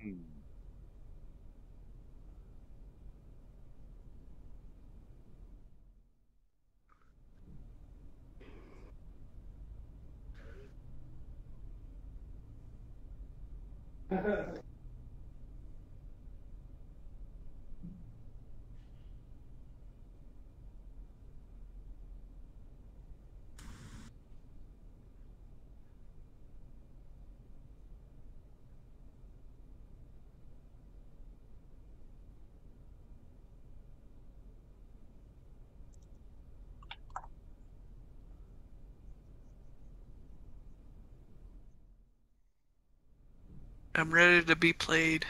Hmm. I'm ready to be played.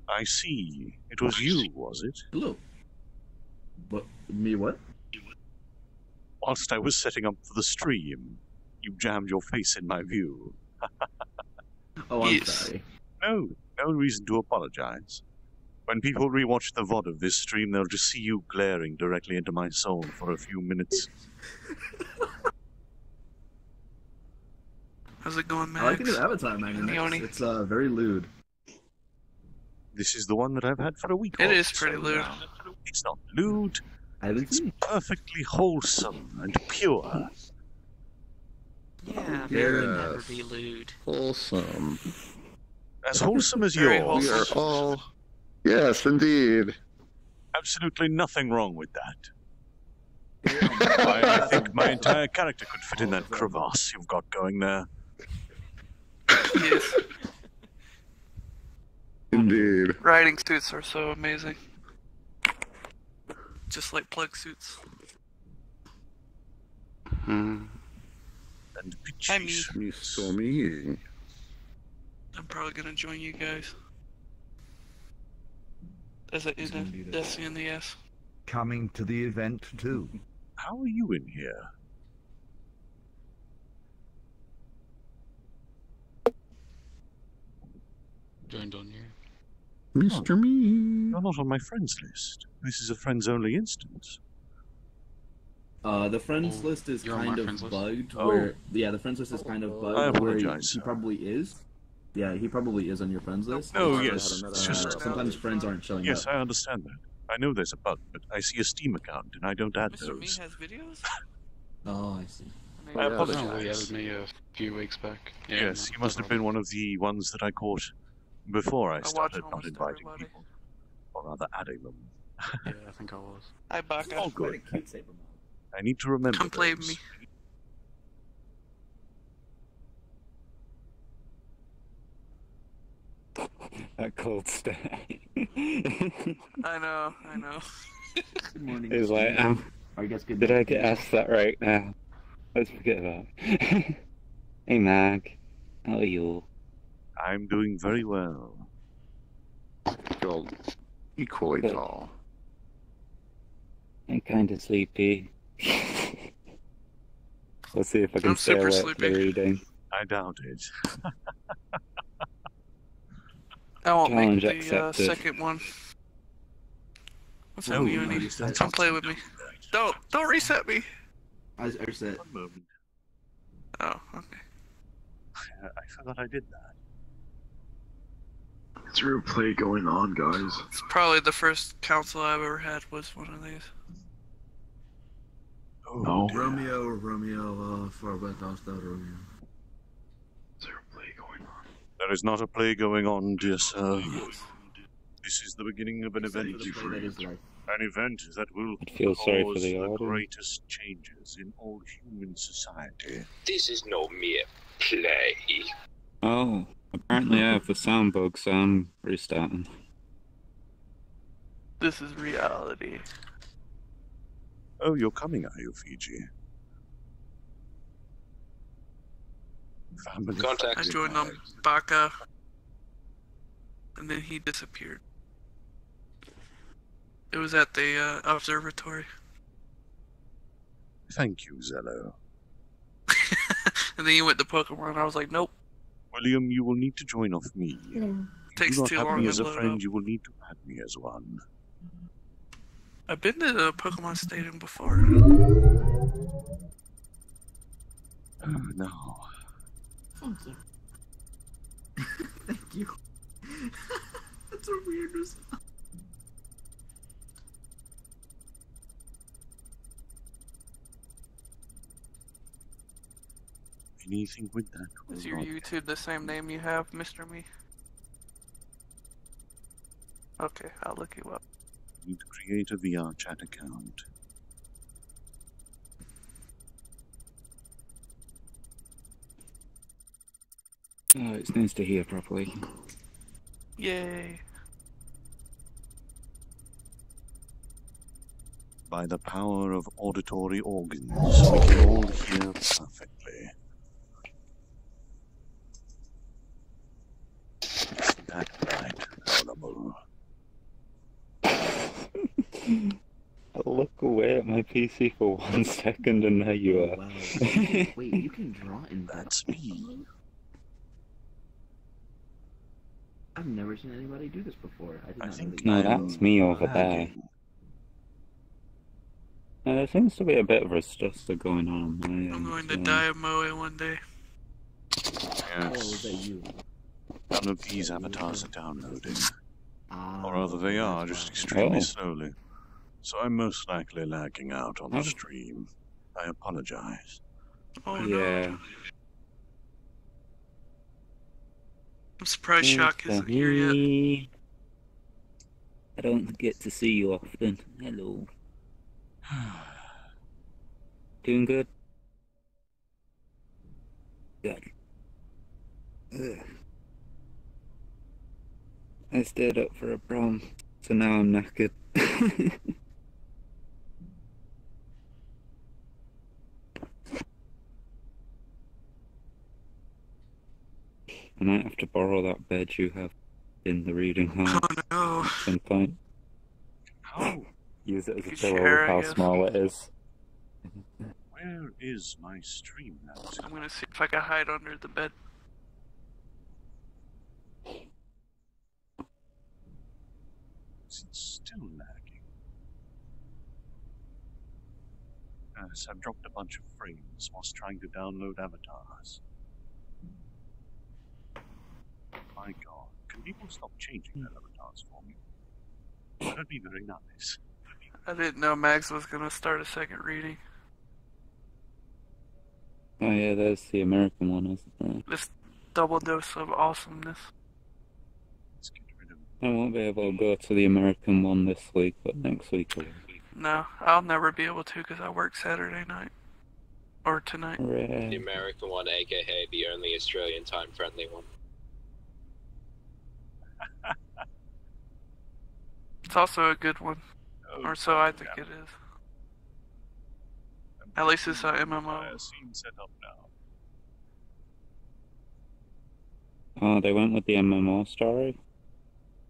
I see. It was you, was it? Hello. What? Me what? Whilst I was setting up for the stream, you jammed your face in my view. Oh, I'm Yes. sorry. No reason to apologize. When people rewatch the VOD of this stream, they'll just see you glaring directly into my soul for a few minutes. How's it going, Max? I like a new avatar, Magnanix. It's very lewd. This is the one that I've had for a week. It or is so pretty lewd. now. It's not lewd. I haven't It's seen. perfectly wholesome and pure. Yeah, Very very nice. never be lewd. Wholesome. As wholesome as Very yours. We are all... Yes, indeed. Absolutely nothing wrong with that. I think my entire character could fit in that crevasse you've got going there. Yes. Indeed. Riding suits are so amazing. Just like plug suits. And Hi, me. pitchy. You saw me. I'm probably gonna join you guys. As a in the S. Coming to the event too. How are you in here? Joined on you. Mr. Me. You're not on my friends list. This is a friends-only instance. The friends Oh, list is you're on kind my of friends list? bugged. Oh. Where the friends list is kind of I bugged. Where apologize, he sir. probably is. Yeah, he probably is on your friends list. Oh, It's yes. just, It's just... sometimes friends aren't showing Yes, up. I understand that. I know there's a bug, but I see a Steam account and I don't add Mr. Me those. has videos? Oh, I see. I I mean, apologize. Oh, he added me a few weeks back. Yeah, Yes, no, you must no have been one of the ones that I caught before I watch started not almost inviting everybody. people. Or rather, adding them. Yeah, I think I was. Hi, Baka. Oh, good. Quite a cute saber mom. I need to remember Come play with those. me. That cold stare. I know. Good morning. It's like, I guess good did I night. get asked that right now? Let's forget about it. Hey Mag, how are you? I'm doing very well. Feel equally Good. tall. I'm kinda sleepy. Let's see if I can I'm stay super awake sleepy. for the reading. I doubt it. I won't make Challenge the accepted. second one. What's up, No, Uni? no, Come play with me. Don't reset me. I said. One moment. Oh, okay. I forgot I did that. Is there a play going on, guys? It's probably the first council I've ever had was one of these. Oh, dear. Romeo, for West Romeo. Is there a play going on? There is not a play going on, dear sir. This is the beginning of an event. That is life. An event that will I'd feel sorry for cause the the audience. greatest changes in all human society. This is no mere play. Oh, apparently I have the sound bug, so I'm restarting. This is reality. Oh, you're coming, are you, Fiji? Family Contact. I joined on Baka, and then he disappeared. It was at the observatory. Thank you, Zello. And then he went to Pokemon. I was like, nope. William, you will need to join off me. If you Takes do not too have long me to as a load friend, up. you will need to add me as one. I've been to the Pokemon Stadium before. Oh, no. Thank you. Thank you. That's a weird response. Anything with that? Is your YouTube the same name you have, Mr. Me? Okay, I'll look you up. Need to create a VRChat account. Oh, it's nice to hear properly. Yay. By the power of auditory organs, we can all hear perfectly. Isn't that right, Audible? I look away at my PC for 1 second and there you are. Wow. Wait, you can draw in that? That's me. I've never seen anybody do this before. I did I not think know No, that you- that's me over there. lagging. There seems to be a bit of a stutter going on my I'm end, going to so- die of Moe one day. Oh, was that Yes. you? None of these avatars are downloading. Ah, Or rather, they are, that's just why. extremely Oh. slowly. So I'm most likely lagging out on the Oh. stream. I apologize. Oh Yeah. no. I'm surprised Shock isn't here yet. Me. I don't get to see you often. Hello. Doing good? Good. Ugh. I stayed up for a prom, so now I'm knackered. I might have to borrow that bed you have in the reading hall Oh no. at some point. How? Use it as a Could pillow share, with I how guess. small it is. Where is my stream note? I'm gonna see if I can hide under the bed. It's still lagging. Yes, I've dropped a bunch of frames whilst trying to download avatars. My god, can people stop changing their avatars for me? That'd be very nice. I didn't know Mags was gonna start a second reading. Oh yeah, there's the American one, isn't there? This double dose of awesomeness. Let's get rid of I won't be able to go to the American one this week, but next week I will. No, I'll never be able to because I work Saturday night. Or tonight. The Hooray. American one, aka the only Australian time friendly one. It's also a good one. Or so I think it is. At least it's a MMO. Scene set up now. Oh, they went with the MMO story?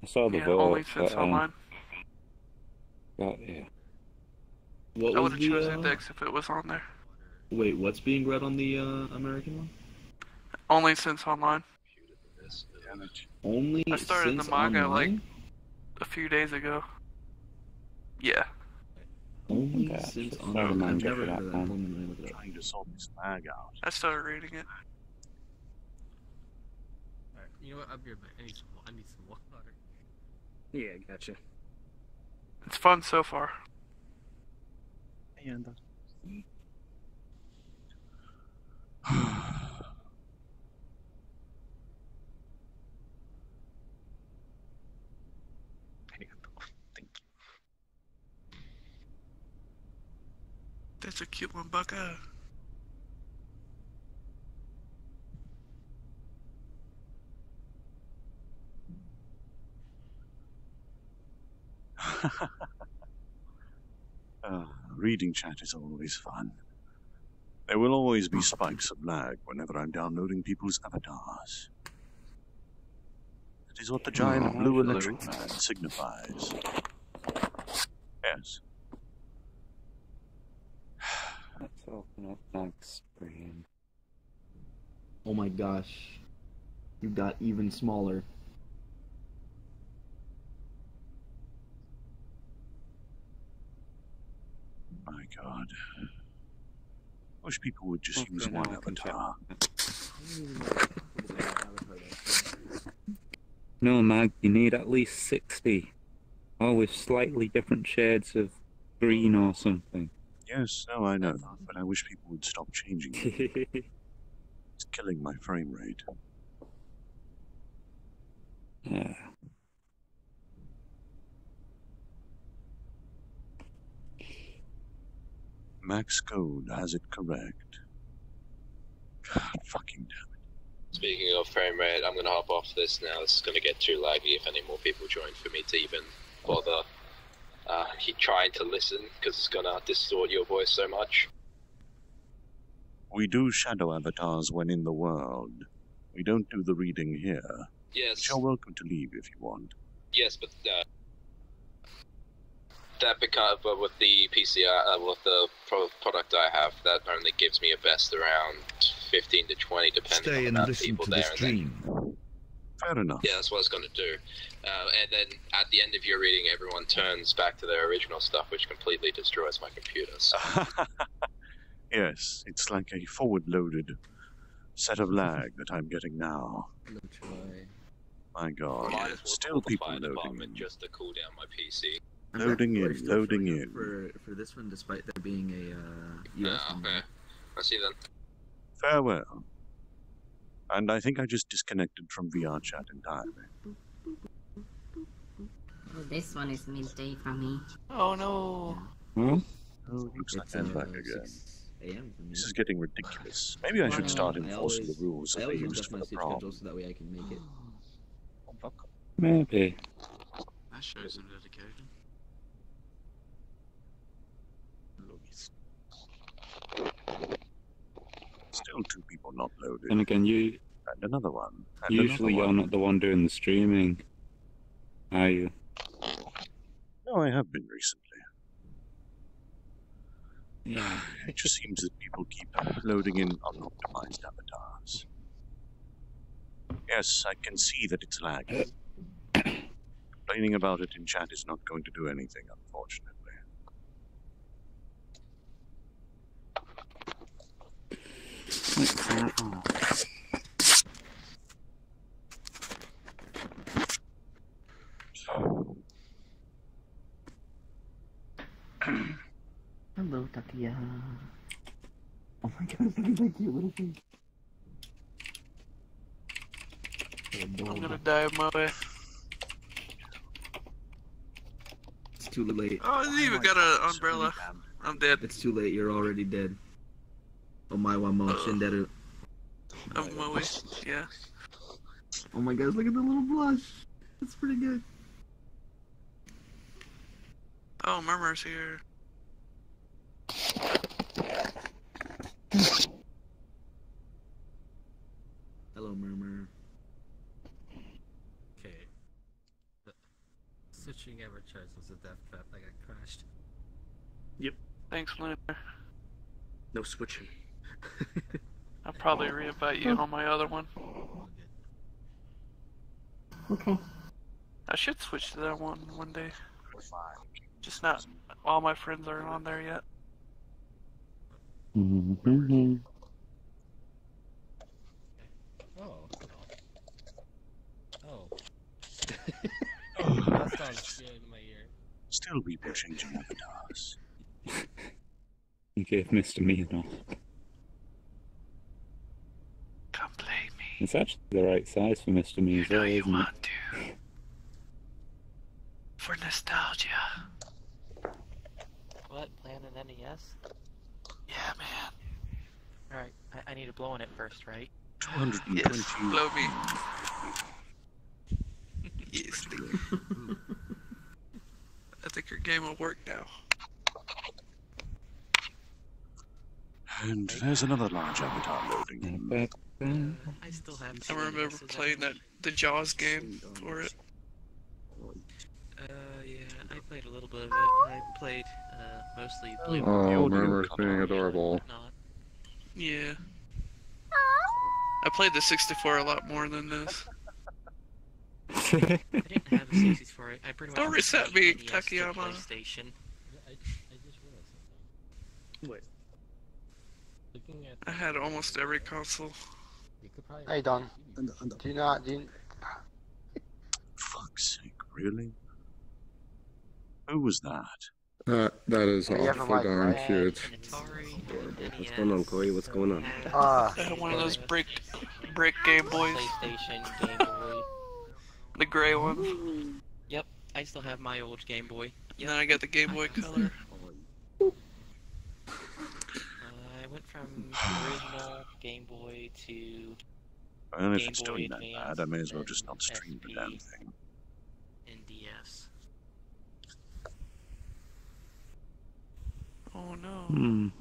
I saw the Yeah, vote, only since but, online. but yeah. What I was would have the, chose Index if it was on there. Wait, what's being read on the American one? Only since online. Damn it. Only I started since the manga online? A few days ago. Yeah. Only Okay, since so online. I've reminder never for heard that of that. one. Hold on, let me look it up. Trying to sort this lag out. I started reading it. Alright, you know what? I'll be right back. I need some water. Yeah, gotcha. It's fun so far. And thank you. That's a cute one, Bucka. Reading chat is always fun. There will always be spikes of lag whenever I'm downloading people's avatars. That is what the giant Oh, blue hello. electric man signifies. Yes. Let's open up Mag's screen. Oh my gosh. You got even smaller. My god. Wish people would just use Okay, one now I can check. avatar. No, Mag, you need at least 60. Or with slightly different shades of green or something. Yes, no, I know, but I wish people would stop changing it. It's killing my frame rate. Yeah. Max Code has it correct. God fucking damn it. Speaking of frame rate, I'm gonna hop off this now. This is gonna get too laggy if any more people join for me to even bother trying to listen, because it's gonna distort your voice so much. We do shadow avatars when in the world. We don't do the reading here. Yes. But you're welcome to leave if you want. Yes, but that because with the PCR, with the product I have, that only gives me a best around 15 to 20, depending Stay on and the amount of listen people to there. the stream. Fair enough. Yeah, that's what I was gonna do. And then at the end of your reading, everyone turns back to their original stuff, which completely destroys my computer. So. Yes, it's like a forward-loaded set of lag that I'm getting now. My God, Might as well still call the people fire loading department in. just to cool down my PC. Loading in, loading in. For this one, despite there being a US one. Okay. I'll see you then. Farewell. And I think I just disconnected from VRChat entirely. Oh, this one is midday for me. Oh no. Huh? Oh, looks like I'm back again. 6 a.m. for me. This is getting ridiculous. Maybe I should start I enforcing the always- rules I that they always used adjust for my the sleep prom. schedule so that way I can make it. Maybe. That shows some dedication. Still 2 people not loaded. And again, you And another one. And usually another you're one. not the one doing the streaming, are you? No, I have been recently. Yeah. It just seems that people keep loading in unoptimized avatars. Yes, I can see that it's lagging. Complaining about it in chat is not going to do anything, unfortunately. Hello, Takia. Oh my god, look at that cute little thing. I'm gonna die of my way. It's too late. Oh, I even got an umbrella. I'm dead. It's too late. You're already dead. Oh my wamo shinderu. I'm on my way. Yeah. Oh my gosh, look at the little blush. That's pretty good. Oh, Murmur's here. Hello, Murmur. Okay. Switching ever charge was a death trap. I got crashed. Thanks, Lunar. No switching. I'll probably reinvite you on my other one. All good. Okay. I should switch to that one day. Just not all my friends are on there yet. Oh. Oh. That sounds good in my ear. Still people changing avatars. You gave Mr. Me an off. Come play me. It's actually the right size for Mr. Me as well, You isn't it? want to. For nostalgia. What? Playing an NES? Yeah, man. Alright, I need to blow on it first, right? 220. Yes, blow me. Yes. I think your game will work now. And there's another large avatar loading. I still have. I remember playing the Jaws game for it. Yeah, I played a little bit of it. I played, mostly Blue. Oh, Murmur's being adorable. Not. Yeah. I played the 64 a lot more than this. I didn't have a 64. I pretty much Don't just reset played me, NES to Takayama. PlayStation. I just realized something. What? Looking at I had almost every console. You could probably. Hey Don, And do you know? Do you, Fuck's sake, really? Who was that? That is Do you ever awfully like darn Red? cute. An Atari, what's going on, Corey? What's going on? ah, I had one of those brick Game Boys. PlayStation, Game Boy. The gray ones. Yep, I still have my old Game Boy. And then I got the Game Boy Color. I went from original Game Boy to Well, if Game it's Boy doing that Advance, bad, I may as well then just not stream the SP, damn thing. and DS. Oh no. Hmm.4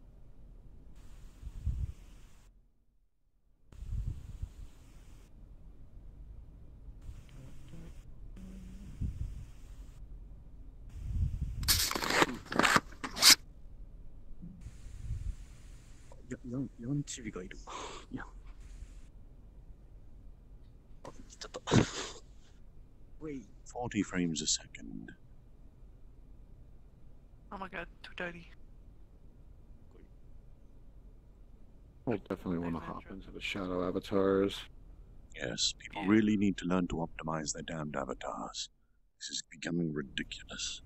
チビがいる。いや。あ、行っちゃった。Wait. 40 frames a second. Oh my god, too tiny. I definitely want to hop into the shadow avatars. Yes, people really need to learn to optimize their damned avatars. This is becoming ridiculous.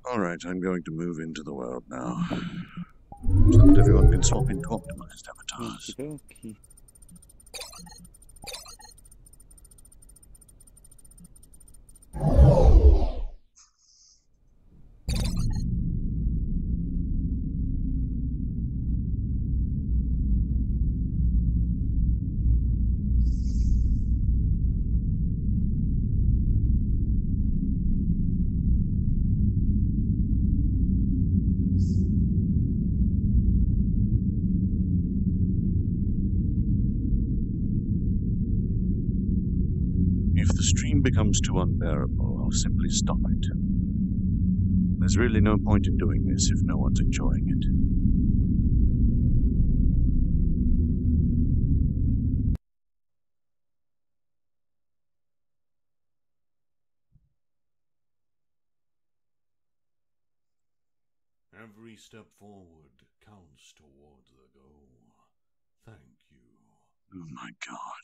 Alright, I'm going to move into the world now. So that everyone can swap into optimized avatars. Okey-dokey. If the stream becomes too unbearable, I'll simply stop it. There's really no point in doing this if no one's enjoying it. Every step forward counts toward the goal. Thank you. Oh my god.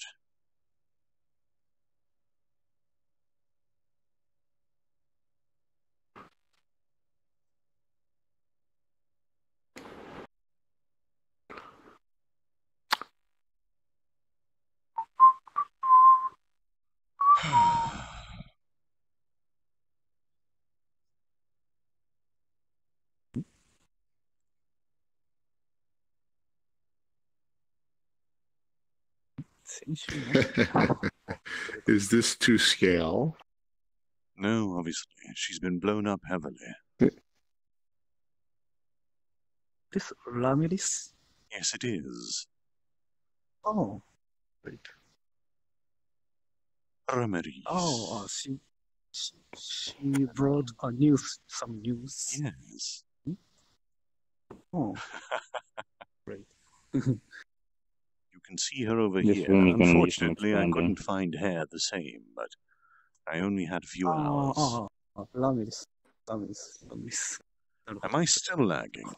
Is this to scale? No, obviously. She's been blown up heavily. This Ramirez? Yes, it is. Oh. Wait. Ramirez. Oh, she brought some news. Yes. Oh. Great. You can see her over This here. room is gonna need some Unfortunately, I expanding. couldn't find hair the same, but I only had a few hours. Ramirez. Am I still lagging?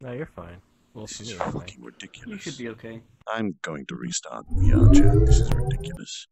No, you're fine. Well, This for is me, anyway. fucking ridiculous. You should be okay. I'm going to restart VRChat. This is ridiculous.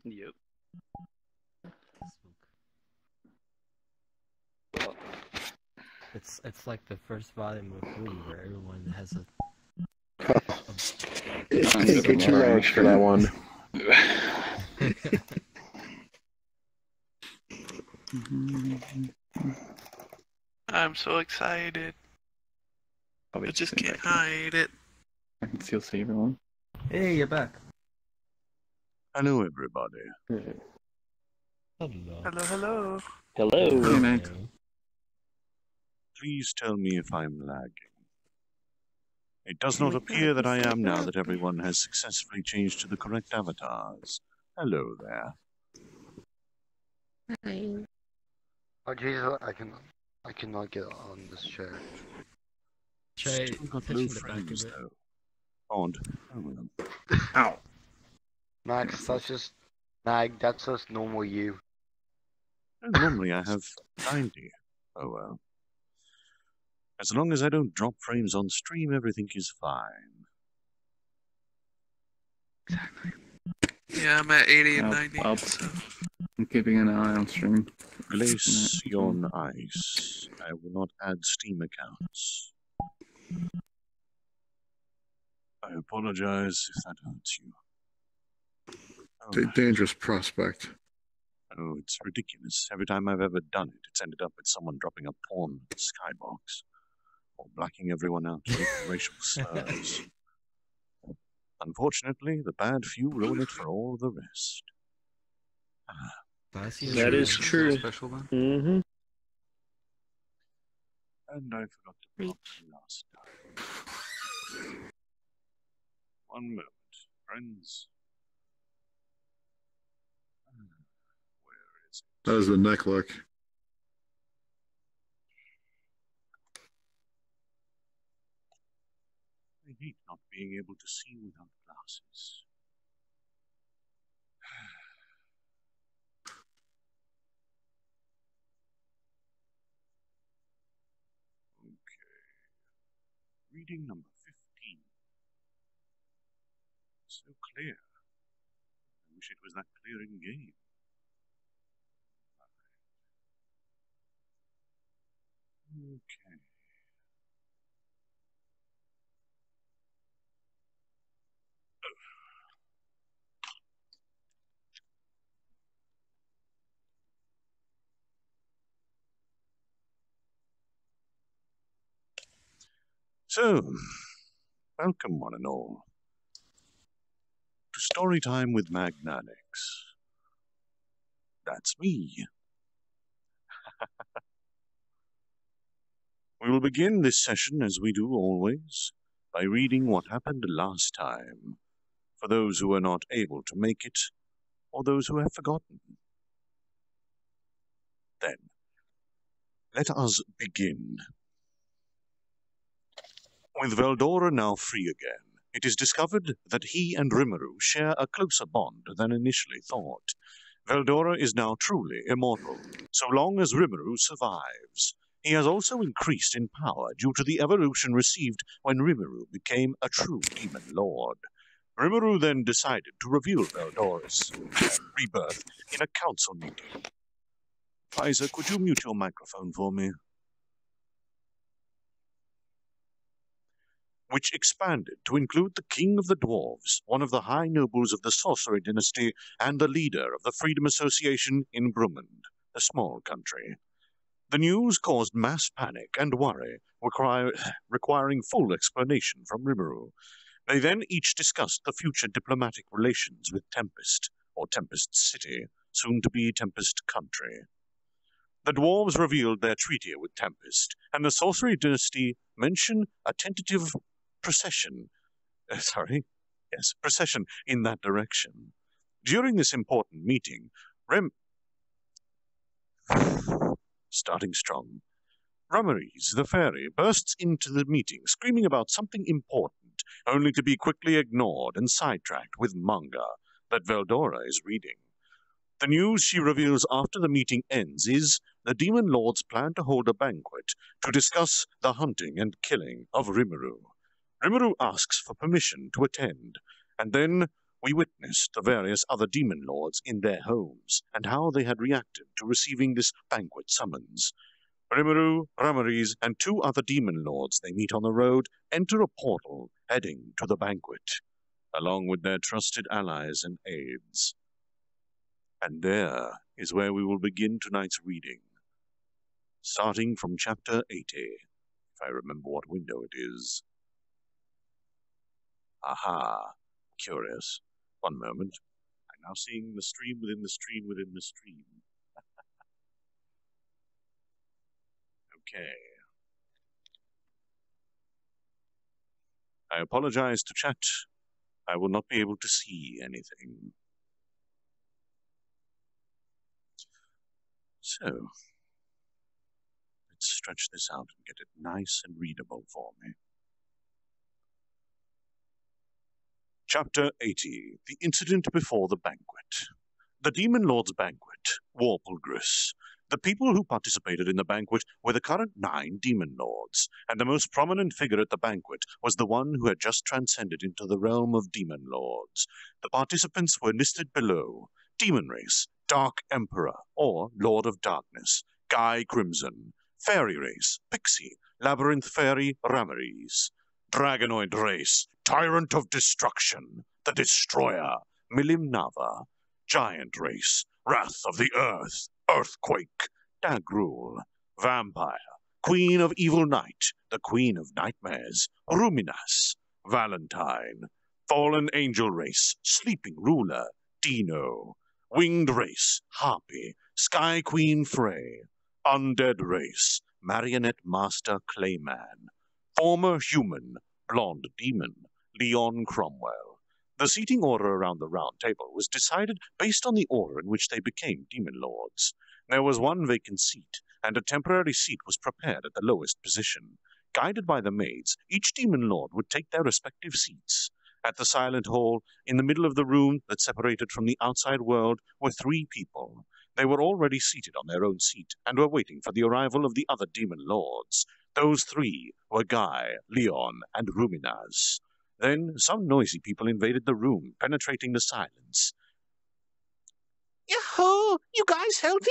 Yep. It's like the first volume of Glee where everyone has a. You're too large for that one. I'm so excited. I just can't hide it. I can still see everyone. Hey, you're back. Hello, everybody. Hello. Hello, hello. Hello. Hey, Max. Please tell me if I'm lagging. It does not appear that I am now that everyone has successfully changed to the correct avatars. Hello there. Hi. Oh Jesus, I cannot get on this chair. Try Still got pushing low the back frames, of it. though. Odd. Oh, well. Ow. Max, that's just Mag, that's just normal you. Normally I have 90. Oh well. As long as I don't drop frames on stream, everything is fine. Exactly. Yeah, I'm at 80 and 90. I'm keeping an eye on stream. Glace yon ice. I will not add Steam accounts. I apologize if that hurts you. It's a dangerous prospect. Oh, it's ridiculous. Every time I've ever done it, it's ended up with someone dropping a porn skybox. Or blacking everyone out with racial slurs. Unfortunately, the bad few ruin it for all the rest. That is true. Special then? Mm-hmm. And I forgot to pop last time. One moment, friends. Where is it? That is the neck look. I hate not being able to see without glasses. Okay. Reading number 15. So clear. I wish it was that clear in game. Okay. So, welcome one and all to Storytime with Magnanix. That's me. We will begin this session, as we do always, by reading what happened last time, for those who are not able to make it, or those who have forgotten. Then, let us begin. With Veldora now free again, it is discovered that he and Rimuru share a closer bond than initially thought. Veldora is now truly immortal, so long as Rimuru survives. He has also increased in power due to the evolution received when Rimuru became a true demon lord. Rimuru then decided to reveal Veldora's rebirth in a council meeting. Pfizer, could you mute your microphone for me? Which expanded to include the king of the dwarves, one of the high nobles of the sorcery dynasty, and the leader of the Freedom Association in Brummond, a small country. The news caused mass panic and worry, requiring full explanation from Rimuru. They then each discussed the future diplomatic relations with Tempest, or Tempest City, soon to be Tempest Country. The dwarves revealed their treaty with Tempest, and the Sorcery Dynasty mentioned a tentative procession in that direction. During this important meeting, starting strong, Rummeries, the fairy, bursts into the meeting, screaming about something important, only to be quickly ignored and sidetracked with manga that Veldora is reading. The news she reveals after the meeting ends is the Demon Lords plan to hold a banquet to discuss the hunting and killing of Rimuru. Rimuru asks for permission to attend, and then we witnessed the various other Demon Lords in their homes and how they had reacted to receiving this banquet summons. Rimuru, Rummeries, and two other Demon Lords they meet on the road enter a portal heading to the banquet, along with their trusted allies and aides. And there is where we will begin tonight's reading, starting from chapter 80, if I remember what window it is. Aha, curious. One moment. I'm now seeing the stream within the stream within the stream. Okay. I apologize to chat. I will not be able to see anything. So, let's stretch this out and get it nice and readable for me. Chapter 80, The Incident Before the Banquet. The Demon Lord's Banquet, Warplegris. The people who participated in the banquet were the current 9 Demon Lords, and the most prominent figure at the banquet was the one who had just transcended into the realm of Demon Lords. The participants were listed below: Demon Race, Dark Emperor, or Lord of Darkness, Guy Crimson; Fairy Race, Pixie, Labyrinth Fairy, Rammeries; Dragonoid Race, Tyrant of Destruction, the Destroyer, Milim Nava; Giant Race, Wrath of the Earth, Earthquake, Dagrul; Vampire, Queen of Evil Night, the Queen of Nightmares, Ruminas; Valentine; Fallen Angel Race, Sleeping Ruler, Dino; Winged Race, Harpy, Sky Queen Frey; Undead Race, Marionette Master Clayman; Former Human, Blonde Demon, Leon Cromwell. The seating order around the round table was decided based on the order in which they became Demon Lords. There was one vacant seat, and a temporary seat was prepared at the lowest position. Guided by the maids, each Demon Lord would take their respective seats. At the silent hall, in the middle of the room that separated from the outside world, were 3 people. They were already seated on their own seat, and were waiting for the arrival of the other Demon Lords. Those 3 were Guy, Leon, and Ruminas. Then some noisy people invaded the room, penetrating the silence. "Yahoo! You guys healthy?"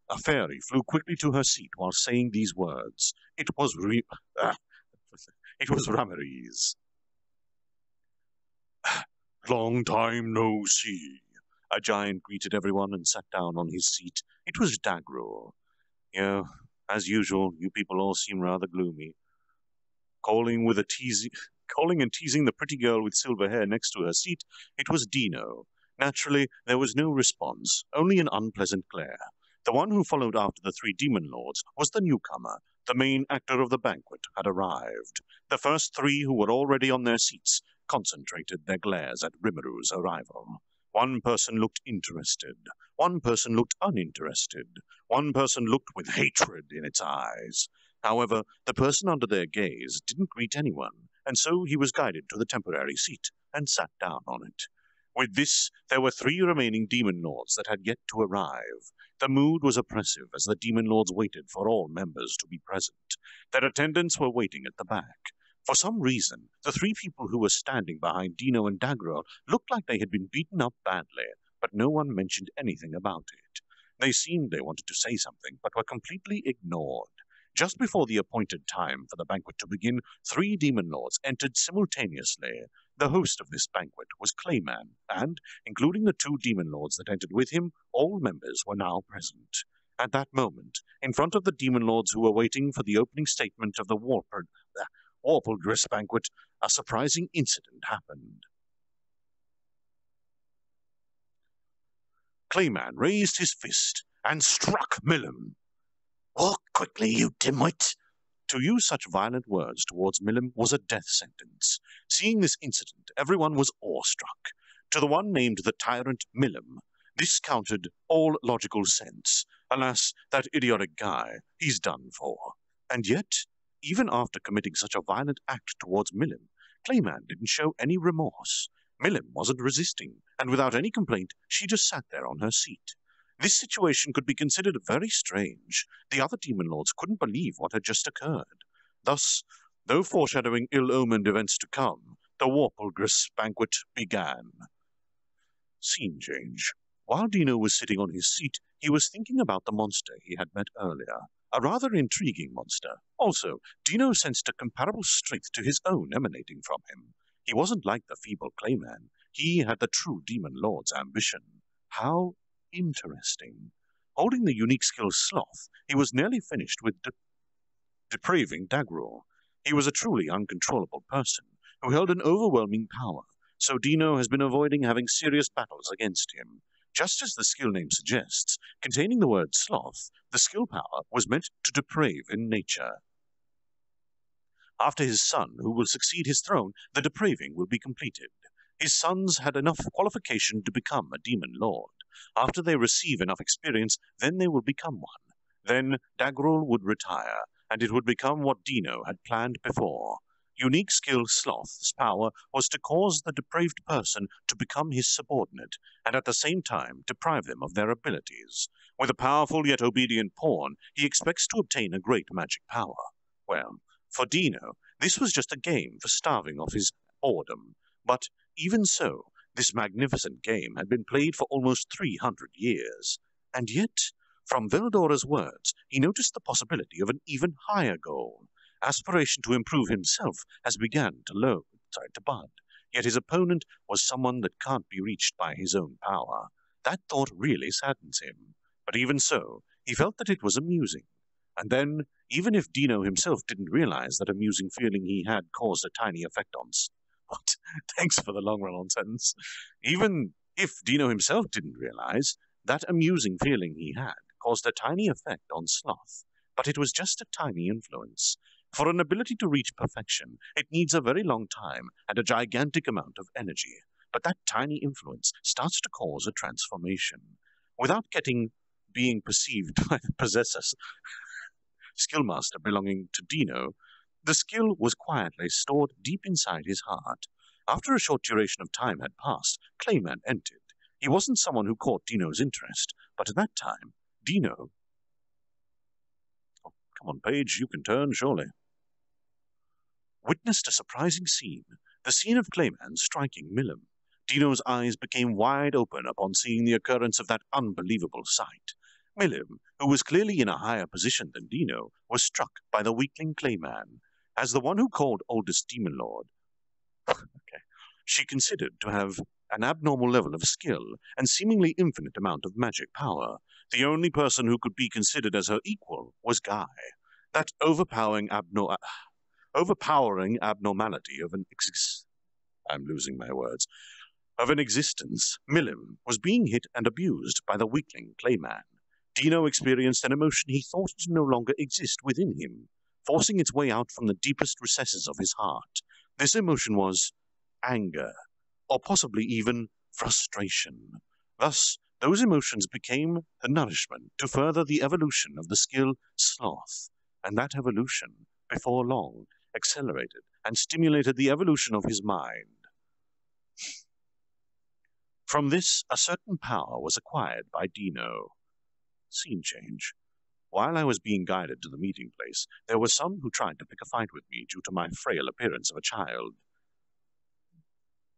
A fairy flew quickly to her seat while saying these words. It was Rammeries. "Long time no see." A giant greeted everyone and sat down on his seat. It was Dagrul. "Yeah, as usual, you people all seem rather gloomy." Calling and teasing the pretty girl with silver hair next to her seat, it was Dino. Naturally, there was no response, only an unpleasant glare. The one who followed after the 3 Demon Lords was the newcomer. The main actor of the banquet had arrived. The first 3 who were already on their seats concentrated their glares at Rimmeru's arrival. One person looked interested. One person looked uninterested. One person looked with hatred in its eyes. However, the person under their gaze didn't greet anyone, and so he was guided to the temporary seat and sat down on it. With this, there were 3 remaining Demon Lords that had yet to arrive. The mood was oppressive as the Demon Lords waited for all members to be present. Their attendants were waiting at the back. For some reason, the 3 people who were standing behind Dino and Dagrul looked like they had been beaten up badly, but no one mentioned anything about it. They seemed they wanted to say something, but were completely ignored. Just before the appointed time for the banquet to begin, 3 Demon Lords entered simultaneously. The host of this banquet was Clayman, and, including the 2 Demon Lords that entered with him, all members were now present. At that moment, in front of the demon lords who were waiting for the opening statement of the Warpledress banquet, a surprising incident happened. Clayman raised his fist and struck Milim. "Walk quickly, you dimwit!" To use such violent words towards Milim was a death sentence. Seeing this incident, everyone was awestruck. To the one named the tyrant Milim, this countered all logical sense. Alas, that idiotic guy, he's done for. And yet, even after committing such a violent act towards Milim, Clayman didn't show any remorse. Milim wasn't resisting, and without any complaint, she just sat there on her seat. This situation could be considered very strange. The other demon lords couldn't believe what had just occurred. Thus, though foreshadowing ill-omened events to come, the Warpledress banquet began. Scene change. While Dino was sitting on his seat, he was thinking about the monster he had met earlier. A rather intriguing monster. Also, Dino sensed a comparable strength to his own emanating from him. He wasn't like the feeble Clayman. He had the true demon lord's ambition. How interesting. Holding the unique skill Sloth, he was nearly finished with depraving Dagrul. He was a truly uncontrollable person who held an overwhelming power, so Dino has been avoiding having serious battles against him. Just as the skill name suggests, containing the word sloth, the skill power was meant to deprave in nature. After his son, who will succeed his throne, the depraving will be completed. His sons had enough qualification to become a demon lord. After they receive enough experience, then they will become one. Then Dagrul would retire, and it would become what Dino had planned before. Unique skill Sloth's power was to cause the depraved person to become his subordinate, and at the same time deprive them of their abilities. With a powerful yet obedient pawn, he expects to obtain a great magic power. Well, for Dino, this was just a game for starving off his boredom. But even so, this magnificent game had been played for almost 300 years. And yet, from Veldora's words, he noticed the possibility of an even higher goal. Aspiration to improve himself has begun to bud, yet his opponent was someone that can't be reached by his own power. That thought really saddens him. But even so, he felt that it was amusing. And then, even if Dino himself didn't realize that amusing feeling he had caused a tiny effect on What? Thanks for the long run on sentence. Even if Dino himself didn't realize, that amusing feeling he had caused a tiny effect on Sloth. But it was just a tiny influence. For an ability to reach perfection, it needs a very long time and a gigantic amount of energy. But that tiny influence starts to cause a transformation. Without being perceived by the possessor's skillmaster belonging to Dino, the skill was quietly stored deep inside his heart. After a short duration of time had passed, Clayman entered. He wasn't someone who caught Dino's interest, but at that time, Dino... Oh, come on, Paige, you can turn, surely. Witnessed a surprising scene, the scene of Clayman striking Milim. Dino's eyes became wide open upon seeing the occurrence of that unbelievable sight. Milim, who was clearly in a higher position than Dino, was struck by the weakling Clayman. As the one who called oldest demon lord, she considered to have an abnormal level of skill and seemingly infinite amount of magic power. The only person who could be considered as her equal was Guy. That overpowering abnormality of an existence, Milim was being hit and abused by the weakling Clayman. Dino experienced an emotion he thought to no longer exist within him, forcing its way out from the deepest recesses of his heart. This emotion was anger, or possibly even frustration. Thus, those emotions became the nourishment to further the evolution of the skill Sloth, and that evolution, before long, accelerated and stimulated the evolution of his mind. From this, a certain power was acquired by Dino. Scene change. While I was being guided to the meeting place, there were some who tried to pick a fight with me due to my frail appearance of a child.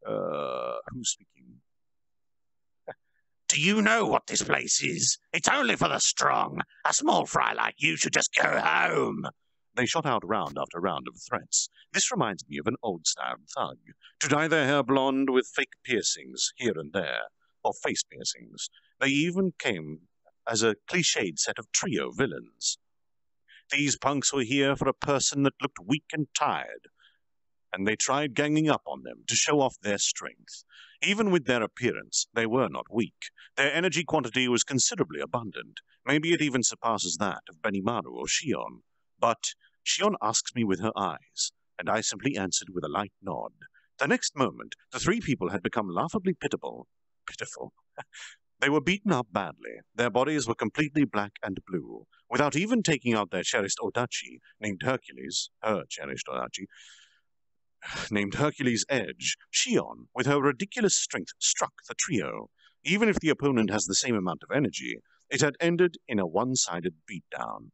Who's speaking? Do you know what this place is? It's only for the strong. A small fry like you should just go home. They shot out round after round of threats. This reminds me of an old-style thug, to dye their hair blonde with fake piercings here and there, or face piercings. They even came as a cliched set of trio villains. These punks were here for a person that looked weak and tired, and they tried ganging up on them to show off their strength. Even with their appearance, they were not weak. Their energy quantity was considerably abundant. Maybe it even surpasses that of Benimaru or Shion. But Shion asks me with her eyes, and I simply answered with a light nod. The next moment, the three people had become laughably pitiful. They were beaten up badly. Their bodies were completely black and blue. Without even taking out their cherished Odachi, named Hercules, her cherished Odachi, named Hercules' Edge, Shion, with her ridiculous strength, struck the trio. Even if the opponent has the same amount of energy, it had ended in a one-sided beatdown.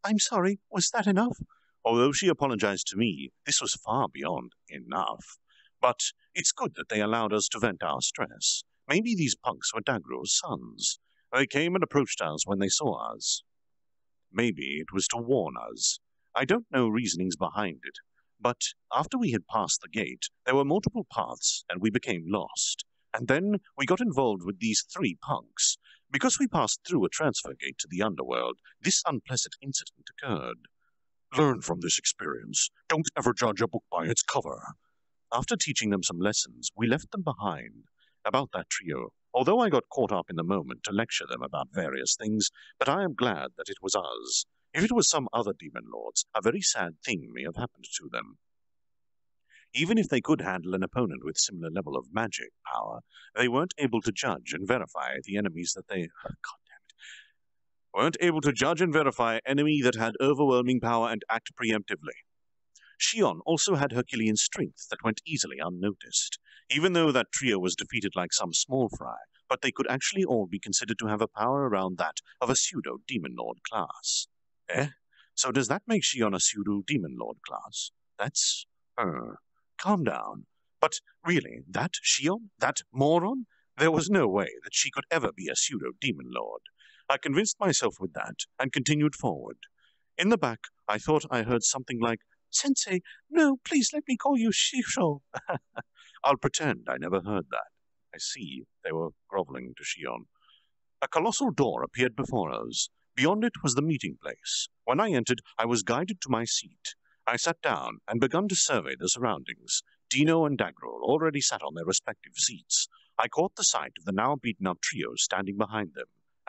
"I'm sorry, was that enough?" Although she apologized to me, this was far beyond enough. But it's good that they allowed us to vent our stress. Maybe these punks were Dagro's sons. They came and approached us when they saw us. Maybe it was to warn us. I don't know reasonings behind it. But after we had passed the gate, there were multiple paths, and we became lost. And then we got involved with these three punks. Because we passed through a transfer gate to the underworld, this unpleasant incident occurred. Learn from this experience. Don't ever judge a book by its cover. After teaching them some lessons, we left them behind. About that trio, although I got caught up in the moment to lecture them about various things, but I am glad that it was us. If it was some other demon lords, a very sad thing may have happened to them. Even if they could handle an opponent with similar level of magic power, they weren't able to judge and verify the enemies that they... weren't able to judge and verify an enemy that had overwhelming power and act preemptively. Shion also had Herculean strength that went easily unnoticed, even though that trio was defeated like some small fry, but they could actually all be considered to have a power around that of a pseudo-demon lord class. So does that make Shion a pseudo-demon lord class? That's... calm down. But really, that Shion? That moron? There was no way that she could ever be a pseudo-demon lord. I convinced myself with that, and continued forward. In the back, I thought I heard something like, "Sensei, no, please let me call you Shisho." I'll pretend I never heard that. I see they were groveling to Shion. A colossal door appeared before us. Beyond it was the meeting place. When I entered, I was guided to my seat. I sat down and began to survey the surroundings. Dino and Dagrol already sat on their respective seats. I caught the sight of the now beaten-up trio standing behind them.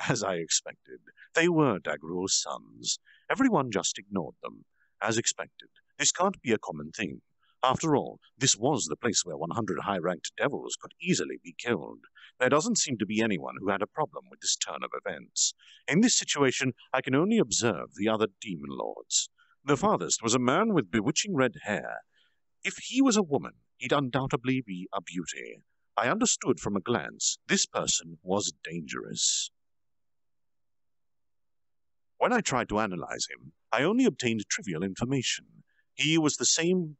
As I expected, they were Dagrol's sons. Everyone just ignored them. As expected, this can't be a common thing. After all, this was the place where 100 high-ranked devils could easily be killed. There doesn't seem to be anyone who had a problem with this turn of events. In this situation, I can only observe the other demon lords. The farthest was a man with bewitching red hair. If he was a woman, he'd undoubtedly be a beauty. I understood from a glance this person was dangerous. When I tried to analyze him, I only obtained trivial information. He has the same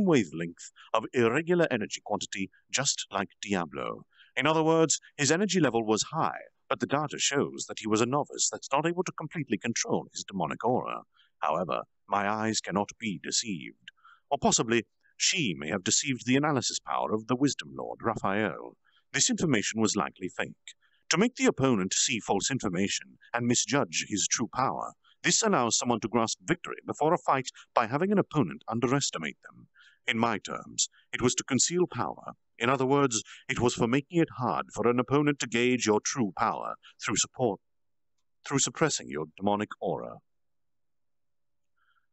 wavelength of irregular energy quantity, just like Diablo. In other words, his energy level was high, but the data shows that he was a novice that's not able to completely control his demonic aura. However, my eyes cannot be deceived. Or possibly, she may have deceived the analysis power of the Wisdom Lord, Raphael. This information was likely fake. To make the opponent see false information and misjudge his true power, this allows someone to grasp victory before a fight by having an opponent underestimate them. In my terms, it was to conceal power. In other words, it was for making it hard for an opponent to gauge your true power through suppressing your demonic aura.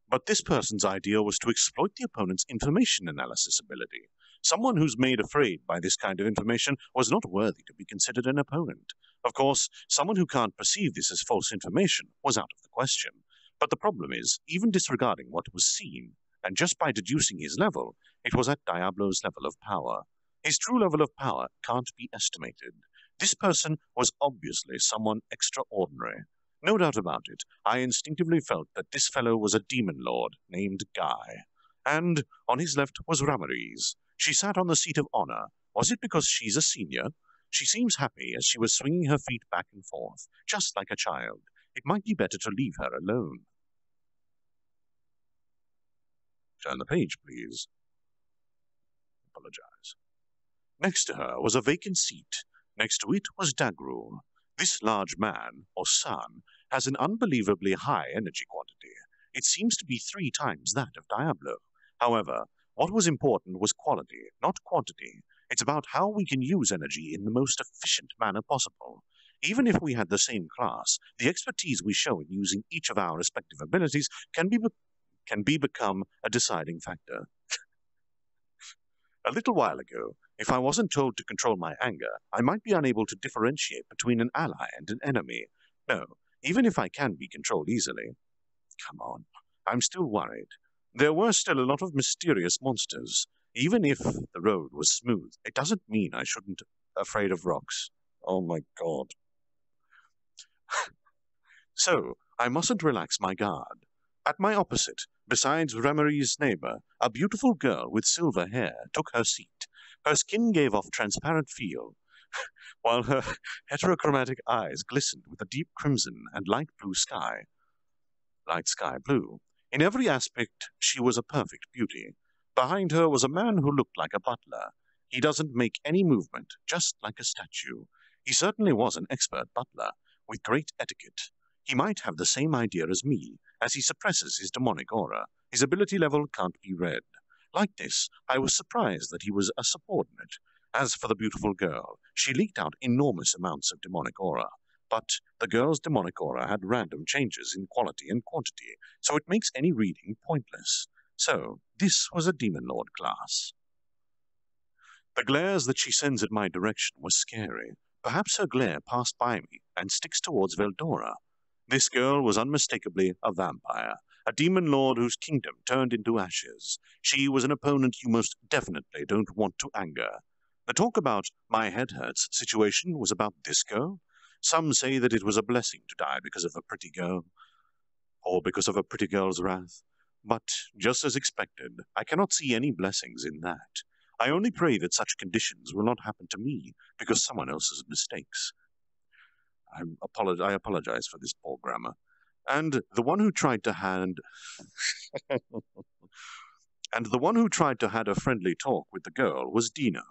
But this person's idea was to exploit the opponent's information analysis ability. Someone who's made afraid by this kind of information was not worthy to be considered an opponent. Of course, someone who can't perceive this as false information was out of the question. But the problem is, even disregarding what was seen, and just by deducing his level, it was at Diablo's level of power. His true level of power can't be estimated. This person was obviously someone extraordinary. No doubt about it, I instinctively felt that this fellow was a demon lord named Guy. And on his left was Ramariz. She sat on the seat of honor. Was it because she's a senior? She seems happy as she was swinging her feet back and forth, just like a child. It might be better to leave her alone. Turn the page, please. Apologize. Next to her was a vacant seat. Next to it was Dagrul. This large man, or son, has an unbelievably high energy quantity. It seems to be 3 times that of Diablo. However, what was important was quality, not quantity. It's about how we can use energy in the most efficient manner possible. Even if we had the same class, the expertise we show in using each of our respective abilities can become a deciding factor. A little while ago, if I wasn't told to control my anger, I might be unable to differentiate between an ally and an enemy. No, even if I can be controlled easily. Come on, I'm still worried. There were still a lot of mysterious monsters. Even if the road was smooth, it doesn't mean I shouldn't be afraid of rocks. Oh my god. So, I mustn't relax my guard. At my opposite, besides Remery's neighbor, a beautiful girl with silver hair took her seat. Her skin gave off transparent feel, while her heterochromatic eyes glistened with a deep crimson and light sky blue. In every aspect, she was a perfect beauty. Behind her was a man who looked like a butler. He doesn't make any movement, just like a statue. He certainly was an expert butler, with great etiquette. He might have the same idea as me, as he suppresses his demonic aura. His ability level can't be read. Like this, I was surprised that he was a subordinate. As for the beautiful girl, she leaked out enormous amounts of demonic aura. But the girl's demonic aura had random changes in quality and quantity, so it makes any reading pointless. So, this was a Demon Lord class. The glares that she sends in my direction were scary. Perhaps her glare passed by me and sticks towards Veldora. This girl was unmistakably a vampire, a demon lord whose kingdom turned into ashes. She was an opponent you most definitely don't want to anger. The talk about my head hurts situation was about this girl. Some say that it was a blessing to die because of a pretty girl, or because of a pretty girl's wrath. But, just as expected, I cannot see any blessings in that. I only pray that such conditions will not happen to me because someone else's mistakes. I apologize for this poor grammar. And the one who tried to had a friendly talk with the girl was Dino.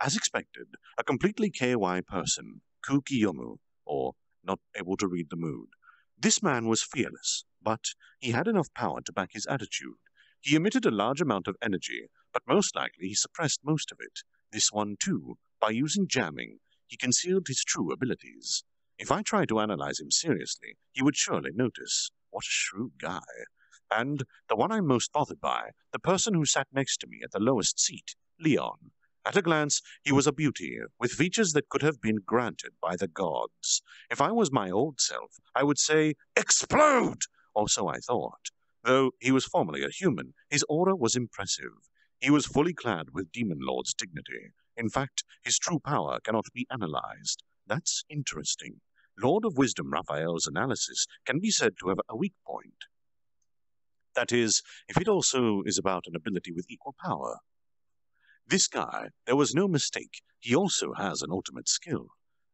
As expected, a completely KY person, Kukiyomu, or not able to read the mood. This man was fearless, but he had enough power to back his attitude. He emitted a large amount of energy, but most likely he suppressed most of it. This one, too, by using jamming, he concealed his true abilities. If I tried to analyze him seriously, he would surely notice. What a shrewd guy. And the one I'm most bothered by, the person who sat next to me at the lowest seat, Leon. At a glance, he was a beauty, with features that could have been granted by the gods. If I was my old self, I would say, "Explode!" Or so I thought. Though he was formerly a human, his aura was impressive. He was fully clad with Demon Lord's dignity. In fact, his true power cannot be analyzed. That's interesting. Lord of Wisdom Raphael's analysis can be said to have a weak point. That is, if it also is about an ability with equal power. This guy, there was no mistake, he also has an ultimate skill.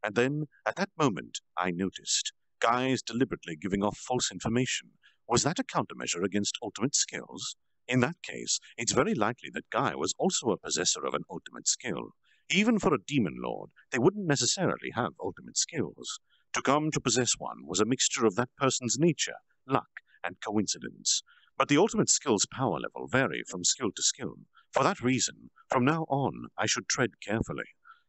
And then, at that moment, I noticed. Guys deliberately giving off false information. Was that a countermeasure against ultimate skills? In that case, it's very likely that Guy was also a possessor of an ultimate skill. Even for a demon lord, they wouldn't necessarily have ultimate skills. To come to possess one was a mixture of that person's nature, luck, and coincidence. But the ultimate skill's power level vary from skill to skill. For that reason, from now on, I should tread carefully.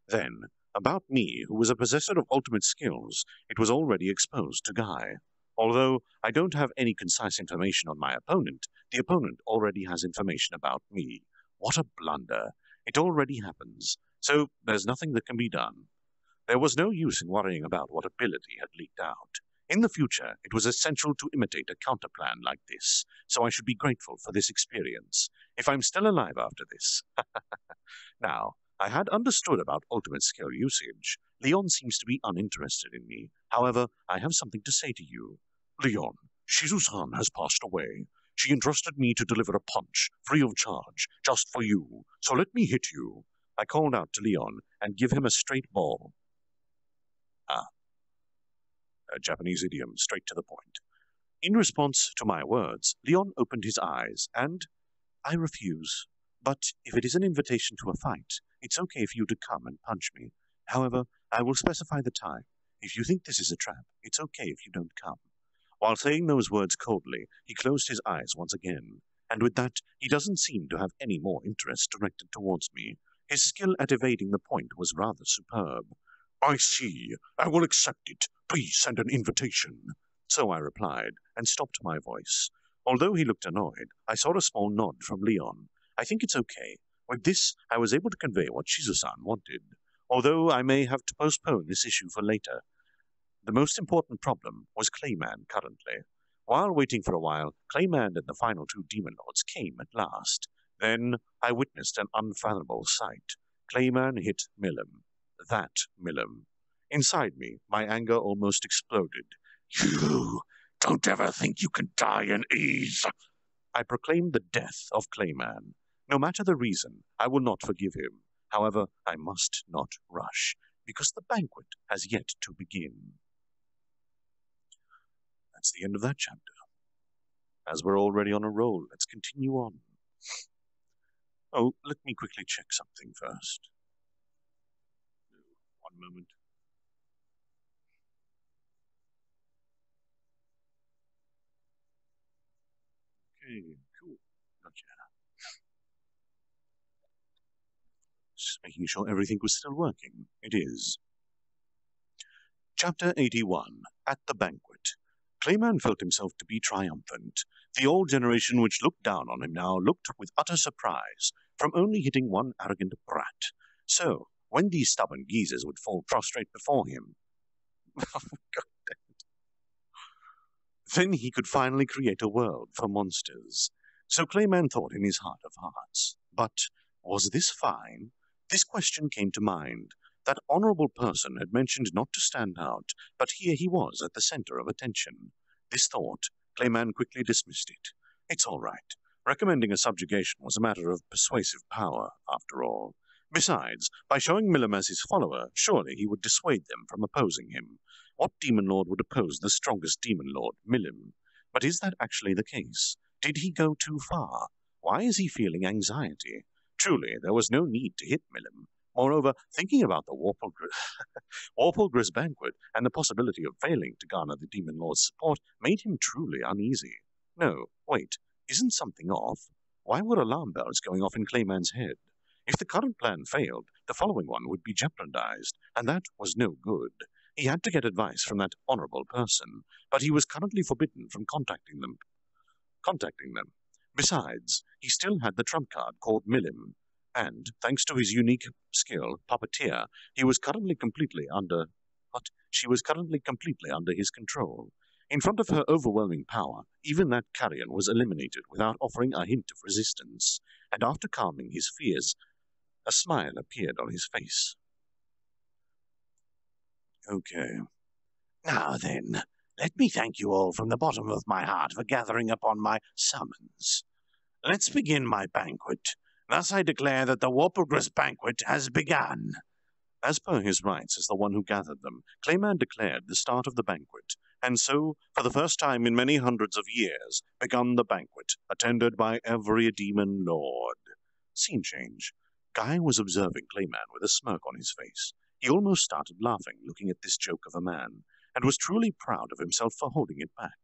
Then, about me, who was a possessor of ultimate skills, it was already exposed to Guy. Although I don't have any concise information on my opponent, the opponent already has information about me. What a blunder. It already happens, so there's nothing that can be done. There was no use in worrying about what ability had leaked out. In the future, it was essential to imitate a counterplan like this, so I should be grateful for this experience, if I'm still alive after this. Now, I had understood about ultimate skill usage. Leon seems to be uninterested in me. However, I have something to say to you. Leon, Shizu-san has passed away. She entrusted me to deliver a punch, free of charge, just for you. So let me hit you. I called out to Leon and give him a straight ball. A Japanese idiom, straight to the point. In response to my words, Leon opened his eyes, and I refuse. But if it is an invitation to a fight, it's okay for you to come and punch me. However, I will specify the time. If you think this is a trap, it's okay if you don't come. While saying those words coldly, he closed his eyes once again, and with that, he doesn't seem to have any more interest directed towards me. His skill at evading the point was rather superb. I see. I will accept it. Please send an invitation. So I replied, and stopped my voice. Although he looked annoyed, I saw a small nod from Leon. I think it's okay. With this, I was able to convey what Shizu-san wanted, although I may have to postpone this issue for later. The most important problem was Clayman currently. While waiting for a while, Clayman and the final two Demon Lords came at last. Then I witnessed an unfathomable sight. Clayman hit Milim. That Milim. Inside me, my anger almost exploded. You don't ever think you can die in ease. I proclaimed the death of Clayman. No matter the reason, I will not forgive him. However, I must not rush, because the banquet has yet to begin. That's the end of that chapter. As we're already on a roll, let's continue on. Oh, let me quickly check something first. One moment. Okay, cool. Gotcha. Just making sure everything was still working. It is. Chapter 81. At the Banquet. Clayman felt himself to be triumphant. The old generation which looked down on him now looked with utter surprise, from only hitting one arrogant brat. So, when these stubborn geezers would fall prostrate before him, then he could finally create a world for monsters. So Clayman thought in his heart of hearts. But was this fine? This question came to mind. That honorable person had mentioned not to stand out, but here he was at the center of attention. This thought, Clayman quickly dismissed it. It's all right. Recommending a subjugation was a matter of persuasive power, after all. Besides, by showing Milim as his follower, surely he would dissuade them from opposing him. What demon lord would oppose the strongest demon lord, Milim? But is that actually the case? Did he go too far? Why is he feeling anxiety? Truly, there was no need to hit Milim. Moreover, thinking about the Warpulgris banquet and the possibility of failing to garner the Demon Lord's support made him truly uneasy. No, wait, isn't something off? Why were alarm bells going off in Clayman's head? If the current plan failed, the following one would be jeopardized, and that was no good. He had to get advice from that honorable person, but he was currently forbidden from contacting them. Besides, he still had the trump card called Milim, and, thanks to his unique skill, Puppeteer, she was currently completely under his control. In front of her overwhelming power, even that carrion was eliminated without offering a hint of resistance, and after calming his fears, a smile appeared on his face. Okay. Now then, let me thank you all from the bottom of my heart for gathering upon my summons. Let's begin my banquet. Thus I declare that the Warpulgris banquet has begun. As per his rights as the one who gathered them, Clayman declared the start of the banquet, and so, for the first time in many hundreds of years, begun the banquet, attended by every demon lord. Scene change. Guy was observing Clayman with a smirk on his face. He almost started laughing, looking at this joke of a man, and was truly proud of himself for holding it back.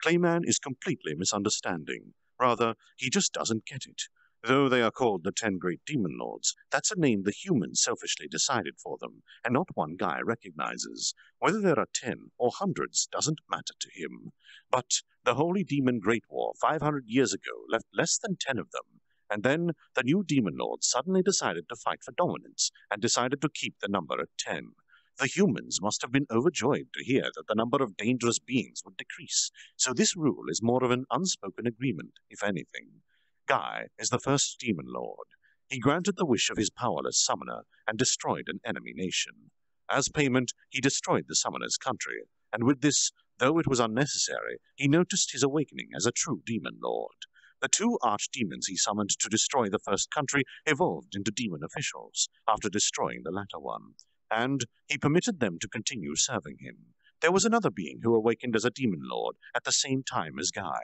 Clayman is completely misunderstanding. Rather, he just doesn't get it. Though they are called the 10 Great Demon Lords, that's a name the humans selfishly decided for them, and not one guy recognizes. Whether there are 10 or hundreds doesn't matter to him. But the Holy Demon Great War 500 years ago left less than 10 of them, and then the new Demon Lords suddenly decided to fight for dominance, and decided to keep the number at 10. The humans must have been overjoyed to hear that the number of dangerous beings would decrease, so this rule is more of an unspoken agreement, if anything. Guy is the first Demon Lord. He granted the wish of his powerless summoner and destroyed an enemy nation. As payment, he destroyed the summoner's country, and with this, though it was unnecessary, he noticed his awakening as a true Demon Lord. The 2 archdemons he summoned to destroy the first country evolved into demon officials after destroying the latter one, and he permitted them to continue serving him. There was another being who awakened as a Demon Lord at the same time as Guy.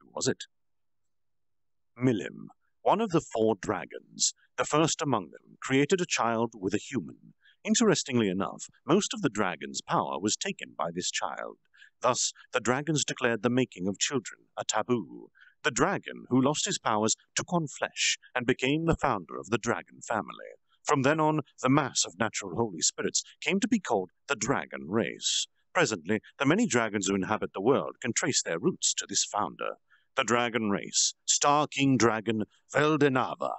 Who was it? Milim, one of the 4 dragons, the first among them, created a child with a human. Interestingly enough, most of the dragon's power was taken by this child. Thus, the dragons declared the making of children a taboo. The dragon, who lost his powers, took on flesh and became the founder of the dragon family. From then on, the mass of natural holy spirits came to be called the dragon race. Presently, the many dragons who inhabit the world can trace their roots to this founder. The dragon race, Star King Dragon Veldenava.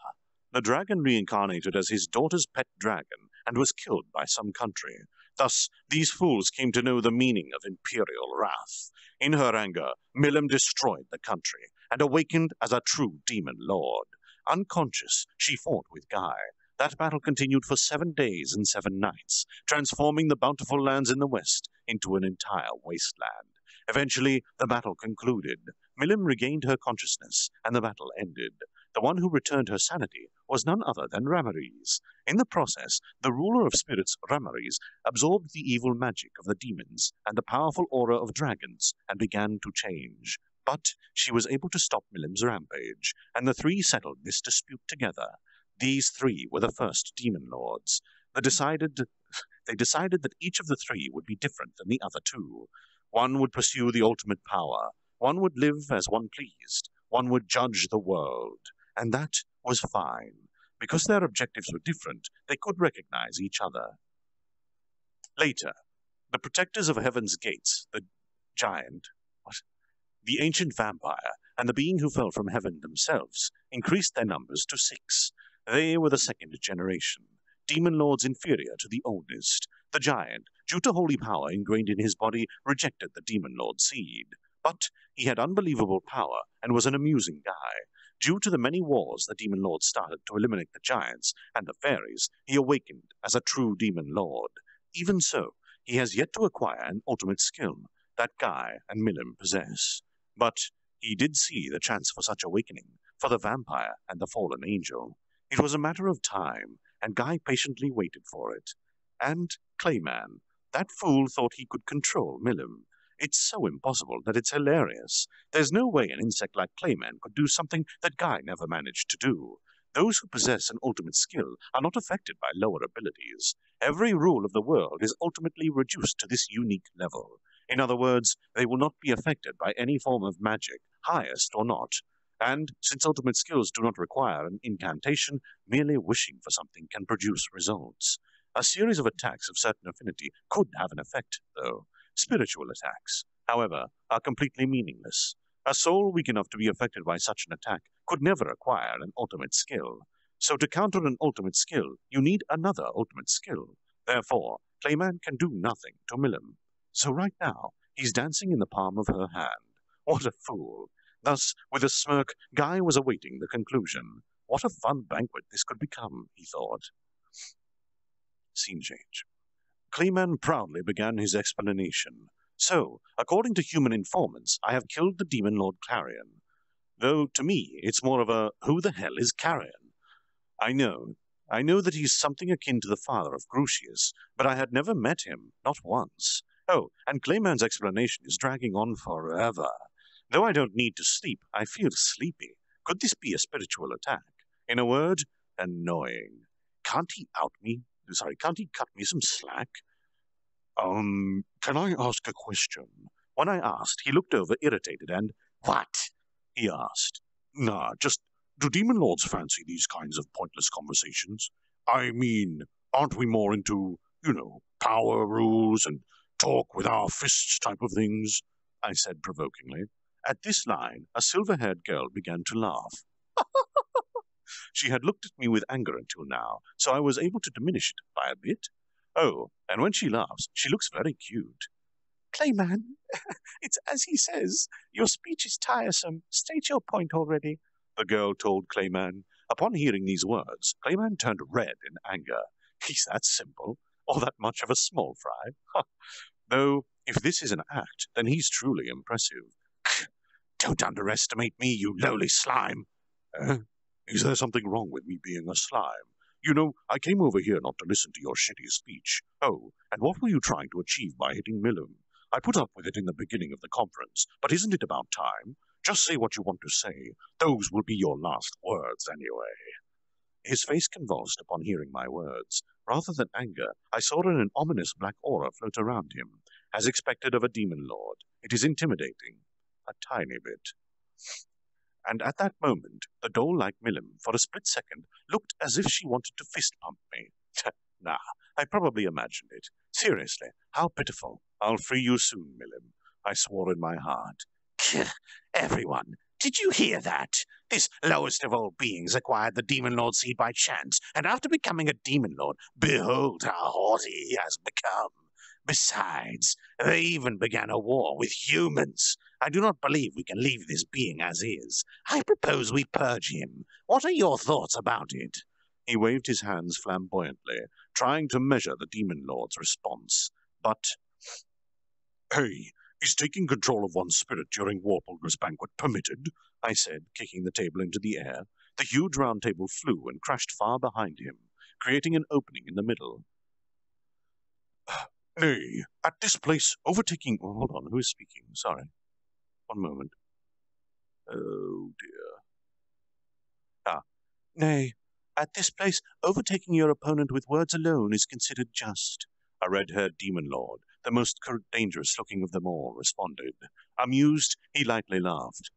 The dragon reincarnated as his daughter's pet dragon and was killed by some country. Thus, these fools came to know the meaning of imperial wrath. In her anger, Milim destroyed the country and awakened as a true demon lord. Unconscious, she fought with Guy. That battle continued for 7 days and 7 nights, transforming the bountiful lands in the west into an entire wasteland. Eventually, the battle concluded. Milim regained her consciousness, and the battle ended. The one who returned her sanity was none other than Ramires. In the process, the ruler of spirits, Ramires, absorbed the evil magic of the demons and the powerful aura of dragons and began to change. But she was able to stop Milim's rampage, and the three settled this dispute together. These three were the first demon lords. They decided that each of the three would be different than the other two. One would pursue the ultimate power. One would live as one pleased. One would judge the world. And that was fine. Because their objectives were different, they could recognize each other. Later, the protectors of Heaven's Gates, the ancient vampire, and the being who fell from heaven themselves, increased their numbers to 6. They were the second generation, demon lords inferior to the oldest. The giant, due to holy power ingrained in his body, rejected the demon lord seed. But he had unbelievable power and was an amusing guy. Due to the many wars the demon lord started to eliminate the giants and the fairies, he awakened as a true demon lord. Even so, he has yet to acquire an ultimate skill that Guy and Milim possess. But he did see the chance for such awakening, for the vampire and the fallen angel. It was a matter of time, and Guy patiently waited for it. And Clayman, that fool thought he could control Milim. It's so impossible that it's hilarious. There's no way an insect like Clayman could do something that Guy never managed to do. Those who possess an ultimate skill are not affected by lower abilities. Every rule of the world is ultimately reduced to this unique level. In other words, they will not be affected by any form of magic, highest or not. And since ultimate skills do not require an incantation, merely wishing for something can produce results. A series of attacks of certain affinity could have an effect, though. Spiritual attacks, however, are completely meaningless. A soul weak enough to be affected by such an attack could never acquire an ultimate skill. So to counter an ultimate skill, you need another ultimate skill. Therefore, Clayman can do nothing to Milim. So right now, he's dancing in the palm of her hand. What a fool! Thus, with a smirk, Guy was awaiting the conclusion. What a fun banquet this could become, he thought. Scene change. Clayman proudly began his explanation. So, according to human informants, I have killed the demon lord Clarion. Though, to me, it's more of a, who the hell is Clarion? I know that he's something akin to the father of Crucius, but I had never met him, not once. Oh, and Clayman's explanation is dragging on forever. Though I don't need to sleep, I feel sleepy. Could this be a spiritual attack? In a word, annoying. Can't he cut me some slack? Can I ask a question? When I asked, he looked over irritated and, What? He asked. Nah, just, do demon lords fancy these kinds of pointless conversations? I mean, aren't we more into, power rules and talk with our fists type of things? I said provokingly. At this line, a silver-haired girl began to laugh. She had looked at me with anger until now, so I was able to diminish it by a bit. Oh, and when she laughs, she looks very cute. Clayman, it's as he says. Your speech is tiresome. State your point already, the girl told Clayman. Upon hearing these words, Clayman turned red in anger. He's that simple, or that much of a small fry. Though, if this is an act, then he's truly impressive. Don't underestimate me, you lowly slime. Is there something wrong with me being a slime? I came over here not to listen to your shitty speech. Oh, and what were you trying to achieve by hitting Milim? I put up with it in the beginning of the conference, but isn't it about time? Just say what you want to say. Those will be your last words anyway. His face convulsed upon hearing my words. Rather than anger, I saw an ominous black aura float around him. As expected of a demon lord, it is intimidating. A tiny bit. And at that moment, the doll-like Milim, for a split second, looked as if she wanted to fist-pump me. Nah, I probably imagined it. Seriously, how pitiful. I'll free you soon, Milim. I swore in my heart. Everyone, did you hear that? This lowest of all beings acquired the Demon Lord seed by chance, and after becoming a Demon Lord, behold how haughty he has become. Besides, they even began a war with humans. I do not believe we can leave this being as is. I propose we purge him. What are your thoughts about it? He waved his hands flamboyantly, trying to measure the Demon Lord's response. But, hey, is taking control of one's spirit during Warpulger's banquet permitted? I said, kicking the table into the air. The huge round table flew and crashed far behind him, creating an opening in the middle. Nay, at this place, overtaking... Oh, hold on, who is speaking? Sorry. One moment. Oh, dear. Nay, at this place, overtaking your opponent with words alone is considered just. A red-haired demon lord, the most dangerous-looking of them all, responded. Amused, he lightly laughed.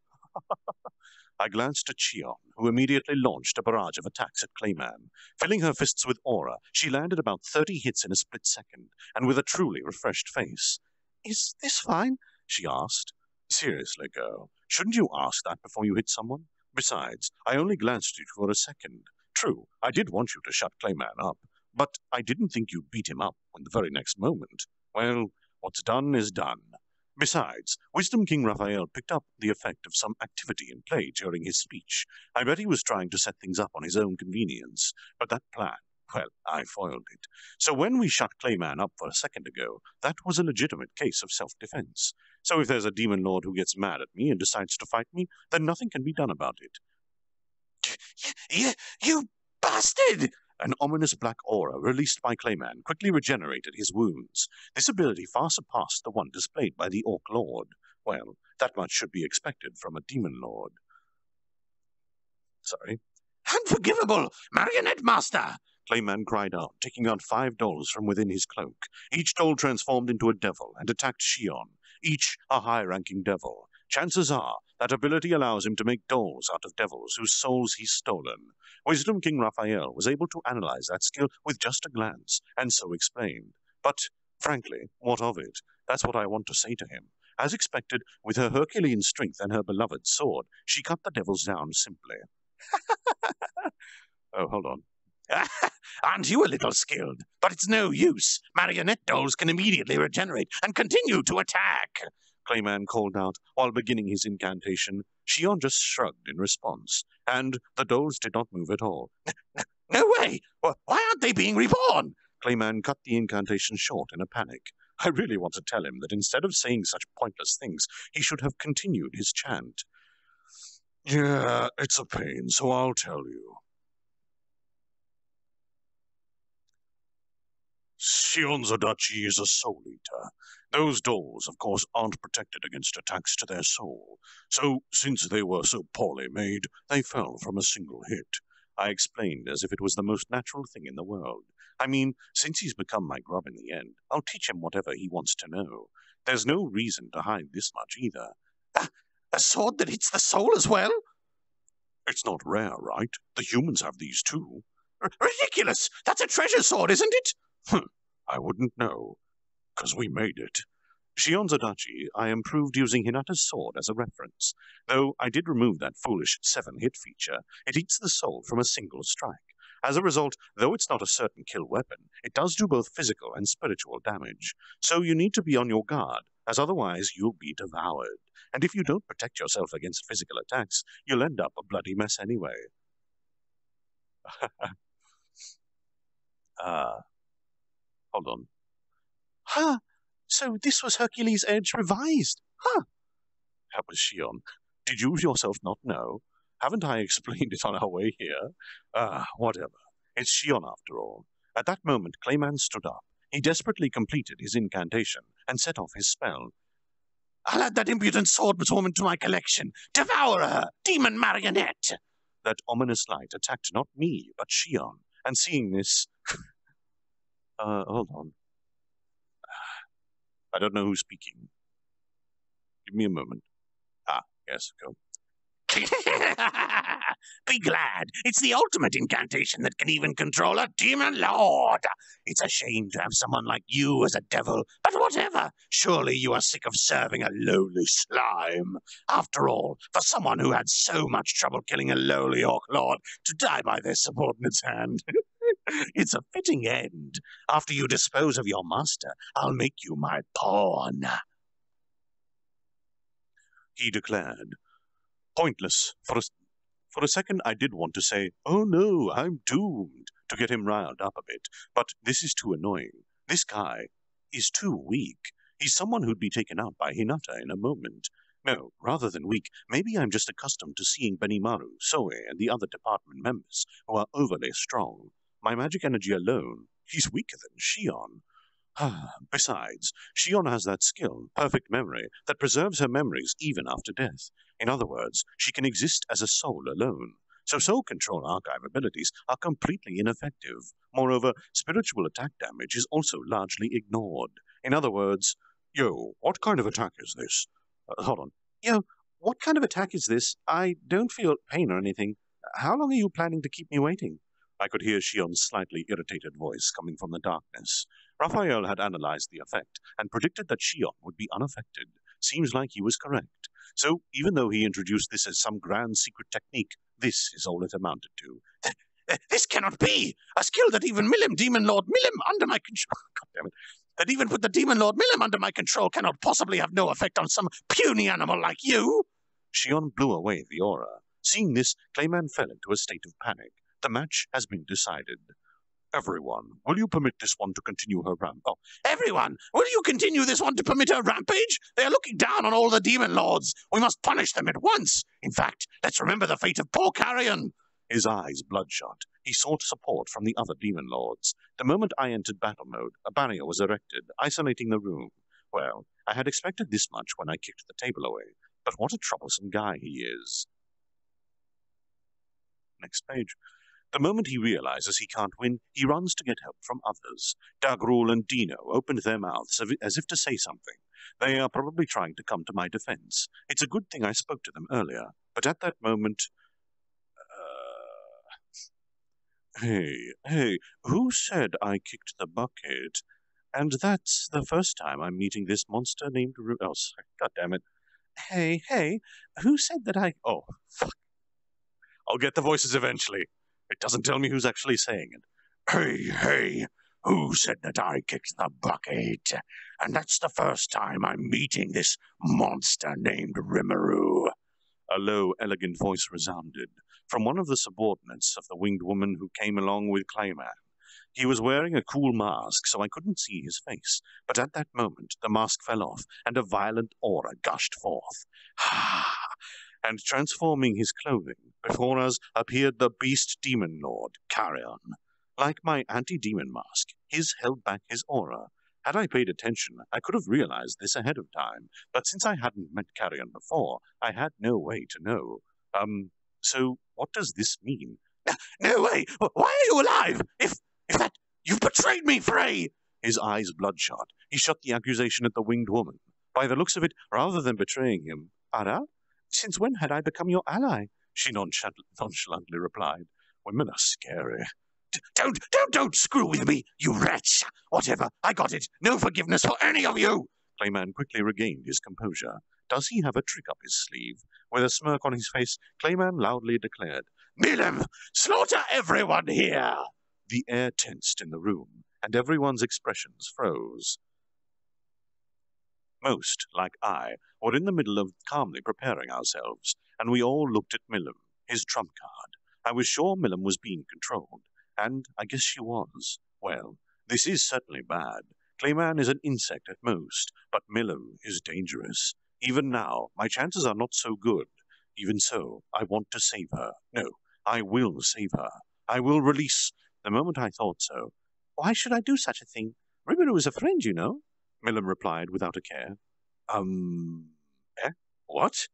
I glanced at Shion, who immediately launched a barrage of attacks at Clayman. Filling her fists with aura, she landed about 30 hits in a split second, and with a truly refreshed face. Is this fine? She asked. Seriously, girl, shouldn't you ask that before you hit someone? Besides, I only glanced at you for a second. True, I did want you to shut Clayman up, but I didn't think you'd beat him up in the very next moment. Well, what's done is done. Besides, Wisdom King Raphael picked up the effect of some activity in play during his speech. I bet he was trying to set things up on his own convenience. But that plan, well, I foiled it. So when we shut Clayman up for a second ago, that was a legitimate case of self-defense. So if there's a demon lord who gets mad at me and decides to fight me, then nothing can be done about it. You bastard! An ominous black aura released by Clayman quickly regenerated his wounds. This ability far surpassed the one displayed by the Orc Lord. Well, that much should be expected from a demon lord. Sorry. Unforgivable! Marionette Master! Clayman cried out, taking out 5 dolls from within his cloak. Each doll transformed into a devil and attacked Shion, each a high-ranking devil. Chances are that ability allows him to make dolls out of devils whose souls he's stolen. Wisdom King Raphael was able to analyze that skill with just a glance, and so explained. But, frankly, what of it? That's what I want to say to him. As expected, with her Herculean strength and her beloved sword, she cut the devils down simply. Oh, hold on. Aren't you a little skilled? But it's no use. Marionette dolls can immediately regenerate and continue to attack. Clayman called out while beginning his incantation. Shion just shrugged in response, and the dolls did not move at all. No way! Why aren't they being reborn? Clayman cut the incantation short in a panic. I really want to tell him that instead of saying such pointless things, he should have continued his chant. Yeah, it's a pain, so I'll tell you. Shion Zadachi is a soul eater. Those dolls, of course, aren't protected against attacks to their soul. So, since they were so poorly made, they fell from a single hit. I explained as if it was the most natural thing in the world. I mean, since he's become my grub in the end, I'll teach him whatever he wants to know. There's no reason to hide this much either. A sword that hits the soul as well? It's not rare, right? The humans have these too. Ridiculous! That's a treasure sword, isn't it? I wouldn't know, 'cause we made it. Shion Zadachi, I improved using Hinata's sword as a reference. Though I did remove that foolish 7-hit feature, it eats the soul from a single strike. As a result, though it's not a certain kill weapon, it does do both physical and spiritual damage. So you need to be on your guard, as otherwise you'll be devoured. And if you don't protect yourself against physical attacks, you'll end up a bloody mess anyway. Hold on. Huh, so this was Hercules' Edge revised. Huh. That was Shion. Did you yourself not know? Haven't I explained it on our way here? Whatever. It's Shion after all. At that moment, Clayman stood up. He desperately completed his incantation and set off his spell. I'll add that impudent sword woman to my collection. Devour her, demon marionette! that ominous light attacked not me, but Shion, and seeing this... hold on. I don't know who's speaking. Give me a moment. Ah, yes, go. Be glad. It's the ultimate incantation that can even control a demon lord. It's a shame to have someone like you as a devil, but whatever. Surely you are sick of serving a lowly slime. After all, for someone who had so much trouble killing a lowly orc lord to die by their subordinate's hand. It's a fitting end. After you dispose of your master, I'll make you my pawn. He declared. Pointless. For a second I did want to say, oh no, I'm doomed, to get him riled up a bit, but this is too annoying. This guy is too weak. He's someone who'd be taken out by Hinata in a moment. No, rather than weak, maybe I'm just accustomed to seeing Benimaru, Soe, and the other department members who are overly strong. My magic energy alone, he's weaker than Shion. Besides, Shion has that skill, perfect memory, that preserves her memories even after death. In other words, she can exist as a soul alone. So soul control archive abilities are completely ineffective. Moreover, spiritual attack damage is also largely ignored. In other words, yo, what kind of attack is this? Hold on. Yo, what kind of attack is this? I don't feel pain or anything. How long are you planning to keep me waiting? I could hear Shion's slightly irritated voice coming from the darkness. Raphael had analyzed the effect and predicted that Shion would be unaffected. Seems like he was correct. So, even though he introduced this as some grand secret technique, this is all it amounted to. This cannot be! A skill that even Demon Lord Milim under my control... God damn it. That even put the Demon Lord Milim under my control cannot possibly have no effect on some puny animal like you! Shion blew away the aura. Seeing this, Clayman fell into a state of panic. The match has been decided. Everyone, will you permit this one to continue her ramp? Oh, everyone, will you continue this one to permit her rampage? They are looking down on all the demon lords. We must punish them at once. In fact, let's remember the fate of poor Carrion. His eyes bloodshot. He sought support from the other demon lords. The moment I entered battle mode, a barrier was erected, isolating the room. Well, I had expected this much when I kicked the table away, but what a troublesome guy he is. Next page. The moment he realizes he can't win, he runs to get help from others. Dagrul and Dino opened their mouths as if to say something. They are probably trying to come to my defense. It's a good thing I spoke to them earlier, but at that moment... Hey, who said I kicked the bucket? And that's the first time I'm meeting this monster named oh, God damn it. Hey, who said that I... Oh, fuck. I'll get the voices eventually. It doesn't tell me who's actually saying it. Hey, who said that I kicked the bucket? And that's the first time I'm meeting this monster named Rimuru. A low, elegant voice resounded from one of the subordinates of the winged woman who came along with Clayman. He was wearing a cool mask, so I couldn't see his face, but at that moment the mask fell off, and a violent aura gushed forth. And transforming his clothing, before us appeared the beast demon lord, Carrion. Like my anti-demon mask, his held back his aura. Had I paid attention, I could have realized this ahead of time, but since I hadn't met Carrion before, I had no way to know. So what does this mean? No way! Why are you alive? If that... You've betrayed me, Frey! His eyes bloodshot. He shot the accusation at the winged woman. By the looks of it, rather than betraying him, Ara? Since when had I become your ally? She nonchalantly replied. Women are scary. Don't screw with me, you wretch! Whatever, I got it. No forgiveness for any of you! Clayman quickly regained his composure. Does he have a trick up his sleeve? With a smirk on his face, Clayman loudly declared, Milim, slaughter everyone here! The air tensed in the room, and everyone's expressions froze. Most, like I, were in the middle of calmly preparing ourselves, and we all looked at Milim, his trump card. I was sure Milim was being controlled, and I guess she was. Well, this is certainly bad. Clayman is an insect at most, but Milim is dangerous. Even now, my chances are not so good. Even so, I want to save her. No, I will save her. I will release... The moment I thought so, why should I do such a thing? Rimuru is a friend, you know. Milim replied without a care. What?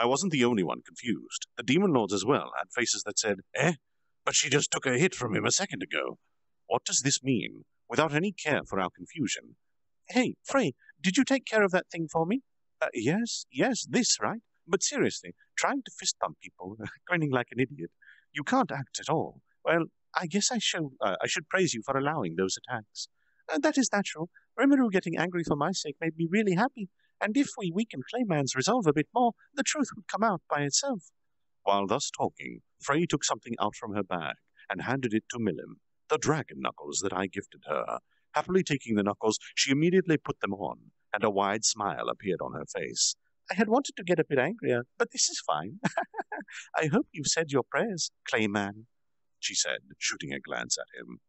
I wasn't the only one confused. The demon lords as well had faces that said, "Eh? But she just took a hit from him a second ago. What does this mean?" Without any care for our confusion. "Hey, Frey, did you take care of that thing for me?" Yes, this, right? But seriously, trying to fist bump people, grinning like an idiot. You can't act at all. Well, I guess I should praise you for allowing those attacks. That is natural. Rimuru getting angry for my sake made me really happy, and if we weaken Clayman's resolve a bit more, the truth would come out by itself. While thus talking, Frey took something out from her bag and handed it to Milim, the dragon knuckles that I gifted her. Happily taking the knuckles, she immediately put them on, and a wide smile appeared on her face. I had wanted to get a bit angrier, but this is fine. I hope you've said your prayers, Clayman, she said, shooting a glance at him.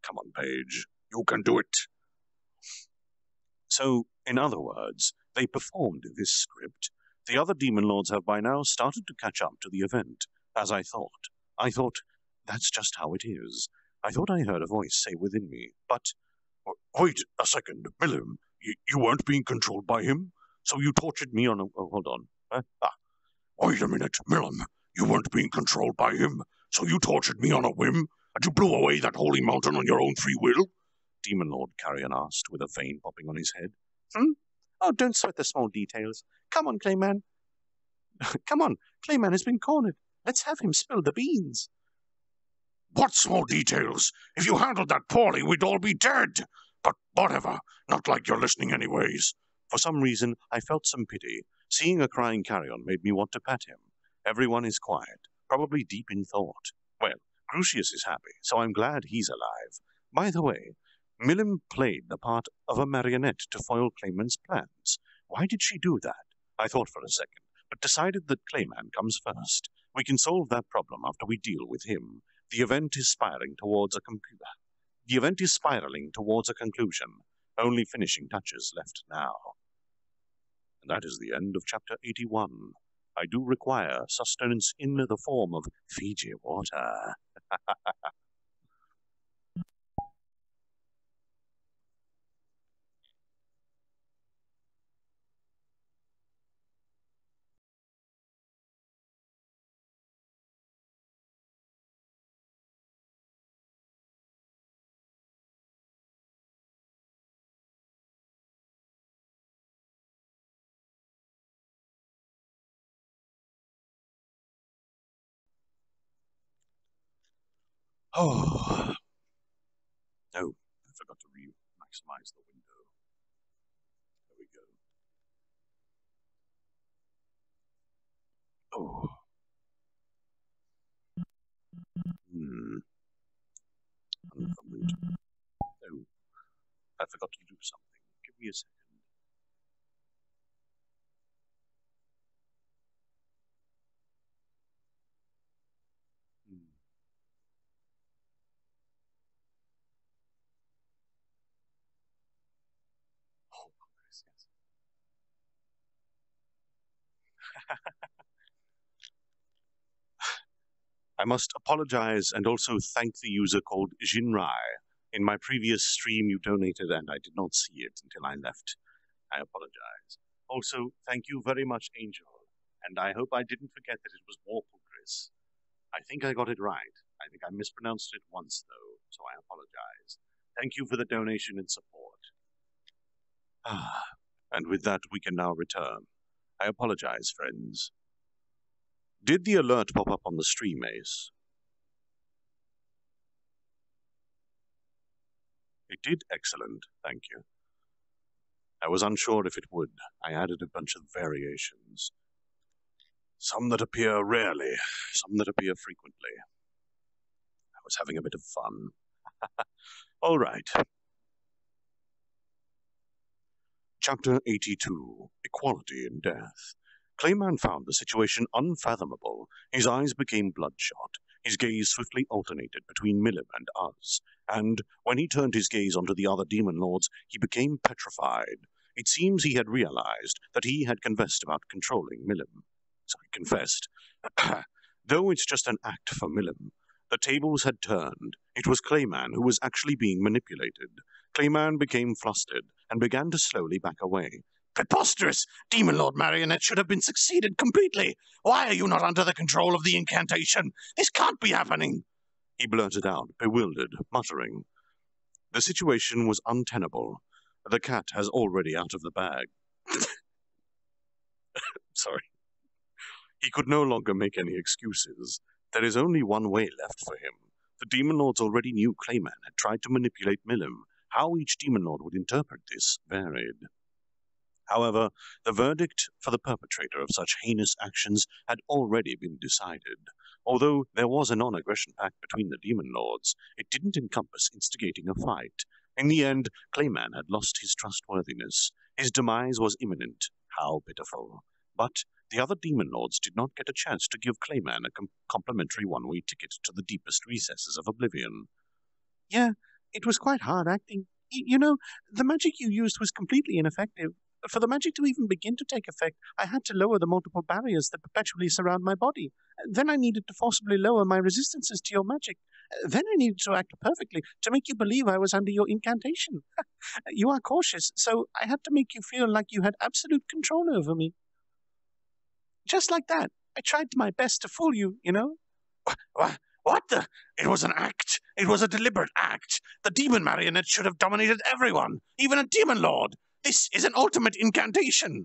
Come on, Paige. You can do it. So, in other words, they performed this script. The other demon lords have by now started to catch up to the event, as I thought. I thought, that's just how it is. I thought I heard a voice say within me, but... Wait a second, Milim. You weren't being controlled by him? So you tortured me on a... Oh, hold on. Wait a minute, Milim. You weren't being controlled by him? So you tortured me on a whim? And you blew away that holy mountain on your own free will? Demon Lord Carrion asked, with a vein popping on his head. Oh, don't sweat the small details. Come on, Clayman. Come on, Clayman has been cornered. Let's have him spill the beans. What small details? If you handled that poorly, we'd all be dead. But whatever, not like you're listening anyways. For some reason, I felt some pity. Seeing a crying Carrion made me want to pat him. Everyone is quiet, probably deep in thought. Well, Crucius is happy, so I'm glad he's alive. By the way, Milim played the part of a marionette to foil Clayman's plans. Why did she do that? I thought for a second, but decided that Clayman comes first. We can solve that problem after we deal with him. The event is spiraling towards a conclusion. Only finishing touches left now. And that is the end of chapter 81. I do require sustenance in the form of Fiji water. Oh, I forgot to maximize the window. There we go. Oh. Uncomment. Oh, I forgot to do something. Give me a second. I must apologize and also thank the user called Jinrai. In my previous stream you donated and I did not see it until I left. I apologize. Also, thank you very much, Angel. And I hope I didn't forget that it was Warpulgris. I think I got it right. I think I mispronounced it once, though, so I apologize. Thank you for the donation and support. And with that, we can now return. I apologize, friends. Did the alert pop up on the stream, Ace? It did. Excellent. Thank you. I was unsure if it would. I added a bunch of variations. Some that appear rarely, some that appear frequently. I was having a bit of fun. All right. Chapter 82, Equality in Death. Clayman found the situation unfathomable. His eyes became bloodshot. His gaze swiftly alternated between Milim and us, and when he turned his gaze onto the other demon lords, he became petrified. It seems he had realized that he had confessed about controlling Milim. Confessed. Though it's just an act for Milim. The tables had turned. It was Clayman who was actually being manipulated. Clayman became flustered and began to slowly back away. Preposterous! Demon Lord Marionette should have been succeeded completely. Why are you not under the control of the incantation? This can't be happening. He blurted out, bewildered, muttering. The situation was untenable. The cat has already out of the bag. Sorry. He could no longer make any excuses. There is only one way left for him. The Demon Lords already knew Clayman had tried to manipulate Milim. How each Demon Lord would interpret this varied. However, the verdict for the perpetrator of such heinous actions had already been decided. Although there was a non-aggression pact between the Demon Lords, it didn't encompass instigating a fight. In the end, Clayman had lost his trustworthiness. His demise was imminent. How pitiful. But the other Demon Lords did not get a chance to give Clayman a complimentary one-way ticket to the deepest recesses of oblivion. Yeah, it was quite hard acting. You know, the magic you used was completely ineffective. For the magic to even begin to take effect, I had to lower the multiple barriers that perpetually surround my body. Then I needed to forcibly lower my resistances to your magic. Then I needed to act perfectly to make you believe I was under your incantation. You are cautious, so I had to make you feel like you had absolute control over me. Just like that. I tried my best to fool you, you know? What the? It was an act. It was a deliberate act. The demon marionette should have dominated everyone, even a demon lord. This is an ultimate incantation.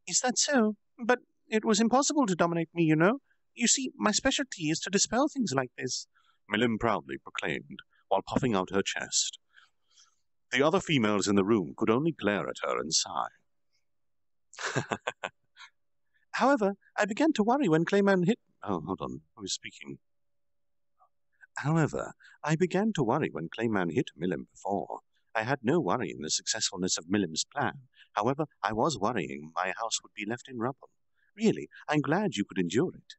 Is that so? But it was impossible to dominate me, you know? You see, my specialty is to dispel things like this. Milim proudly proclaimed, while puffing out her chest. The other females in the room could only glare at her and sigh. However, I began to worry when Clayman hit... Oh, hold on. Who is speaking? However, I began to worry when Clayman hit Milim before. I had no worry in the successfulness of Milim's plan. However, I was worrying my house would be left in rubble. Really, I'm glad you could endure it.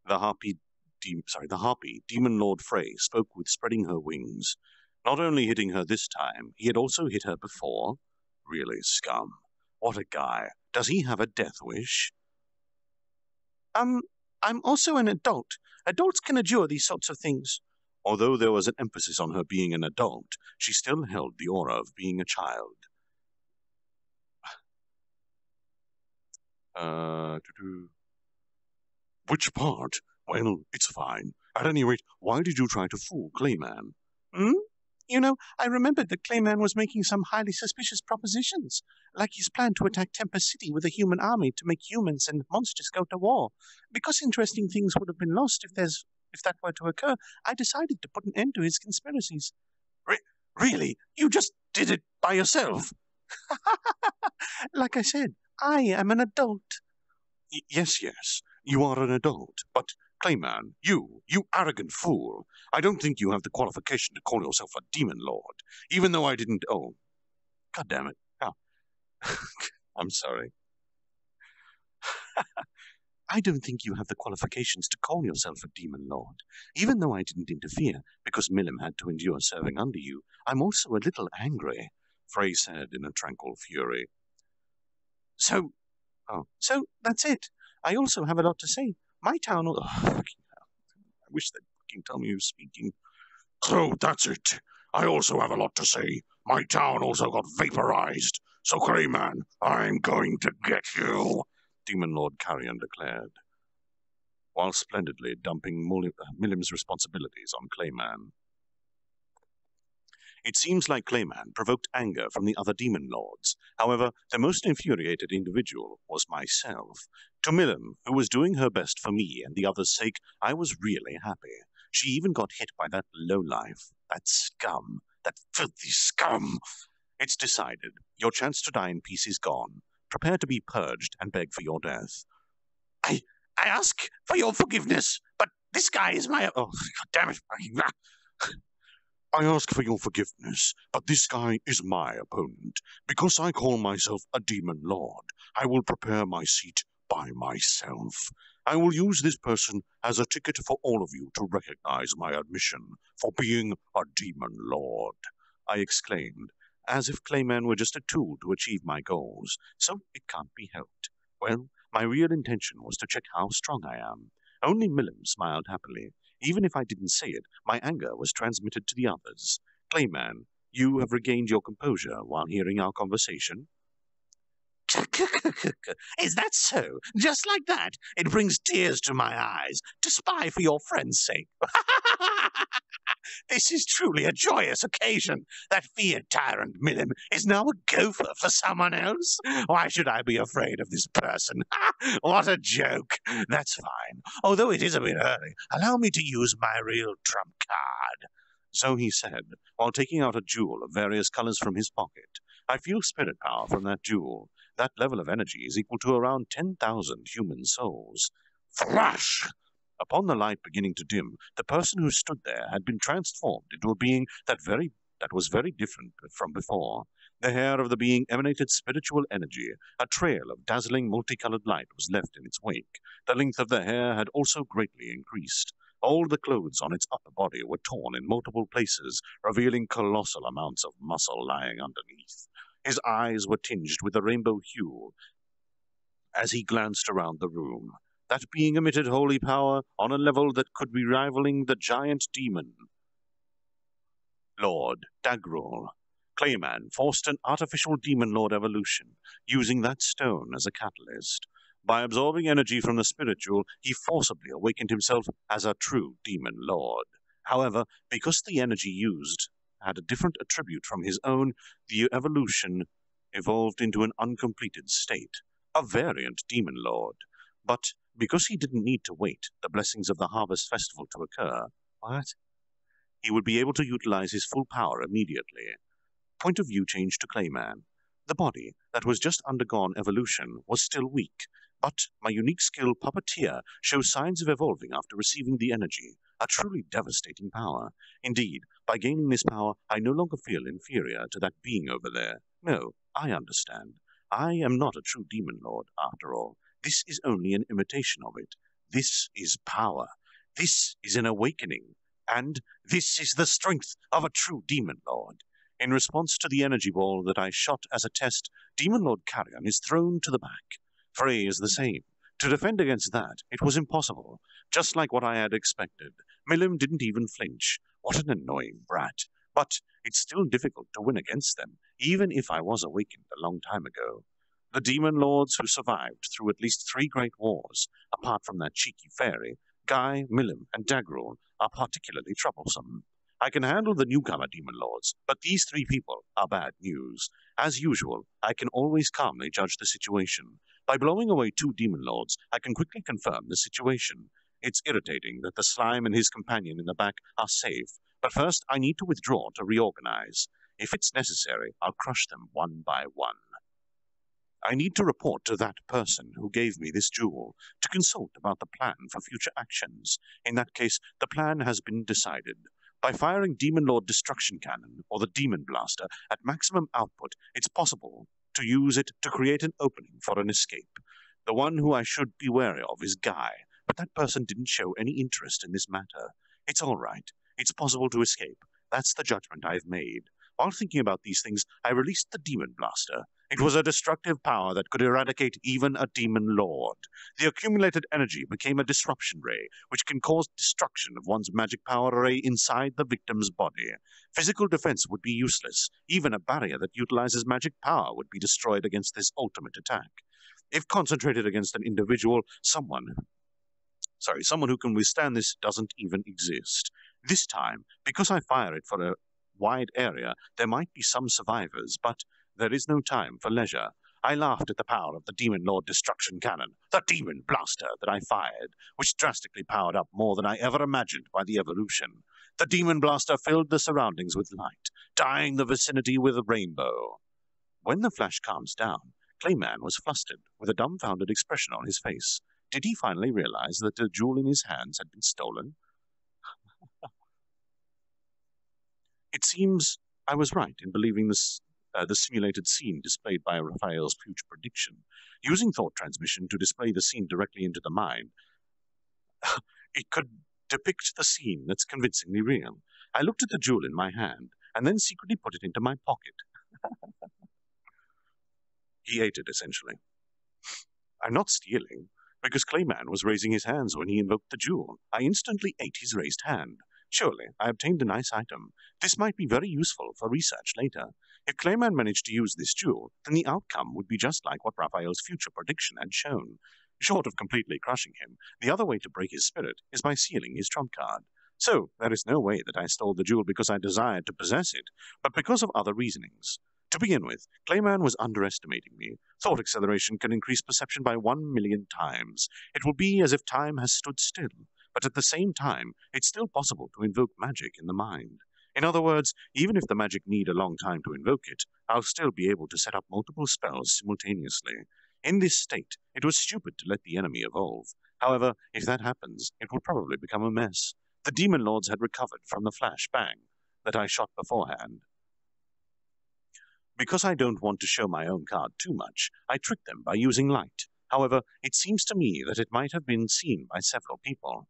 The harpy, Demon Lord Frey, spoke with spreading her wings. Not only hitting her this time, he had also hit her before. Really, scum. What a guy. Does he have a death wish? I'm also an adult. Adults can endure these sorts of things. Although there was an emphasis on her being an adult, she still held the aura of being a child. Which part? Well, it's fine. At any rate, why did you try to fool Clayman? You know, I remembered that Clayman was making some highly suspicious propositions, like his plan to attack Tempest City with a human army to make humans and monsters go to war. Because interesting things would have been lost if that were to occur, I decided to put an end to his conspiracies. Really? You just did it by yourself? Like I said, I am an adult. Yes, you are an adult, but Clayman, you arrogant fool, I don't think you have the qualification to call yourself a demon lord, even though I didn't own. God damn it. Oh. I'm sorry. I don't think you have the qualifications to call yourself a demon lord. Even though I didn't interfere, because Milim had to endure serving under you, I'm also a little angry, Frey said in a tranquil fury. So that's it. I also have a lot to say. My town... Oh, fucking hell. I wish they'd fucking tell me who's speaking. So that's it. I also have a lot to say. My town also got vaporized. So, Clayman, I'm going to get you, Demon Lord Carrion declared, while splendidly dumping Milim's responsibilities on Clayman. It seems like Clayman provoked anger from the other Demon Lords. However, the most infuriated individual was myself. To Milim, who was doing her best for me and the others' sake, I was really happy. She even got hit by that lowlife, that scum, that filthy scum. It's decided. Your chance to die in peace is gone. Prepare to be purged and beg for your death. I ask for your forgiveness, but this guy is my... Oh, God damn it. I ask for your forgiveness, but this guy is my opponent. Because I call myself a demon lord, I will prepare my seat by myself. I will use this person as a ticket for all of you to recognize my admission for being a demon lord, I exclaimed, as if Clayman were just a tool to achieve my goals, so it can't be helped. Well, my real intention was to check how strong I am. Only Milim smiled happily. Even if I didn't say it, my anger was transmitted to the others. Clayman, you have regained your composure while hearing our conversation? Is that so? Just like that? It brings tears to my eyes to spy for your friend's sake. This is truly a joyous occasion. That feared tyrant Milim is now a gopher for someone else. Why should I be afraid of this person? What a joke. That's fine. Although it is a bit early, allow me to use my real trump card. So he said, while taking out a jewel of various colors from his pocket. I feel spirit power from that jewel. That level of energy is equal to around 10,000 human souls. Flash! Upon the light beginning to dim, the person who stood there had been transformed into a being that was very different from before. The hair of the being emanated spiritual energy. A trail of dazzling multicolored light was left in its wake. The length of the hair had also greatly increased. All the clothes on its upper body were torn in multiple places, revealing colossal amounts of muscle lying underneath. His eyes were tinged with a rainbow hue as he glanced around the room. That being emitted holy power on a level that could be rivaling the giant demon Lord Dagrul. Clayman forced an artificial demon lord evolution, using that stone as a catalyst. By absorbing energy from the spiritual, he forcibly awakened himself as a true demon lord. However, because the energy used had a different attribute from his own, the evolution evolved into an uncompleted state, a variant demon lord. But because he didn't need to wait the blessings of the Harvest Festival to occur, he would be able to utilize his full power immediately. Point of view changed to Clayman. The body that was just undergone evolution was still weak, but my unique skill Puppeteer shows signs of evolving after receiving the energy, a truly devastating power. Indeed, by gaining this power, I no longer feel inferior to that being over there. No, I understand. I am not a true demon lord, after all. This is only an imitation of it. This is power. This is an awakening. And this is the strength of a true demon lord. In response to the energy ball that I shot as a test, Demon Lord Carrion is thrown to the back. Frey is the same. To defend against that, it was impossible. Just like what I had expected. Milim didn't even flinch. What an annoying brat. But it's still difficult to win against them, even if I was awakened a long time ago. The demon lords who survived through at least 3 great wars, apart from that cheeky fairy, Guy, Milim, and Dagrul, are particularly troublesome. I can handle the newcomer demon lords, but these 3 people are bad news. As usual, I can always calmly judge the situation. By blowing away 2 demon lords, I can quickly confirm the situation. It's irritating that the slime and his companion in the back are safe, but first I need to withdraw to reorganize. If it's necessary, I'll crush them one by one. I need to report to that person who gave me this jewel to consult about the plan for future actions. In that case, the plan has been decided. By firing Demon Lord Destruction Cannon, or the Demon Blaster, at maximum output, it's possible to use it to create an opening for an escape. The one who I should be wary of is Guy, but that person didn't show any interest in this matter. It's all right. It's possible to escape. That's the judgment I've made. While thinking about these things, I released the Demon Blaster. It was a destructive power that could eradicate even a demon lord. The accumulated energy became a disruption ray, which can cause destruction of one's magic power array inside the victim's body. Physical defense would be useless. Even a barrier that utilizes magic power would be destroyed against this ultimate attack. If concentrated against an individual, someone who can withstand this doesn't even exist. This time, because I fire it for a wide area, there might be some survivors, but there is no time for leisure. I laughed at the power of the Demon Lord Destruction Cannon, the Demon Blaster that I fired, which drastically powered up more than I ever imagined by the evolution. The Demon Blaster filled the surroundings with light, dyeing the vicinity with a rainbow. When the flash calms down, Clayman was flustered, with a dumbfounded expression on his face. Did he finally realize that the jewel in his hands had been stolen? It seems I was right in believing the simulated scene displayed by Raphael's future prediction. Using thought transmission to display the scene directly into the mind, it could depict the scene that's convincingly real. I looked at the jewel in my hand, and then secretly put it into my pocket. He ate it, essentially. I'm not stealing, because Clayman was raising his hands when he invoked the jewel. I instantly ate his raised hand. Surely, I obtained a nice item. This might be very useful for research later. If Clayman managed to use this jewel, then the outcome would be just like what Raphael's future prediction had shown. Short of completely crushing him, the other way to break his spirit is by sealing his trump card. So, there is no way that I stole the jewel because I desired to possess it, but because of other reasonings. To begin with, Clayman was underestimating me. Thought acceleration can increase perception by 1,000,000 times. It will be as if time has stood still, but at the same time, it's still possible to invoke magic in the mind. In other words, even if the magic need a long time to invoke it, I'll still be able to set up multiple spells simultaneously. In this state, it was stupid to let the enemy evolve. However, if that happens, it will probably become a mess. The Demon Lords had recovered from the flash bang that I shot beforehand. Because I don't want to show my own card too much, I tricked them by using light. However, it seems to me that it might have been seen by several people.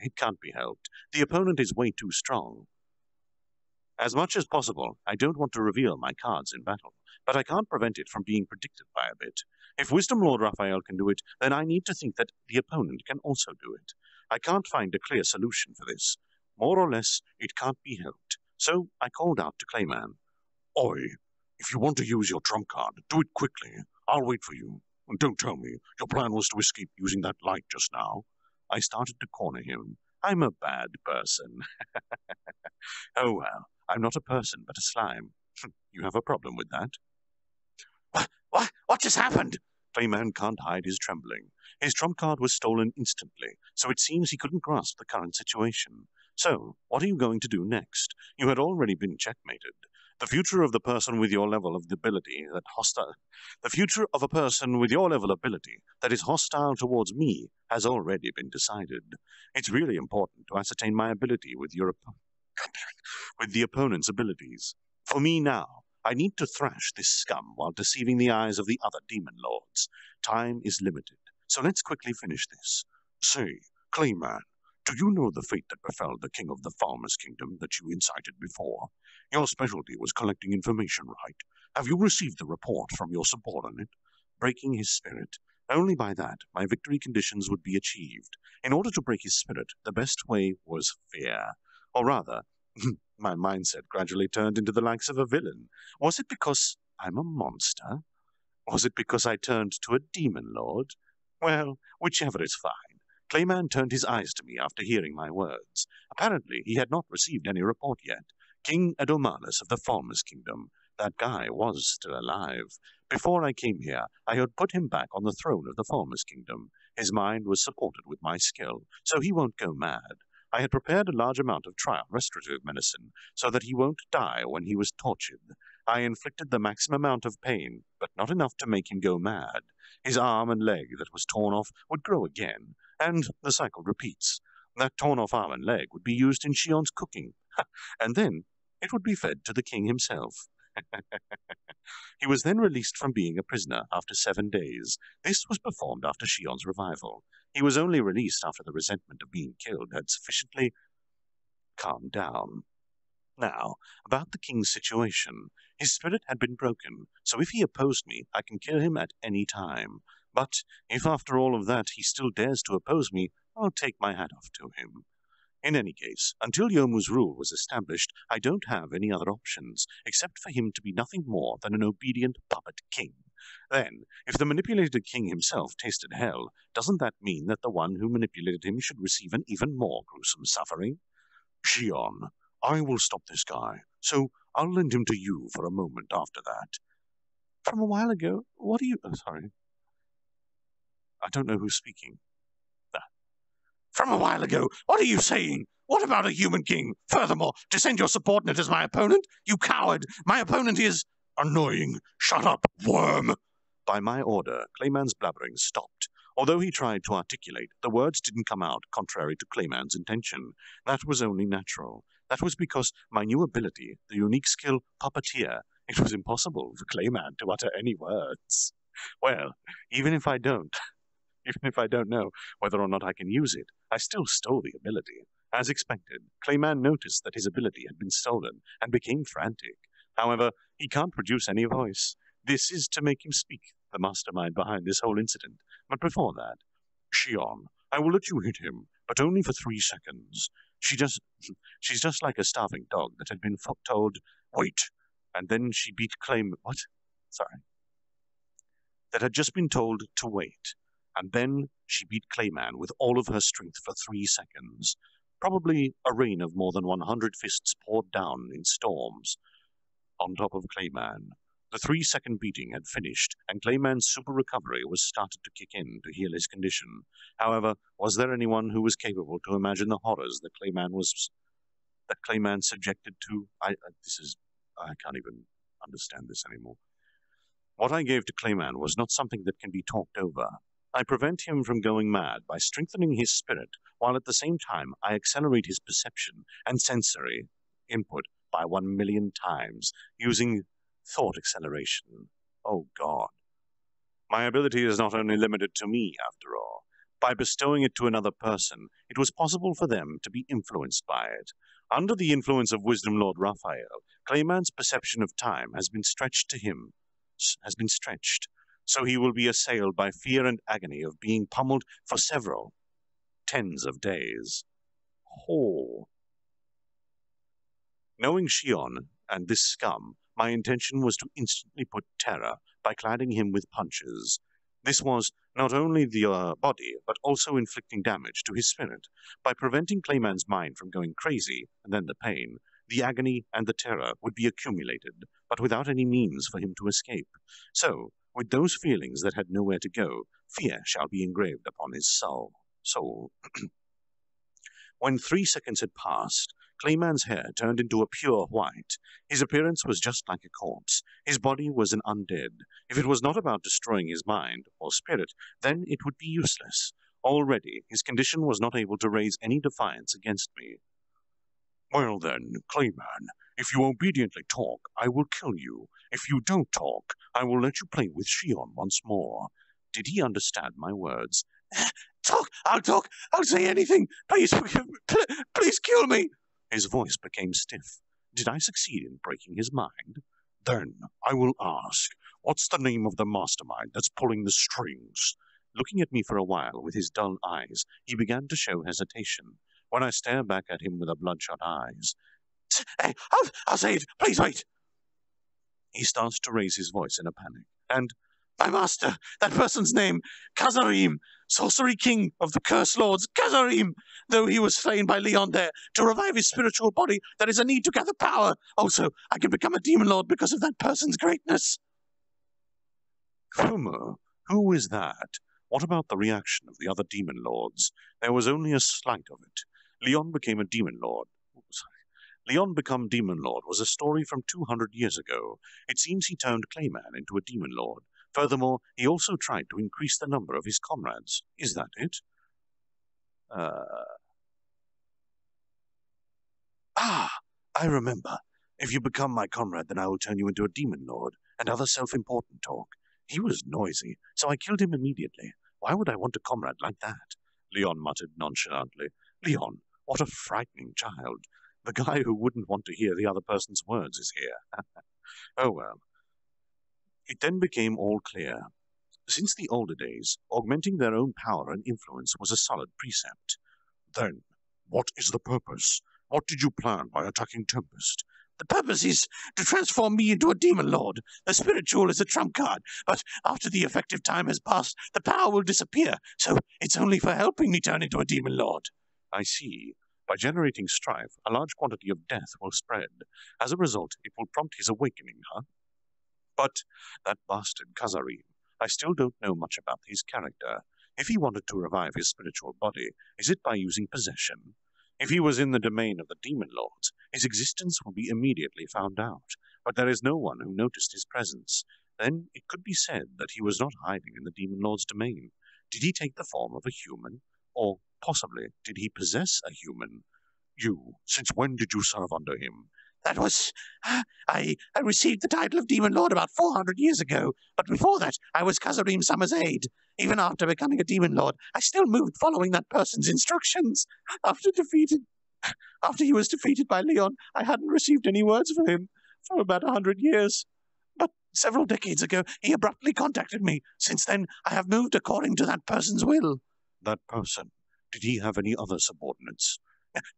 It can't be helped. The opponent is way too strong. As much as possible, I don't want to reveal my cards in battle, but I can't prevent it from being predicted by a bit. If Wisdom Lord Raphael can do it, then I need to think that the opponent can also do it. I can't find a clear solution for this. More or less, it can't be helped. So I called out to Clayman. Oi, if you want to use your trump card, do it quickly. I'll wait for you. And don't tell me your plan was to escape using that light just now. I started to corner him. I'm a bad person. Oh well, I'm not a person but a slime. You have a problem with that? What just happened? Clayman can't hide his trembling. His trump card was stolen instantly, so it seems he couldn't grasp the current situation. So, what are you going to do next? You had already been checkmated. The future of the person with your level of ability The future of a person with your level of ability that is hostile towards me has already been decided. It's really important to ascertain my ability with the opponent's abilities. For me now, I need to thrash this scum while deceiving the eyes of the other demon lords. Time is limited, so let's quickly finish this. Say, Clayman, do you know the fate that befell the king of the Farmer's Kingdom that you incited before? Your specialty was collecting information, right? Have you received the report from your subordinate? Breaking his spirit. Only by that my victory conditions would be achieved. In order to break his spirit, the best way was fear. Or rather, my mindset gradually turned into the likes of a villain. Was it because I'm a monster? Was it because I turned to a demon lord? Well, whichever is fine. Clayman turned his eyes to me after hearing my words. Apparently, he had not received any report yet. King Adomalus of the Farmer's Kingdom. That guy was still alive. Before I came here, I had put him back on the throne of the Farmer's Kingdom. His mind was supported with my skill, so he won't go mad. I had prepared a large amount of trial restorative medicine, so that he won't die when he was tortured. I inflicted the maximum amount of pain, but not enough to make him go mad. His arm and leg that was torn off would grow again, and the cycle repeats. That torn-off arm and leg would be used in Shion's cooking, and then it would be fed to the king himself. He was then released from being a prisoner after 7 days. This was performed after Shion's revival. He was only released after the resentment of being killed had sufficiently calmed down. Now, about the king's situation. His spirit had been broken, so if he opposed me, I can kill him at any time. But if after all of that he still dares to oppose me, I'll take my hat off to him. In any case, until Yomu's rule was established, I don't have any other options, except for him to be nothing more than an obedient puppet king. Then, if the manipulated king himself tasted hell, doesn't that mean that the one who manipulated him should receive an even more gruesome suffering? Shion, I will stop this guy, so I'll lend him to you for a moment after that. From a while ago, what are you... Oh, sorry. I don't know who's speaking. From a while ago, what are you saying? What about a human king? Furthermore, to send your subordinate as my opponent? You coward! My opponent is... Annoying. Shut up, worm! By my order, Clayman's blabbering stopped. Although he tried to articulate, the words didn't come out contrary to Clayman's intention. That was only natural. That was because my new ability, the unique skill Puppeteer, it was impossible for Clayman to utter any words. Well, even if I don't know whether or not I can use it, I still stole the ability. As expected, Clayman noticed that his ability had been stolen and became frantic. However, he can't produce any voice. This is to make him speak, the mastermind behind this whole incident. But before that, Shion, I will let you hit him, but only for 3 seconds. she's just like a starving dog that had been told, Wait, and then she beat What? Sorry. That had just been told to wait, and then she beat Clayman with all of her strength for 3 seconds. Probably a rain of more than 100 fists poured down in storms on top of Clayman. The 3-second beating had finished, and Clayman's super recovery was started to kick in to heal his condition. However, was there anyone who was capable to imagine the horrors that Clayman subjected to? I can't even understand this anymore. What I gave to Clayman was not something that can be talked over. I prevent him from going mad by strengthening his spirit, while at the same time I accelerate his perception and sensory input by 1,000,000 times, using thought acceleration. Oh God. My ability is not only limited to me, after all. By bestowing it to another person, it was possible for them to be influenced by it. Under the influence of Wisdom Lord Raphael, Clayman's perception of time has been stretched, so he will be assailed by fear and agony of being pummeled for several tens of days. Oh. Knowing Shion and this scum, my intention was to instantly put terror by cladding him with punches. This was not only the body, but also inflicting damage to his spirit. By preventing Clayman's mind from going crazy, and then the pain, the agony and the terror would be accumulated, but without any means for him to escape. So, with those feelings that had nowhere to go, fear shall be engraved upon his soul. When 3 seconds had passed, Clayman's hair turned into a pure white. His appearance was just like a corpse. His body was an undead. If it was not about destroying his mind or spirit, then it would be useless. Already, his condition was not able to raise any defiance against me. Well then, Clayman, if you obediently talk, I will kill you. If you don't talk, I will let you play with Shion once more. Did he understand my words? Talk! I'll say anything! Please kill me! His voice became stiff. Did I succeed in breaking his mind? Then I will ask, what's the name of the mastermind that's pulling the strings? Looking at me for a while with his dull eyes, he began to show hesitation. When I stare back at him with a bloodshot eyes, Hey, I'll say it! Please wait! He starts to raise his voice in a panic. And, my master, that person's name, Kazarim, Sorcery King of the Curse Lords, Kazarim! Though he was slain by Leon there, to revive his spiritual body, there is a need to gather power. Also, I can become a demon lord because of that person's greatness. Who is that? What about the reaction of the other demon lords? There was only a slight of it. Leon became a demon lord. Leon become demon lord was a story from 200 years ago. It seems he turned Clayman into a demon lord. Furthermore, he also tried to increase the number of his comrades. Is that it? I remember. If you become my comrade, then I will turn you into a demon lord, and other self-important talk. He was noisy, so I killed him immediately. Why would I want a comrade like that? Leon muttered nonchalantly. Leon, what a frightening child. The guy who wouldn't want to hear the other person's words is here. Oh well. It then became all clear. Since the older days, augmenting their own power and influence was a solid precept. Then, what is the purpose? What did you plan by attacking Tempest? The purpose is to transform me into a demon lord. The spiritual is a trump card, but after the effective time has passed, the power will disappear, so it's only for helping me turn into a demon lord. I see. By generating strife, a large quantity of death will spread. As a result, it will prompt his awakening, huh? But that bastard Kazarim, I still don't know much about his character. If he wanted to revive his spiritual body, is it by using possession? If he was in the domain of the demon lords, his existence will be immediately found out, but there is no one who noticed his presence. Then it could be said that he was not hiding in the demon lord's domain. Did he take the form of a human? Or possibly, did he possess a human? You, since when did you serve under him? That was... I received the title of Demon Lord about 400 years ago, but before that, I was Kazarim Summer's aide. Even after becoming a Demon Lord, I still moved following that person's instructions. After he was defeated by Leon, I hadn't received any words from him for about 100 years. But several decades ago, he abruptly contacted me. Since then, I have moved according to that person's will. That person? Did he have any other subordinates?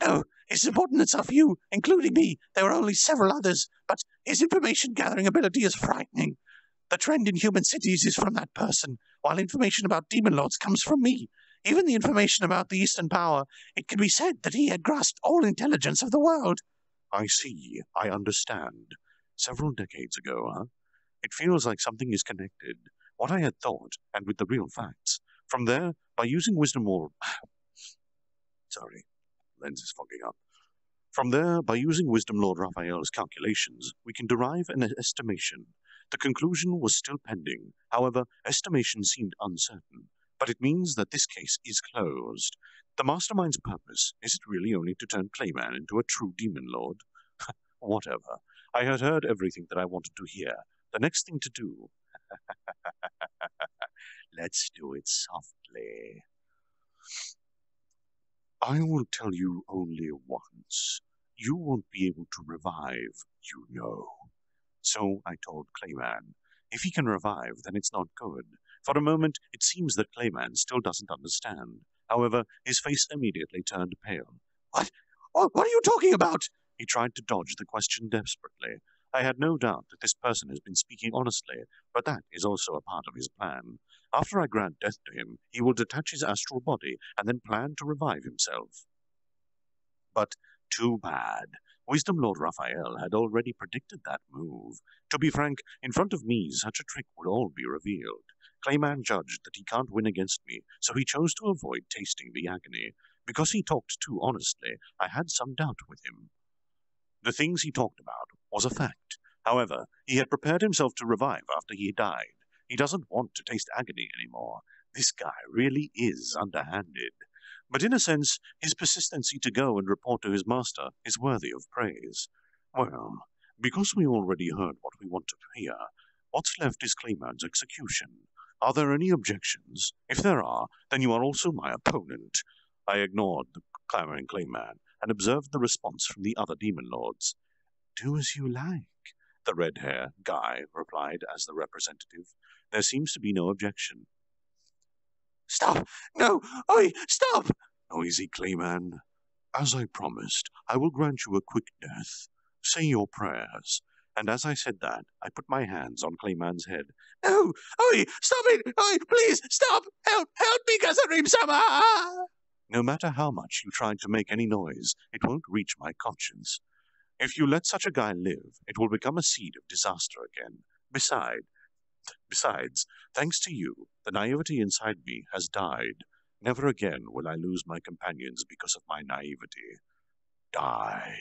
No, his subordinates are few, including me. There were only several others, but His information gathering ability is frightening. The trend in human cities is from that person, while information about demon lords comes from me. Even the information about the Eastern Power, it can be said that he had grasped all intelligence of the world. I see. I understand. Several decades ago, huh? It feels like something is connected. What I had thought, and with the real facts. From there, by using wisdom or... Sorry, lens is fogging up. From there, by using Wisdom Lord Raphael's calculations, we can derive an estimation. The conclusion was still pending. However, estimation seemed uncertain. But it means that this case is closed. The mastermind's purpose, is it really only to turn Clayman into a true demon lord? Whatever. I had heard everything that I wanted to hear. The next thing to do... Let's do it softly. I will tell you only once. You won't be able to revive, you know. So I told Clayman, if he can revive, then it's not good. For a moment, it seems that Clayman still doesn't understand. However, his face immediately turned pale. What? What are you talking about? He tried to dodge the question desperately. I had no doubt that this person has been speaking honestly, but that is also a part of his plan. After I grant death to him, he will detach his astral body and then plan to revive himself. But too bad. Wisdom Lord Raphael had already predicted that move. To be frank, in front of me, such a trick would all be revealed. Clayman judged that he can't win against me, so he chose to avoid tasting the agony. Because he talked too honestly, I had some doubt with him. The things he talked about was a fact. However, he had prepared himself to revive after he died. He doesn't want to taste agony anymore. This guy really is underhanded. But in a sense, his persistency to go and report to his master is worthy of praise. Well, because we already heard what we want to hear, what's left is Clayman's execution. Are there any objections? If there are, then you are also my opponent. I ignored the clamoring Clayman and observed the response from the other demon lords. Do as you like, the red-hair guy replied as the representative. There seems to be no objection. Stop! No! Oi! Stop! Noisy Clayman. As I promised, I will grant you a quick death. Say your prayers. And as I said that, I put my hands on Clayman's head. No! Oi! Stop it! Oi! Please! Stop! Help! Help me, Kazarim-sama! No matter how much you try to make any noise, it won't reach my conscience. If you let such a guy live, it will become a seed of disaster again. Besides, thanks to you, the naivety inside me has died. Never again will I lose my companions because of my naivety. Die.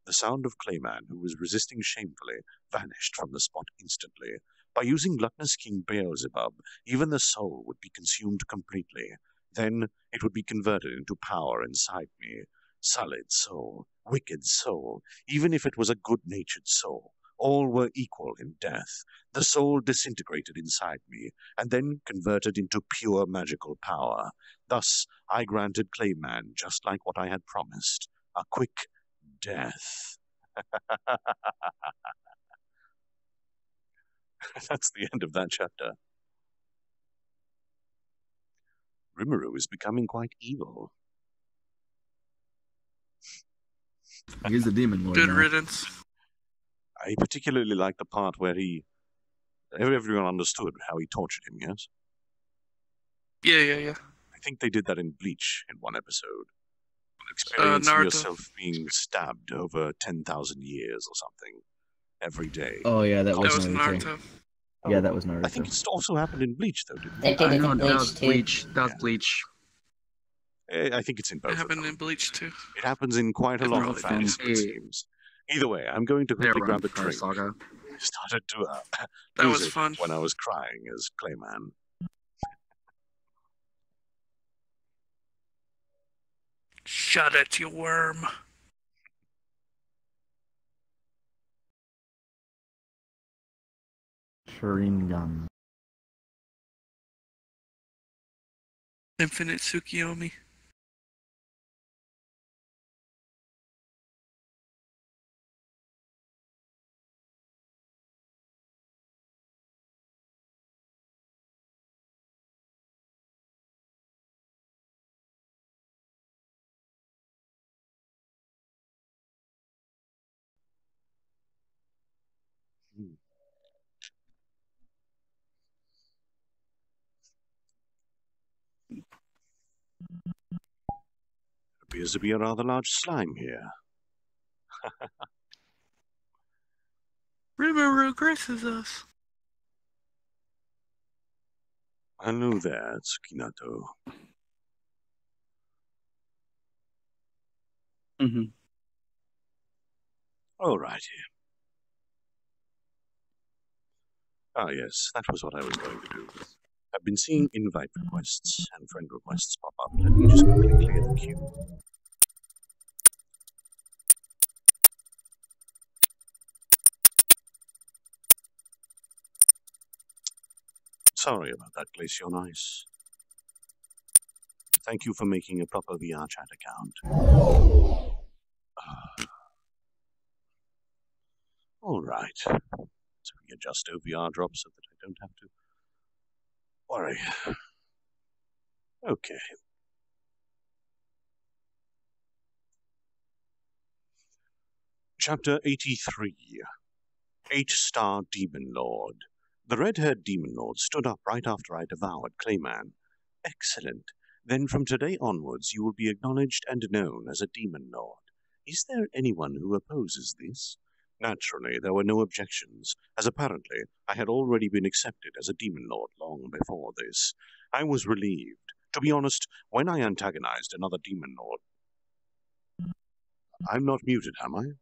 The sound of Clayman, who was resisting shamefully, vanished from the spot instantly. By using gluttonous King Beelzebub, even the soul would be consumed completely. Then it would be converted into power inside me. Solid soul, wicked soul, even if it was a good-natured soul. All were equal in death. The soul disintegrated inside me, and then converted into pure magical power. Thus, I granted Clayman just like what I had promised, a quick death. That's the end of that chapter. Rimuru is becoming quite evil. He's a demon lord Good now. riddance. I particularly like the part where everyone understood how he tortured him, yes? Yeah. I think they did that in Bleach in one episode. Experiencing Naruto. yourself being stabbed over 10,000 years or something every day. Oh yeah, that was Naruto. Naruto. Yeah, that was Naruto. I think it also happened in Bleach, though, didn't They it? did it No, in that was Bleach too. Bleach. That was Bleach. I think it's in both It of happened them. in Bleach too. It happens in quite a lot of Probably fans, it seems. Either way, I'm going to quickly grab a drink. Saga. I started to That lose was it fun. when I was crying as Clayman. Shut it, you worm. Sharingan. Infinite Tsukiyomi. appears to be a rather large slime here. Rimuru agresses us. Hello there, Tsukinato. All righty. Ah, yes, that was what I was going to do. I've been seeing invite requests and friend requests pop up. Let me just quickly clear the queue. Sorry about that, Glacial Ice. Thank you for making a proper VRChat account. All right. So we adjust OVRDrop so that I don't have to worry. Okay. Chapter 83. 8-Star Demon Lord. The red-haired Demon Lord stood up right after I devoured Clayman. Excellent. Then from today onwards you will be acknowledged and known as a Demon Lord. Is there anyone who opposes this? Naturally, there were no objections, as apparently I had already been accepted as a Demon Lord long before this. I was relieved. To be honest, when I antagonized another Demon Lord... I'm not muted, am I?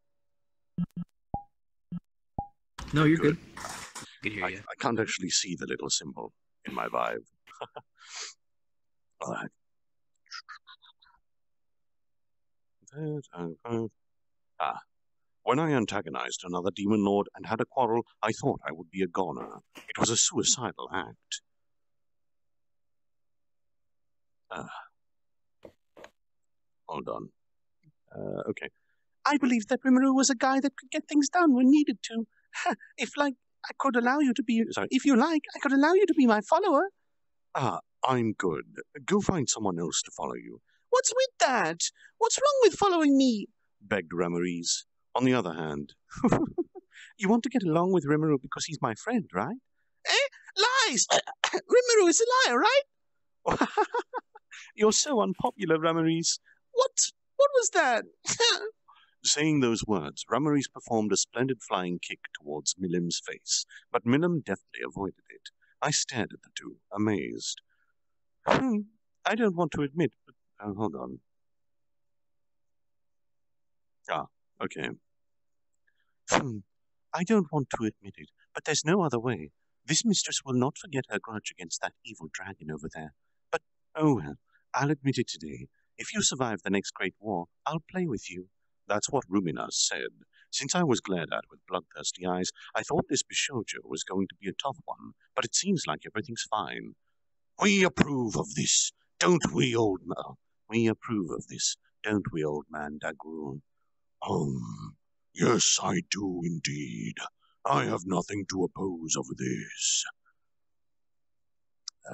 No, you're good. Good to hear you. I can't actually see the little symbol in my Vive. All right. When I antagonized another Demon Lord and had a quarrel, I thought I would be a goner. It was a suicidal act. Hold on. Okay. I believe that Rimuru was a guy that could get things done when needed to. If you like, I could allow you to be my follower. I'm good. Go find someone else to follow you. What's with that? What's wrong with following me? Begged Ramarise. On the other hand, you want to get along with Rimuru because he's my friend, right? Lies! Rimuru is a liar, right? You're so unpopular, Ramarise. What was that? Saying those words, Ramarise performed a splendid flying kick towards Milim's face, but Milim deftly avoided it. I stared at the two, amazed. I don't want to admit, but... hold on. Okay. I don't want to admit it, but there's no other way. This mistress will not forget her grudge against that evil dragon over there. But, oh well, I'll admit it today. If you survive the next great war, I'll play with you. That's what Ruminas said. Since I was glared at with bloodthirsty eyes, I thought this Bishoujo was going to be a tough one, but it seems like everything's fine. We approve of this, don't we, old man? We approve of this, don't we, old man Dagru? Yes, I do indeed. I have nothing to oppose of this.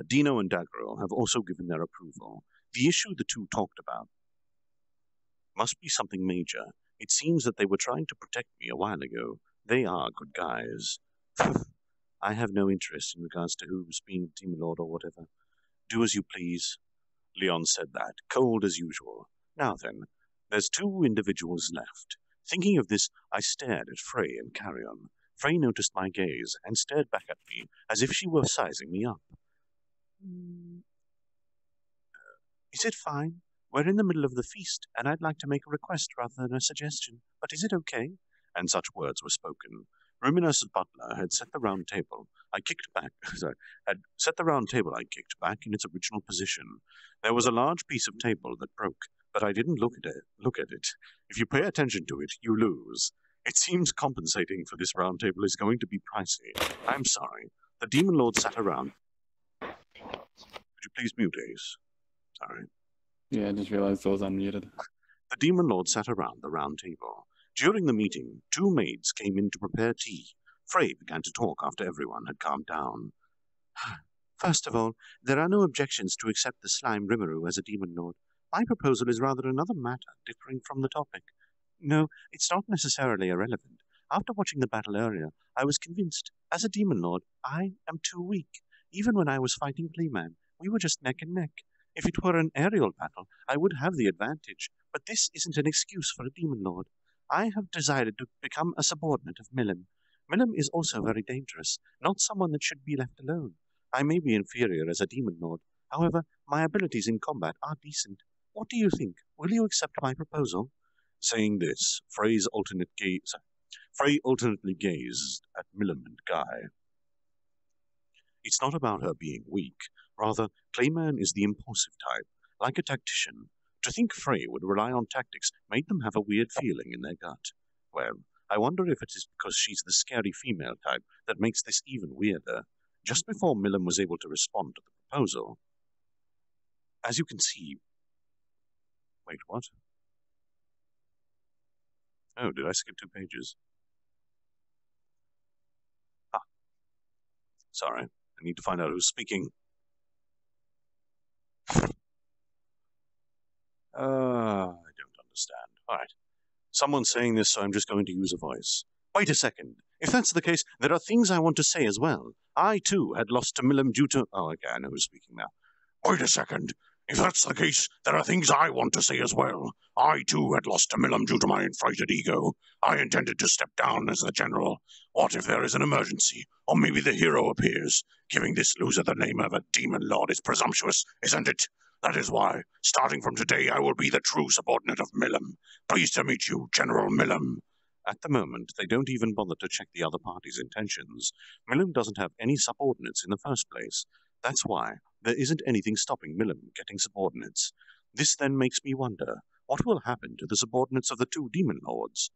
Dino and Dagro have also given their approval. The issue the two talked about must be something major. It seems that they were trying to protect me a while ago. They are good guys. I have no interest in regards to who's being a Demon Lord or whatever. Do as you please. Leon said that, cold as usual. Now then, there's two individuals left. Thinking of this, I stared at Frey and Carrion. Frey noticed my gaze and stared back at me as if she were sizing me up. Is it fine? We're in the middle of the feast, and I'd like to make a request rather than a suggestion. But is it okay? And such words were spoken. Ruminous' butler had set the round table. I kicked back in its original position. There was a large piece of table that broke, but I didn't look at it. If you pay attention to it, you lose. It seems compensating for this round table is going to be pricey. I'm sorry. The Demon Lord sat around. Could you please mute Ace? Sorry. Yeah, I just realized I was unmuted. The Demon Lord sat around the round table. During the meeting, two maids came in to prepare tea. Frey began to talk after everyone had calmed down. First of all, there are no objections to accept the slime Rimuru as a Demon Lord. My proposal is rather another matter, differing from the topic. No, it's not necessarily irrelevant. After watching the battle earlier, I was convinced, as a Demon Lord, I am too weak. Even when I was fighting Clayman, we were just neck and neck. If it were an aerial battle, I would have the advantage, but this isn't an excuse for a demon lord. I have decided to become a subordinate of Milim. Milim is also very dangerous, not someone that should be left alone. I may be inferior as a demon lord, however, my abilities in combat are decent. What do you think? Will you accept my proposal? Saying this, Frey alternately gazed at Milim and Guy. It's not about her being weak. Rather, Clayman is the impulsive type, like a tactician. To think Frey would rely on tactics made them have a weird feeling in their gut. Well, I wonder if it is because she's the scary female type that makes this even weirder. Just before Milim was able to respond to the proposal, as you can see... Wait, what? Oh, did I skip 2 pages? Ah. Sorry, I need to find out who's speaking. I don't understand. Alright. Someone's saying this, so I'm just going to use a voice. Wait a second. If that's the case, there are things I want to say as well. I, too, had lost to Milim due to... Oh, okay, I know who's speaking now. Wait a second. If that's the case, there are things I want to say as well. I, too, had lost to Milim due to my inflated ego. I intended to step down as the general. What if there is an emergency? Or maybe the hero appears? Giving this loser the name of a demon lord is presumptuous, isn't it? That is why, starting from today, I will be the true subordinate of Milim. Pleased to meet you, General Milim. At the moment, they don't even bother to check the other party's intentions. Milim doesn't have any subordinates in the first place. That's why there isn't anything stopping Milim getting subordinates. This then makes me wonder, what will happen to the subordinates of the 2 demon lords?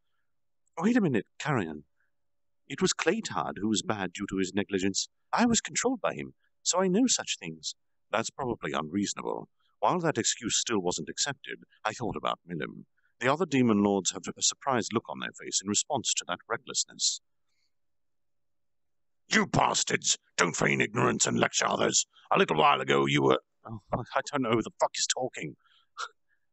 Wait a minute, Carrion. It was Claytard who was bad due to his negligence. I was controlled by him, so I know such things. That's probably unreasonable. While that excuse still wasn't accepted, I thought about Milim. The other demon lords have a surprised look on their face in response to that recklessness. You bastards! Don't feign ignorance and lecture others. A little while ago you were... Oh, I don't know who the fuck is talking.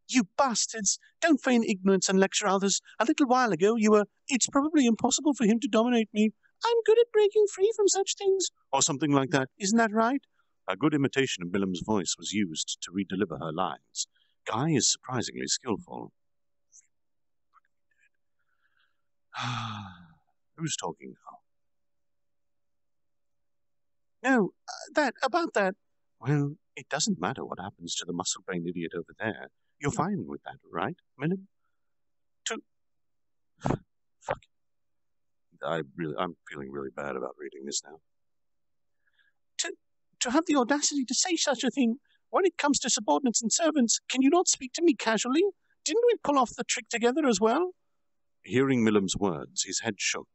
You bastards! Don't feign ignorance and lecture others. A little while ago you were... It's probably impossible for him to dominate me. I'm good at breaking free from such things. Or something like that. Isn't that right? A good imitation of Milim's voice was used to redeliver her lines. Guy is surprisingly skillful. Who's talking now? No, about that. Well, it doesn't matter what happens to the muscle-brained idiot over there. You're fine with that, right, Milim? Fuck. I'm feeling really bad about reading this now. To have the audacity to say such a thing, when it comes to subordinates and servants, can you not speak to me casually? Didn't we pull off the trick together as well? Hearing Milim's words, his head shook.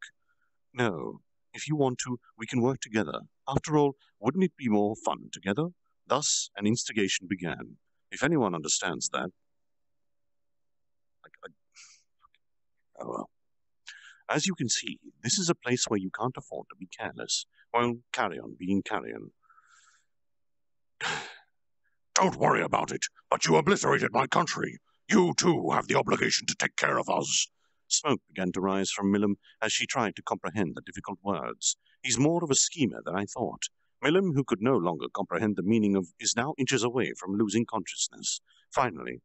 No, if you want to, we can work together. After all, wouldn't it be more fun together? Thus, an instigation began. If anyone understands that... Oh well. As you can see, this is a place where you can't afford to be careless. Well, carry on being carrion. Don't worry about it, but you obliterated my country. You, too, have the obligation to take care of us. Smoke began to rise from Milim as she tried to comprehend the difficult words. He's more of a schemer than I thought. Milim, who could no longer comprehend the meaning of, is now inches away from losing consciousness. Finally,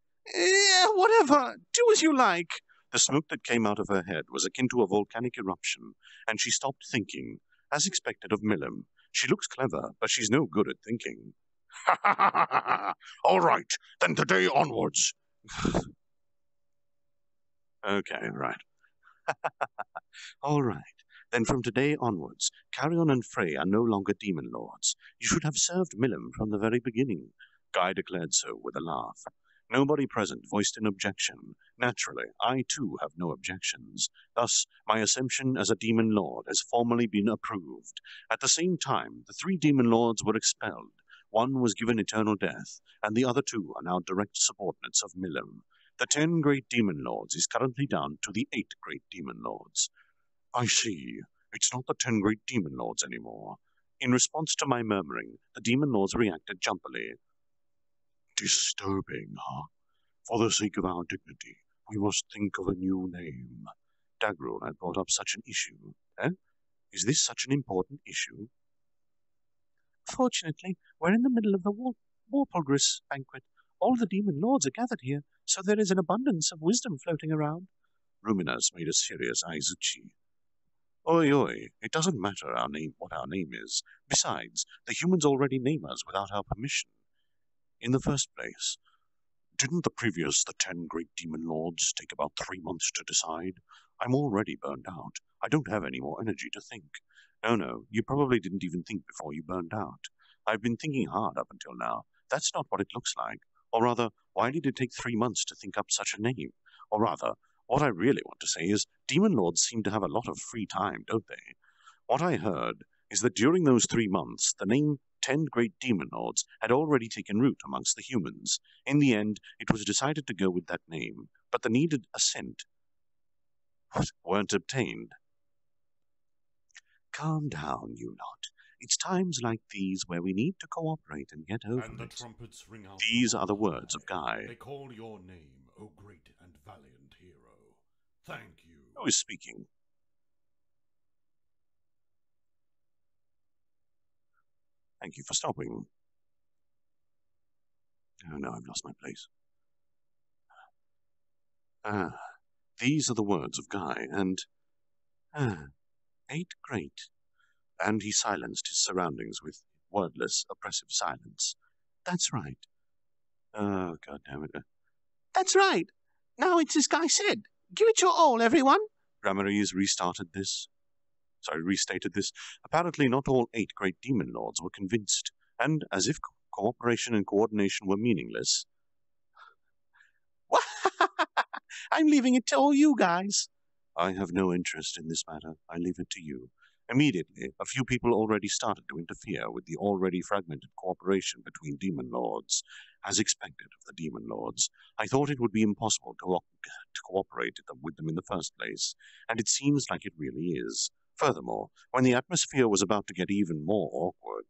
whatever, do as you like. The smoke that came out of her head was akin to a volcanic eruption, and she stopped thinking. As expected of Milim, she looks clever, but she's no good at thinking. Ha ha ha ha ha! All right, then today onwards. Okay, right. All right. Then from today onwards, Carrion and Frey are no longer demon lords. You should have served Milim from the very beginning. Guy declared so with a laugh. Nobody present voiced an objection. Naturally, I too have no objections. Thus, my assumption as a demon lord has formally been approved. At the same time, the 3 demon lords were expelled. One was given eternal death, and the other 2 are now direct subordinates of Milim. The 10 great demon lords is currently down to the 8 great demon lords. I see. It's not the 10 great demon lords anymore. In response to my murmuring, the demon lords reacted jumpily. Disturbing, huh? For the sake of our dignity, we must think of a new name. Dagrul had brought up such an issue. Eh? Is this such an important issue? Fortunately, we're in the middle of the Warpulgris banquet. All the demon lords are gathered here, so there is an abundance of wisdom floating around. Ruminas made a serious Aizuchi. Oi, oi, it doesn't matter what our name is. Besides, the humans already name us without our permission. In the first place, didn't the 10 great demon lords take about 3 months to decide? I'm already burned out. I don't have any more energy to think. No, you probably didn't even think before you burned out. I've been thinking hard up until now. That's not what it looks like. Or rather, why did it take 3 months to think up such a name? Or rather, what I really want to say is, demon lords seem to have a lot of free time, don't they? What I heard is that during those 3 months, the name 10 great demon lords had already taken root amongst the humans. In the end, it was decided to go with that name, but the needed assent weren't obtained. Calm down, you lot. It's times like these where we need to cooperate and get over And the it. trumpets ring out. These are the words of Guy. They call your name, O great and valiant hero. Thank you. Who is speaking? Thank you for stopping. Oh no, I've lost my place. These are the words of Guy, and 8 great. And he silenced his surroundings with wordless, oppressive silence. That's right. Oh, God damn it. That's right. Now it's as Guy said. Give it your all, everyone. Ramirez restated this. Apparently not all 8 great demon lords were convinced, and as if cooperation and coordination were meaningless. I'm leaving it to all you guys. I have no interest in this matter. I leave it to you. Immediately, a few people already started to interfere with the already fragmented cooperation between demon lords. As expected of the demon lords, I thought it would be impossible to cooperate with them in the first place, and it seems like it really is. Furthermore, when the atmosphere was about to get even more awkward...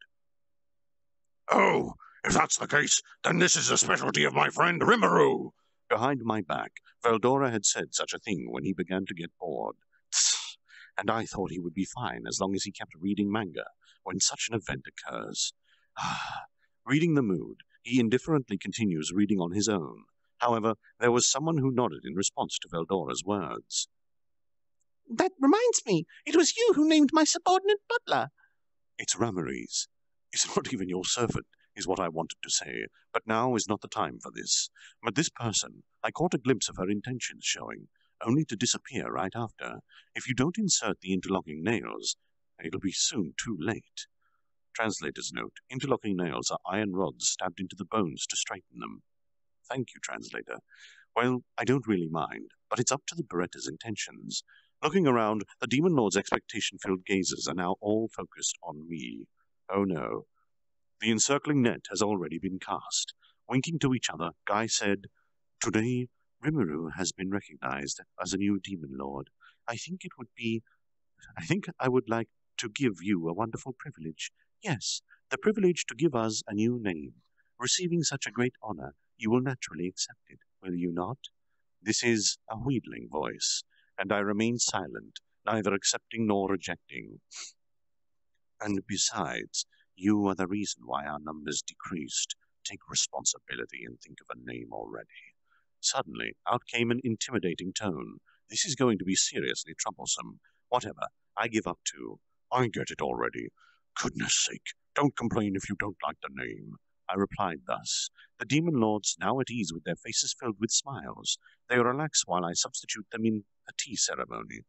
Oh, if that's the case, then this is a specialty of my friend Rimuru. Behind my back, Veldora had said such a thing when he began to get bored. And I thought he would be fine as long as he kept reading manga when such an event occurs. Reading the mood, he indifferently continues reading on his own. However, there was someone who nodded in response to Veldora's words. That reminds me, it was you who named my subordinate butler. It's Ramirez. It's not even your servant, is what I wanted to say, but now is not the time for this. But this person, I caught a glimpse of her intentions showing, only to disappear right after. If you don't insert the interlocking nails, it'll be soon too late. Translator's note. Interlocking nails are iron rods stabbed into the bones to straighten them. Thank you, translator. Well, I don't really mind, but it's up to the Beretta's intentions. Looking around, the Demon Lord's expectation-filled gazes are now all focused on me. Oh no. The encircling net has already been cast. Winking to each other, Guy said, Today, Rimuru has been recognized as a new Demon Lord. I think I would like to give you a wonderful privilege. Yes, the privilege to give us a new name. Receiving such a great honor, you will naturally accept it, will you not? This is a wheedling voice, and I remain silent, neither accepting nor rejecting. And besides, you are the reason why our numbers decreased. Take responsibility and think of a name already. Suddenly, out came an intimidating tone. This is going to be seriously troublesome. Whatever, I give up too. I get it already. Goodness sake, don't complain if you don't like the name. I replied thus. The Demon Lords, now at ease with their faces filled with smiles, they relax while I substitute them in a tea ceremony,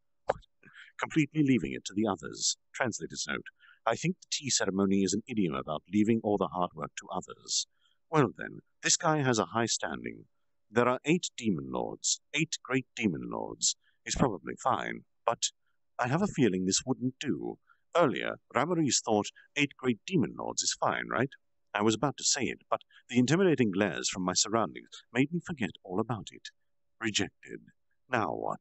completely leaving it to the others. Translator's note. I think the tea ceremony is an idiom about leaving all the hard work to others. Well then, this guy has a high standing. There are 8 Demon Lords, 8 great Demon Lords. Is probably fine, but I have a feeling this wouldn't do. Earlier, Ramirez thought 8 great Demon Lords is fine, right? I was about to say it, but the intimidating glares from my surroundings made me forget all about it. Rejected. Now what?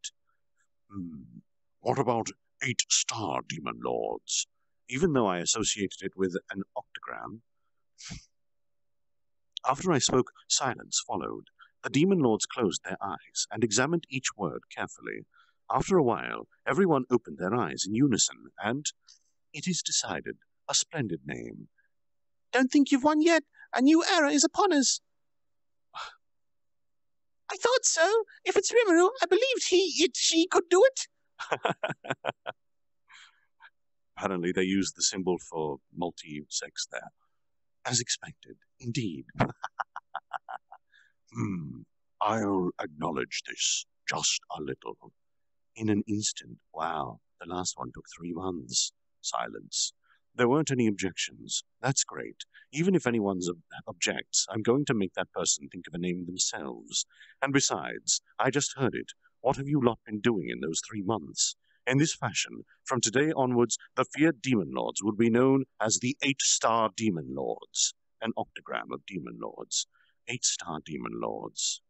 What about 8-star Demon Lords? Even though I associated it with an octagram. After I spoke, silence followed. The Demon Lords closed their eyes and examined each word carefully. After a while, everyone opened their eyes in unison, and it is decided. A splendid name. Don't think you've won yet. A new era is upon us. I thought so. If it's Rimuru, I believed she could do it. Apparently they used the symbol for multi-sex there. As expected, indeed. I'll acknowledge this just a little. In an instant. Wow, the last one took 3 months. Silence. There weren't any objections. That's great. Even if anyone objects, I'm going to make that person think of a name themselves. And besides, I just heard it. What have you lot been doing in those 3 months? In this fashion, from today onwards, the feared Demon Lords will be known as the 8-Star Demon Lords. An octagram of Demon Lords. 8-Star Demon Lords.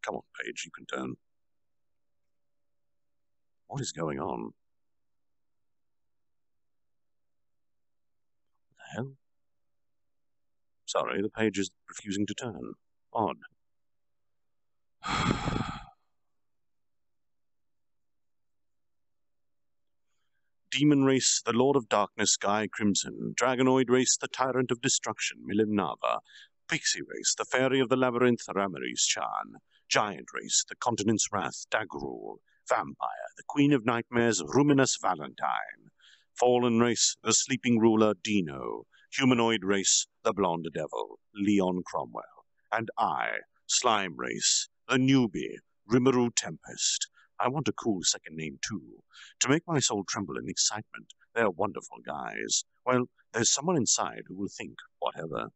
Come on, Paige, you can turn. What is going on? What the hell? Sorry, the page is refusing to turn. Odd. Demon Race, the Lord of Darkness, Sky Crimson. Dragonoid Race, the Tyrant of Destruction, Milim Nava. Pixie Race, the Fairy of the Labyrinth, Ramiris Chan. Giant Race, the Continent's Wrath, Dagrul. Vampire, the Queen of Nightmares, Ruminous Valentine. Fallen Race, the Sleeping Ruler, Dino. Humanoid Race, the Blonde Devil, Leon Cromwell. And I, Slime Race, the Newbie, Rimuru Tempest. I want a cool second name, too. To make my soul tremble in excitement. They're wonderful guys. Well, there's someone inside who will think whatever.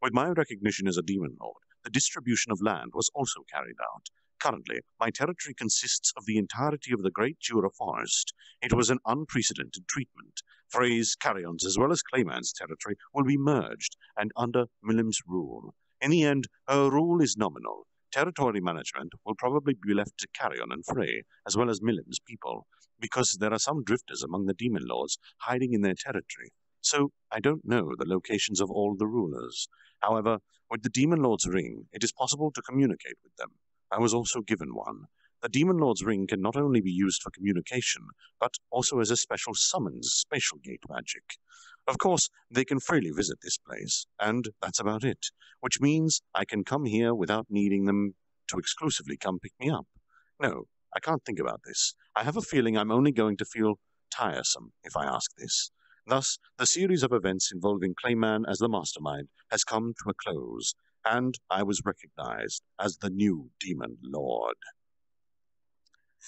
With my recognition as a Demon Lord, the distribution of land was also carried out. Currently, my territory consists of the entirety of the Great Jura Forest. It was an unprecedented treatment. Frey's, Carrion's, as well as Clayman's territory will be merged and under Milim's rule. In the end, her rule is nominal. Territory management will probably be left to Carrion and Frey, as well as Milim's people, because there are some drifters among the Demon Lords hiding in their territory. So I don't know the locations of all the rulers. However, with the Demon Lord's ring, it is possible to communicate with them. I was also given one. The Demon Lord's ring can not only be used for communication, but also as a special summons spatial gate magic. Of course, they can freely visit this place, and that's about it, which means I can come here without needing them to exclusively come pick me up. No, I can't think about this. I have a feeling I'm only going to feel tiresome if I ask this. Thus, the series of events involving Clayman as the mastermind has come to a close, and I was recognized as the new Demon Lord.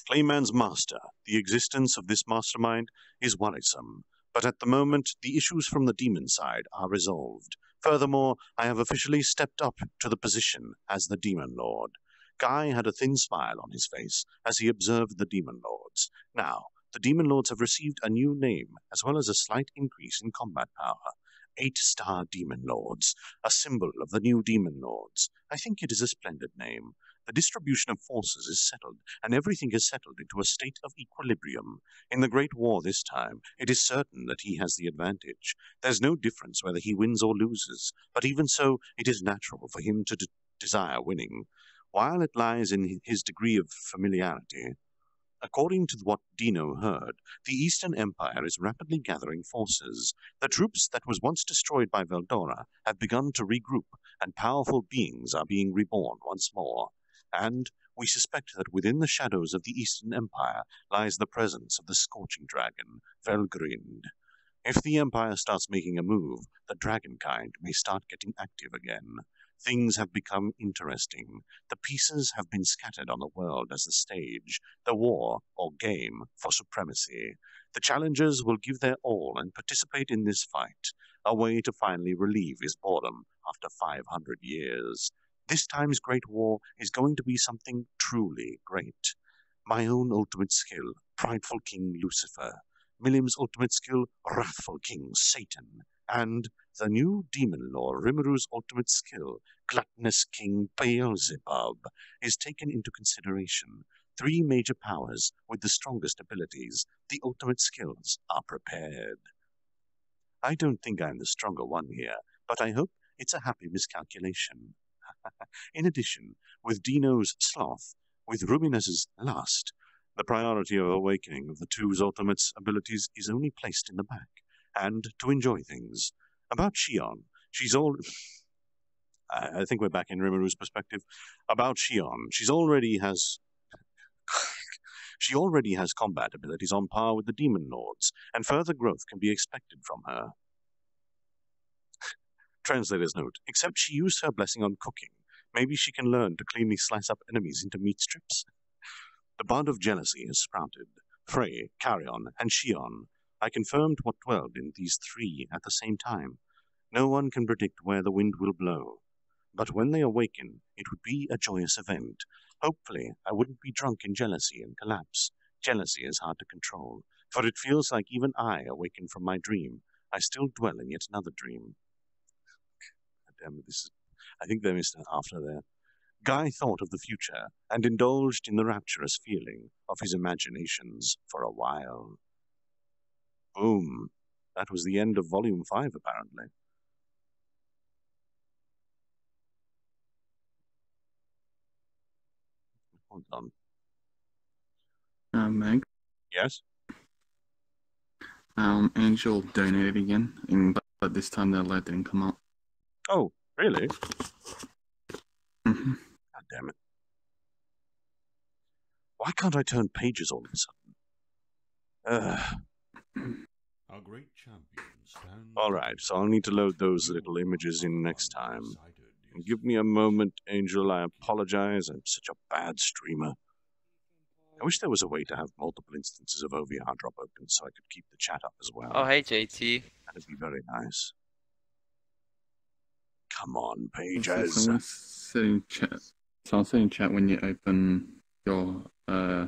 Clayman's master, the existence of this mastermind is worrisome, but at the moment the issues from the demon side are resolved. Furthermore, I have officially stepped up to the position as the Demon Lord. Guy had a thin smile on his face as he observed the Demon Lords. Now, the Demon Lords have received a new name, as well as a slight increase in combat power. 8-Star Demon Lords, a symbol of the new Demon Lords. I think it is a splendid name. The distribution of forces is settled, and everything is settled into a state of equilibrium. In the Great War this time, it is certain that he has the advantage. There's no difference whether he wins or loses, but even so, it is natural for him to desire winning, while it lies in his degree of familiarity. According to what Dino heard, the Eastern Empire is rapidly gathering forces. The troops that was once destroyed by Veldora have begun to regroup, and powerful beings are being reborn once more. And we suspect that within the shadows of the Eastern Empire lies the presence of the scorching dragon, Velgrind. If the Empire starts making a move, the dragon kind may start getting active again. Things have become interesting. The pieces have been scattered on the world as the stage, the war, or game, for supremacy. The challengers will give their all and participate in this fight, a way to finally relieve his boredom after 500 years. This time's great war is going to be something truly great. My own ultimate skill, prideful King Lucifer. Milim's ultimate skill, wrathful King Satan. And the new Demon Lord Rimuru's ultimate skill, gluttonous King Beelzebub, is taken into consideration. 3 major powers with the strongest abilities, the ultimate skills, are prepared. I don't think I'm the stronger one here, but I hope it's a happy miscalculation. In addition, with Dino's sloth, with Ruminus's lust, the priority of awakening of the two's ultimates abilities is only placed in the back, and to enjoy things. About Shion, she's all... I think we're back in Rimuru's perspective. About Shion, she already has combat abilities on par with the Demon Lords, and further growth can be expected from her. Translator's note, except she used her blessing on cooking. Maybe she can learn to cleanly slice up enemies into meat strips. The bud of jealousy has sprouted. Frey, Carrion, and Shion. I confirmed what dwelled in these three at the same time. No one can predict where the wind will blow. But when they awaken, it would be a joyous event. Hopefully, I wouldn't be drunk in jealousy and collapse. Jealousy is hard to control, for it feels like even I awaken from my dream. I still dwell in yet another dream. Damn, I think they missed an after there. Guy thought of the future and indulged in the rapturous feeling of his imaginations for a while. Boom. That was the end of Volume 5, apparently. Hold on. Meg? Yes? Angel donated again, but this time the alert didn't come up. Oh, really? Mm-hmm. God damn it. Why can't I turn pages all of a sudden? Our great champion stands. Alright, so I'll need to load those little images in next time. And give me a moment, Angel. I apologize. I'm such a bad streamer. I wish there was a way to have multiple instances of OVRDrop open so I could keep the chat up as well. Oh, hey, JT. That'd be very nice. Come on, pages. Someone's sitting chat. Someone's sitting chat when you open your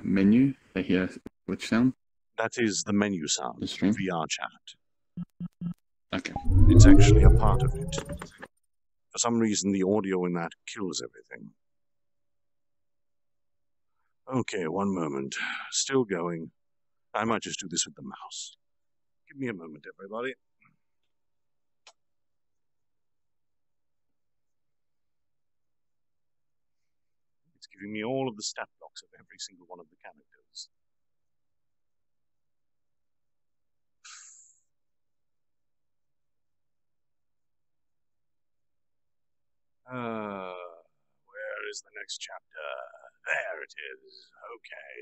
menu. They hear which sound? That is the menu sound. The stream? VRChat. Okay. It's actually a part of it. For some reason, the audio in that kills everything. Okay, one moment. Still going. I might just do this with the mouse. Give me a moment, everybody. It's giving me all of the stat blocks of every single one of the characters. Where is the next chapter? There it is. Okay.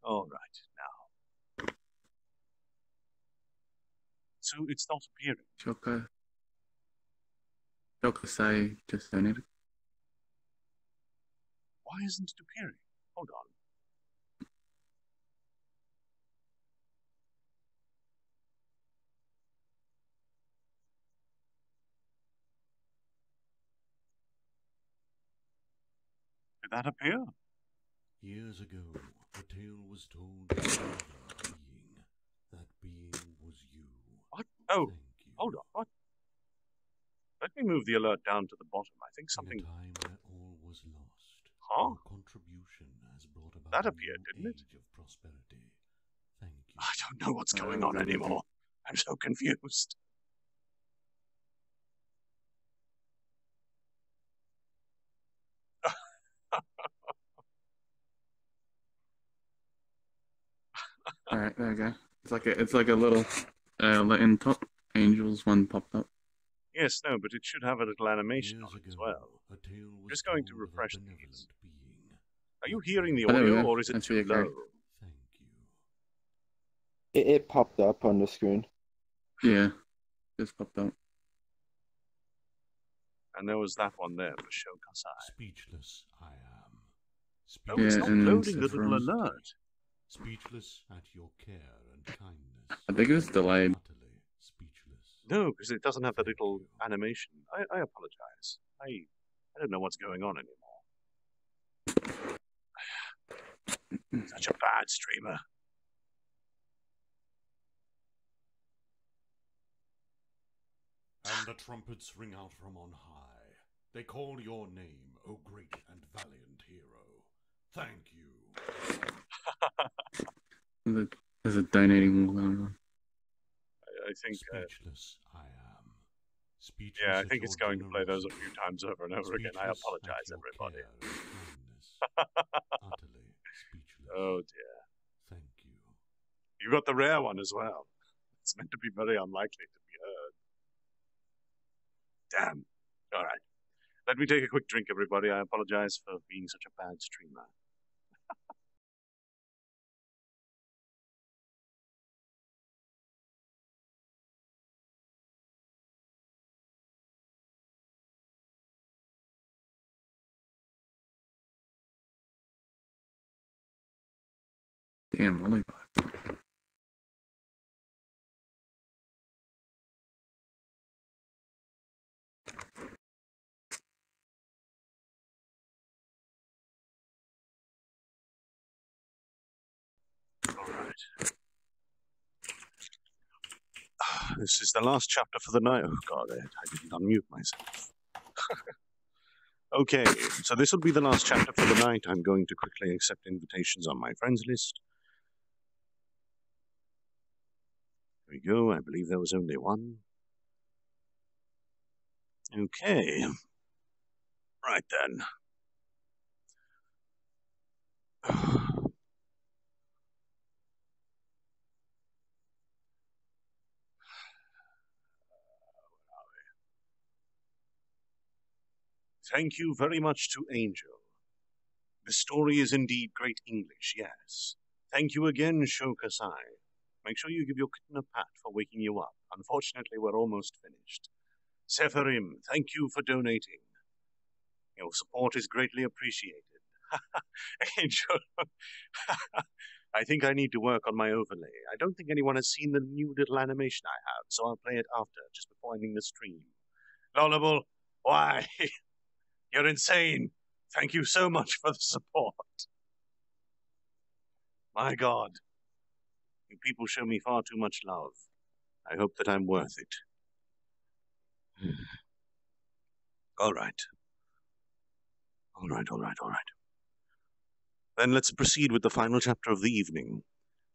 All right, now. So it's not appearing. Choco say just donated. Why isn't it appearing? Hold on. Did that appear? Years ago, a tale was told of another being. That being was you. What? Oh, hold on. What? Let me move the alert down to the bottom. I think something. In a time where all was lost, huh? your contribution has brought about that appeared, didn't it? Age of prosperity. Thank you. I don't know what's going on anymore. I'm so confused. All right, there we go. It's like a little in top. Angels one popped up. Yes, no, but it should have a little animation on it as well. I'm just going to refresh these. Are you hearing the audio, or is it too low? It popped up on the screen. Yeah, just popped up. And there was that one there for Shokasai. Speechless I am. Oh, it's not loading the little alert. Speechless at your care and kindness. I think it was delayed. No, because it doesn't have the little animation. I apologize. I don't know what's going on anymore. Such a bad streamer. And the trumpets ring out from on high. They call your name, O great and valiant hero. Thank you. There's a donating wall going on. I think. Speechless I am. Speechless yeah, I think it's going to play those a few times over and over again. I apologize, everybody. Utterly speechless. Oh dear. Thank you. You got the rare one as well. It's meant to be very unlikely to be heard. Damn. All right. Let me take a quick drink, everybody. I apologize for being such a bad streamer. Damn, lollipop. Alright. This is the last chapter for the night. Oh god, I didn't unmute myself. Okay, so this will be the last chapter for the night. I'm going to quickly accept invitations on my friends list. There we go, I believe there was only one. Okay. Right then. Thank you very much to Angel. The story is indeed great English, yes. Thank you again, Shokasai. Make sure you give your kitten a pat for waking you up. Unfortunately, we're almost finished. Sephirim, thank you for donating. Your support is greatly appreciated. Angel, I think I need to work on my overlay. I don't think anyone has seen the new little animation I have, so I'll play it after, just before ending the stream. Lollable, why? You're insane. Thank you so much for the support. My God. You people show me far too much love. I hope that I'm worth it. All right. All right. Then let's proceed with the final chapter of the evening.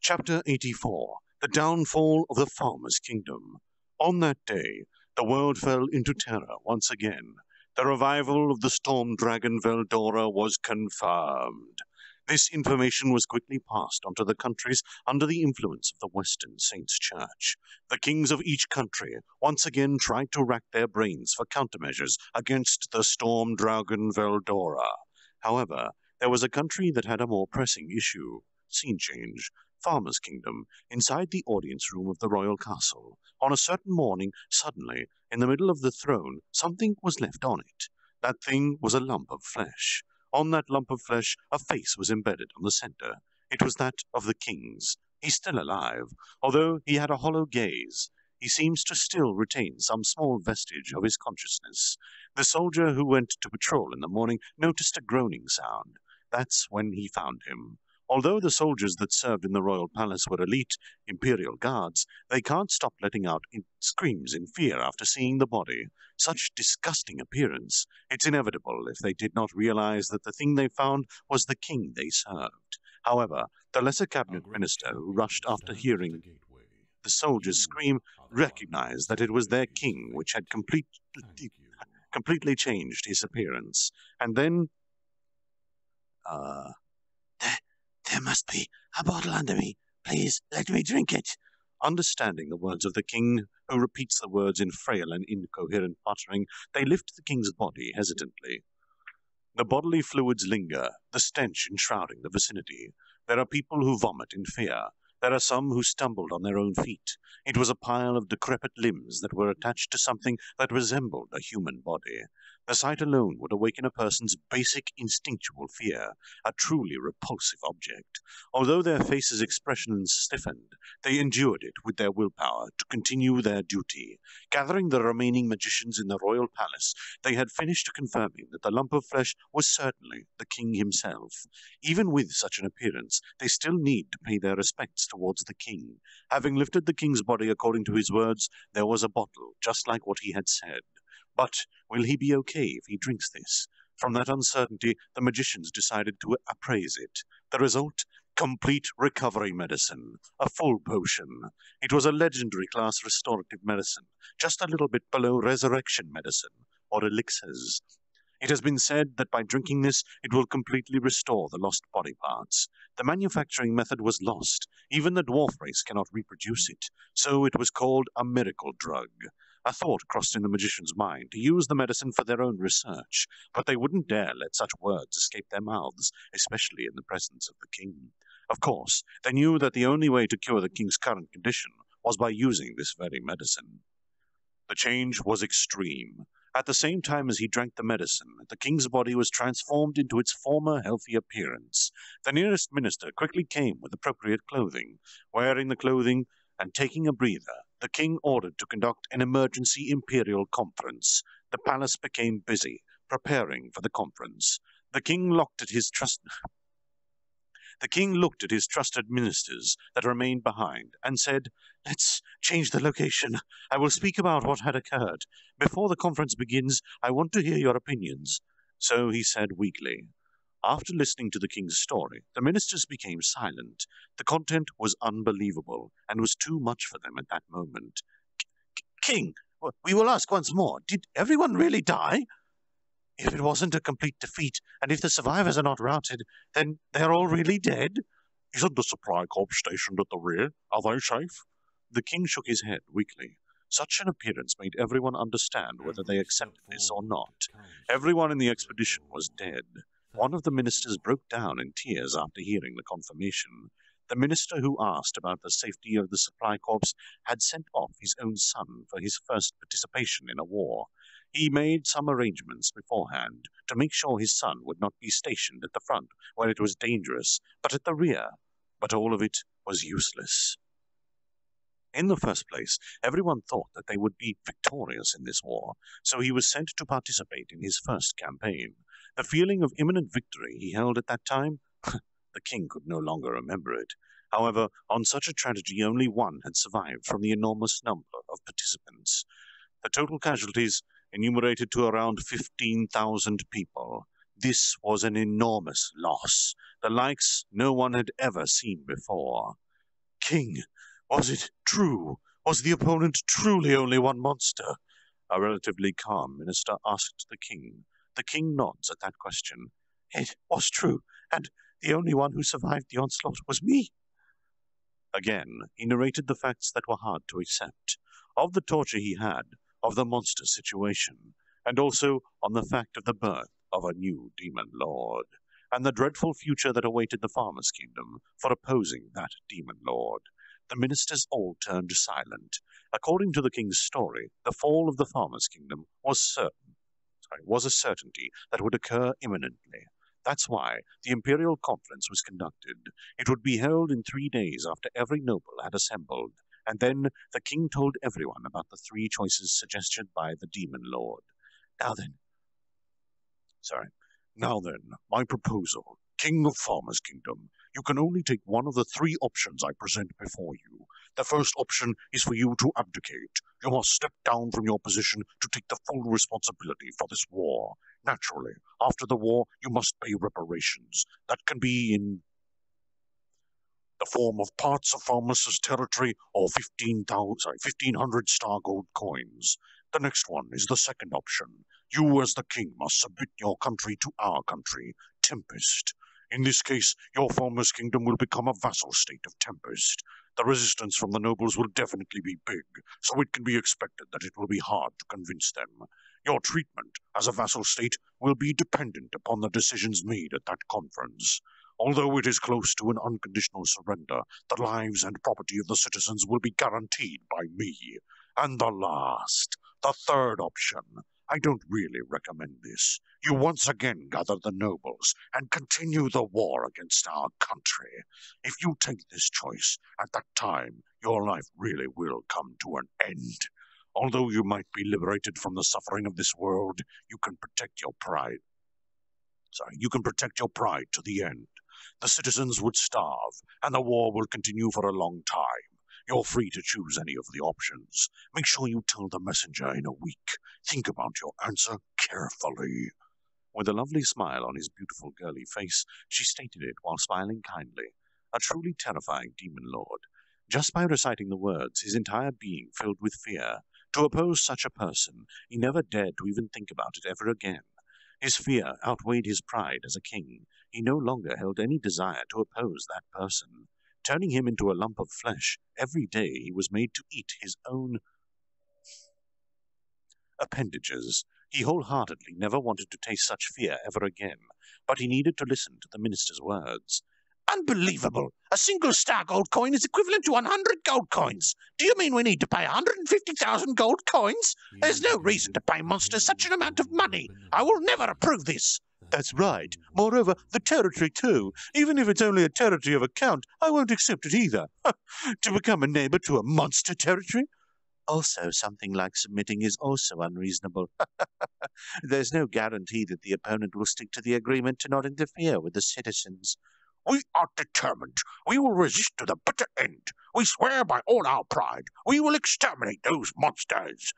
Chapter 84, The Downfall of the Farmer's Kingdom. On that day, the world fell into terror once again. The revival of the storm dragon Veldora was confirmed. This information was quickly passed on to the countries under the influence of the Western Saints' Church. The kings of each country once again tried to rack their brains for countermeasures against the storm dragon Veldora. However, there was a country that had a more pressing issue. Scene change. Farmer's Kingdom, inside the audience room of the royal castle. On a certain morning, suddenly, in the middle of the throne, something was left on it. That thing was a lump of flesh. On that lump of flesh, a face was embedded on the center. It was that of the king's. He's still alive, although he had a hollow gaze. He seems to still retain some small vestige of his consciousness. The soldier who went to patrol in the morning noticed a groaning sound. That's when he found him. Although the soldiers that served in the royal palace were elite imperial guards, they can't stop letting out screams in fear after seeing the body. Such disgusting appearance. It's inevitable if they did not realize that the thing they found was the king they served. However, the lesser cabinet minister who rushed after hearing the soldiers scream recognized that it was their king which had completely changed his appearance. And then... There must be a bottle under me. Please, let me drink it. Understanding the words of the king, who repeats the words in frail and incoherent muttering, they lift the king's body hesitantly. The bodily fluids linger, the stench enshrouding the vicinity. There are people who vomit in fear. There are some who stumbled on their own feet. It was a pile of decrepit limbs that were attached to something that resembled a human body. The sight alone would awaken a person's basic instinctual fear, a truly repulsive object. Although their faces' expressions stiffened, they endured it with their willpower to continue their duty. Gathering the remaining magicians in the royal palace, they had finished confirming that the lump of flesh was certainly the king himself. Even with such an appearance, they still need to pay their respects towards the king. Having lifted the king's body according to his words, there was a bottle, just like what he had said. But will he be okay if he drinks this? From that uncertainty, the magicians decided to appraise it. The result? Complete recovery medicine. A full potion. It was a legendary class restorative medicine, just a little bit below resurrection medicine, or elixirs. It has been said that by drinking this, it will completely restore the lost body parts. The manufacturing method was lost. Even the dwarf race cannot reproduce it, so it was called a miracle drug. A thought crossed in the magician's mind to use the medicine for their own research, but they wouldn't dare let such words escape their mouths, especially in the presence of the king. Of course, they knew that the only way to cure the king's current condition was by using this very medicine. The change was extreme. At the same time as he drank the medicine, the king's body was transformed into its former healthy appearance. The nearest minister quickly came with appropriate clothing. Wearing the clothing and taking a breather, the king ordered to conduct an emergency imperial conference. The palace became busy, preparing for the conference. The king looked at his trusted ministers that remained behind and said, "Let's change the location. I will speak about what had occurred. Before the conference begins, I want to hear your opinions." So he said weakly. After listening to the king's story, the ministers became silent. The content was unbelievable and was too much for them at that moment. "King, we will ask once more. Did everyone really die? If it wasn't a complete defeat, and if the survivors are not routed, then they're all really dead?" "Isn't the supply corps stationed at the rear? Are they safe?" The king shook his head weakly. Such an appearance made everyone understand whether they accepted this or not. Everyone in the expedition was dead. One of the ministers broke down in tears after hearing the confirmation. The minister who asked about the safety of the supply corps had sent off his own son for his first participation in a war. He made some arrangements beforehand to make sure his son would not be stationed at the front where it was dangerous, but at the rear. But all of it was useless. In the first place, everyone thought that they would be victorious in this war, so he was sent to participate in his first campaign. The feeling of imminent victory he held at that time, the king could no longer remember it. However, on such a tragedy, only one had survived from the enormous number of participants. The total casualties enumerated to around 15,000 people. This was an enormous loss, the likes no one had ever seen before. "King, was it true? Was the opponent truly only one monster?" A relatively calm minister asked the king. The king nods at that question. "It was true, and the only one who survived the onslaught was me." Again, he narrated the facts that were hard to accept, of the torture he had, of the monster situation, and also on the fact of the birth of a new demon lord, and the dreadful future that awaited the farmer's kingdom for opposing that demon lord. The ministers all turned silent. According to the king's story, the fall of the farmer's kingdom was a certainty that would occur imminently. That's why the imperial conference was conducted. It would be held in 3 days after every noble had assembled, and then the king told everyone about the 3 choices suggested by the demon lord. Now then, my proposal. King of Farmer's Kingdom, you can only take one of the 3 options I present before you. The first option is for you to abdicate. You must step down from your position to take the full responsibility for this war. Naturally, after the war, you must pay reparations. That can be in the form of parts of Farmer's territory or 1,500 star gold coins. The next one is the second option. You as the king must submit your country to our country, Tempest. In this case, your Farmer's Kingdom will become a vassal state of Tempest. The resistance from the nobles will definitely be big, so it can be expected that it will be hard to convince them. Your treatment as a vassal state will be dependent upon the decisions made at that conference. Although it is close to an unconditional surrender, the lives and property of the citizens will be guaranteed by me. And the third option. I don't really recommend this. You once again gather the nobles and continue the war against our country. If you take this choice, at that time, your life really will come to an end. Although you might be liberated from the suffering of this world, you can protect your pride. You can protect your pride to the end. The citizens would starve, and the war will continue for a long time. You're free to choose any of the options. Make sure you tell the messenger in a week. Think about your answer carefully. With a lovely smile on his beautiful girly face, she stated it while smiling kindly. A truly terrifying demon lord. Just by reciting the words, his entire being filled with fear. To oppose such a person, he never dared to even think about it ever again. His fear outweighed his pride as a king. He no longer held any desire to oppose that person. Turning him into a lump of flesh, every day he was made to eat his own appendages. He wholeheartedly never wanted to taste such fear ever again, but he needed to listen to the minister's words. Unbelievable! A single star gold coin is equivalent to 100 gold coins. Do you mean we need to pay 150,000 gold coins? There's no reason to pay monsters such an amount of money. I will never approve this. That's right. Moreover, the territory too. Even if it's only a territory of a count, I won't accept it either. To become a neighbor to a monster territory? Also, something like submitting is also unreasonable. There's no guarantee that the opponent will stick to the agreement to not interfere with the citizens. We are determined. We will resist to the bitter end. We swear by all our pride. We will exterminate those monsters.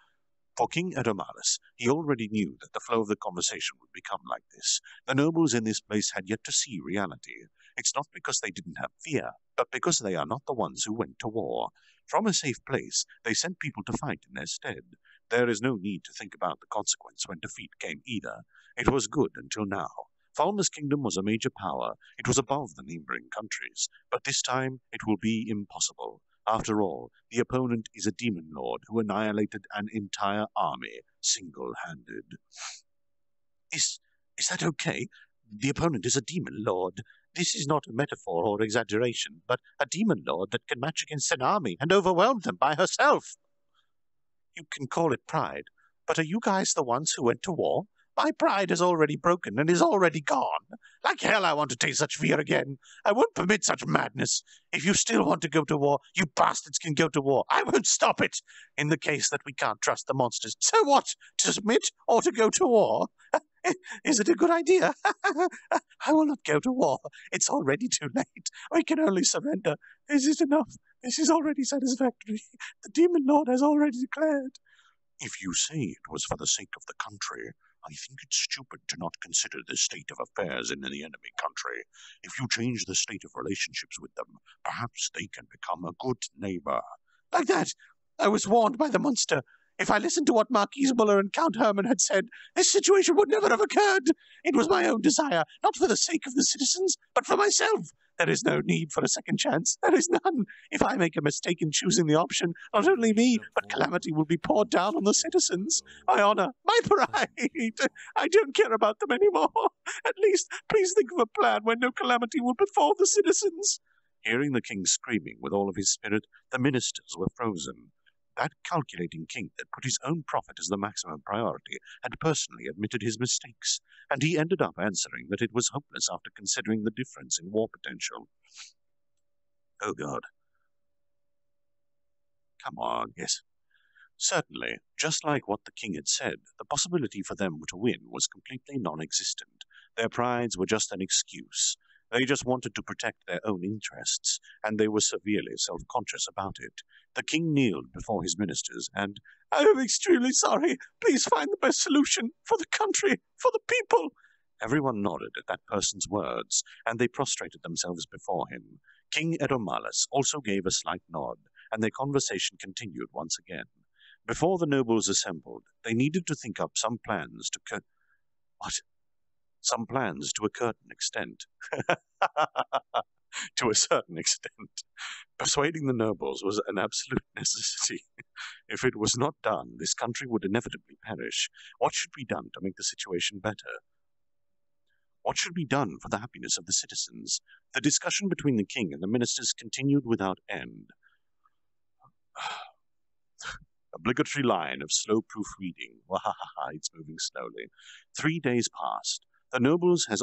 For King Edomalus, he already knew that the flow of the conversation would become like this. The nobles in this place had yet to see reality. It's not because they didn't have fear, but because they are not the ones who went to war. From a safe place, they sent people to fight in their stead. There is no need to think about the consequence when defeat came either. It was good until now. Falmer's kingdom was a major power. It was above the neighboring countries. But this time, it will be impossible. After all, the opponent is a demon lord who annihilated an entire army single-handed. Is that okay? The opponent is a demon lord. This is not a metaphor or exaggeration, but a demon lord that can match against an army and overwhelm them by herself. You can call it pride, but are you guys the ones who went to war? My pride is already broken and is already gone. Like hell I want to taste such fear again. I won't permit such madness. If you still want to go to war, you bastards can go to war. I won't stop it. In the case that we can't trust the monsters. So what? To submit or to go to war? Is it a good idea? I will not go to war. It's already too late. We can only surrender. This is enough. This is already satisfactory. The demon lord has already declared. If you say it was for the sake of the country, I think it's stupid to not consider the state of affairs in the enemy country. If you change the state of relationships with them, perhaps they can become a good neighbor. Like that! I was warned by the monster. If I listened to what Marquis Muller and Count Hermann had said, this situation would never have occurred. It was my own desire, not for the sake of the citizens, but for myself. There is no need for a second chance. There is none. If I make a mistake in choosing the option, not only me, but calamity will be poured down on the citizens. My honor, my pride. I don't care about them anymore. At least, please think of a plan where no calamity will befall the citizens. Hearing the king screaming with all of his spirit, the ministers were frozen. That calculating king that put his own profit as the maximum priority had personally admitted his mistakes, and he ended up answering that it was hopeless after considering the difference in war potential. Oh God. Come on, yes. Certainly, just like what the king had said, the possibility for them to win was completely non-existent. Their prides were just an excuse. They just wanted to protect their own interests, and they were severely self-conscious about it. The king kneeled before his ministers, and, I am extremely sorry. Please find the best solution for the country, for the people. Everyone nodded at that person's words, and they prostrated themselves before him. King Edomalus also gave a slight nod, and their conversation continued once again. Before the nobles assembled, they needed to think up some plans to Some plans to a certain extent. To a certain extent. Persuading the nobles was an absolute necessity. If it was not done, this country would inevitably perish. What should be done to make the situation better? What should be done for the happiness of the citizens? The discussion between the king and the ministers continued without end. Obligatory line of slow proofreading. Wahaha, it's moving slowly. 3 days passed. The nobles has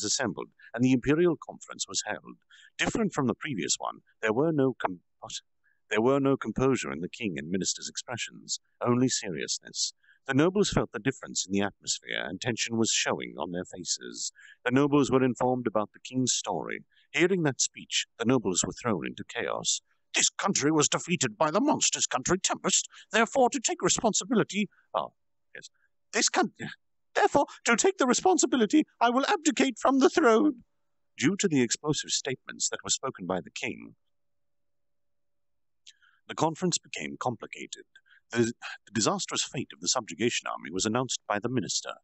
assembled, and the imperial conference was held. Different from the previous one, there were no composure in the king and ministers' expressions, only seriousness. The nobles felt the difference in the atmosphere, and tension was showing on their faces. The nobles were informed about the king's story. Hearing that speech, the nobles were thrown into chaos. This country was defeated by the monster's country Tempest, therefore to take responsibility... Therefore, to take the responsibility, I will abdicate from the throne. Due to the explosive statements that were spoken by the king, the conference became complicated. The disastrous fate of the subjugation army was announced by the minister.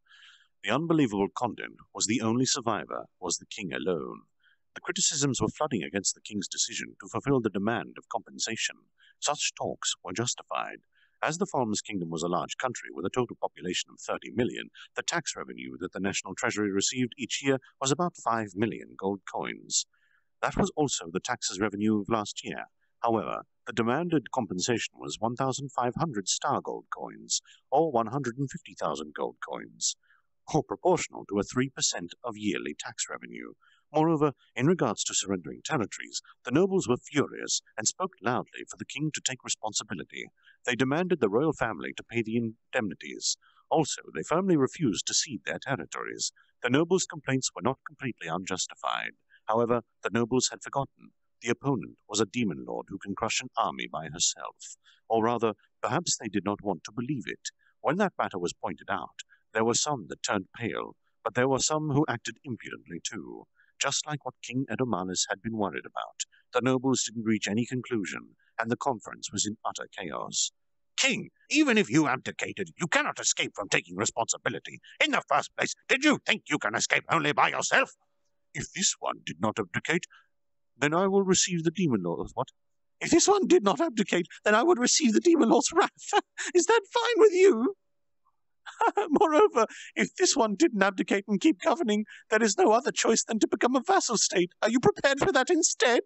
The unbelievable content was the only survivor was the king alone. The criticisms were flooding against the king's decision to fulfill the demand of compensation. Such talks were justified. As the Farmers' Kingdom was a large country with a total population of 30 million, the tax revenue that the National Treasury received each year was about 5 million gold coins. That was also the taxes revenue of last year. However, the demanded compensation was 1,500 star gold coins, or 150,000 gold coins, or proportional to a 3% of yearly tax revenue. Moreover, in regards to surrendering territories, the nobles were furious and spoke loudly for the king to take responsibility. They demanded the royal family to pay the indemnities. Also, they firmly refused to cede their territories. The nobles' complaints were not completely unjustified. However, the nobles had forgotten. The opponent was a demon lord who can crush an army by herself. Or rather, perhaps they did not want to believe it. When that matter was pointed out, there were some that turned pale, but there were some who acted impudently too. Just like what King Edomalis had been worried about, the nobles didn't reach any conclusion, and the conference was in utter chaos. King, even if you abdicated, you cannot escape from taking responsibility. In the first place, did you think you can escape only by yourself? If this one did not abdicate, then I will receive the demon lord's what? If this one did not abdicate, then I would receive the demon lord's wrath. Is that fine with you? Moreover, if this one didn't abdicate and keep governing, there is no other choice than to become a vassal state. Are you prepared for that instead?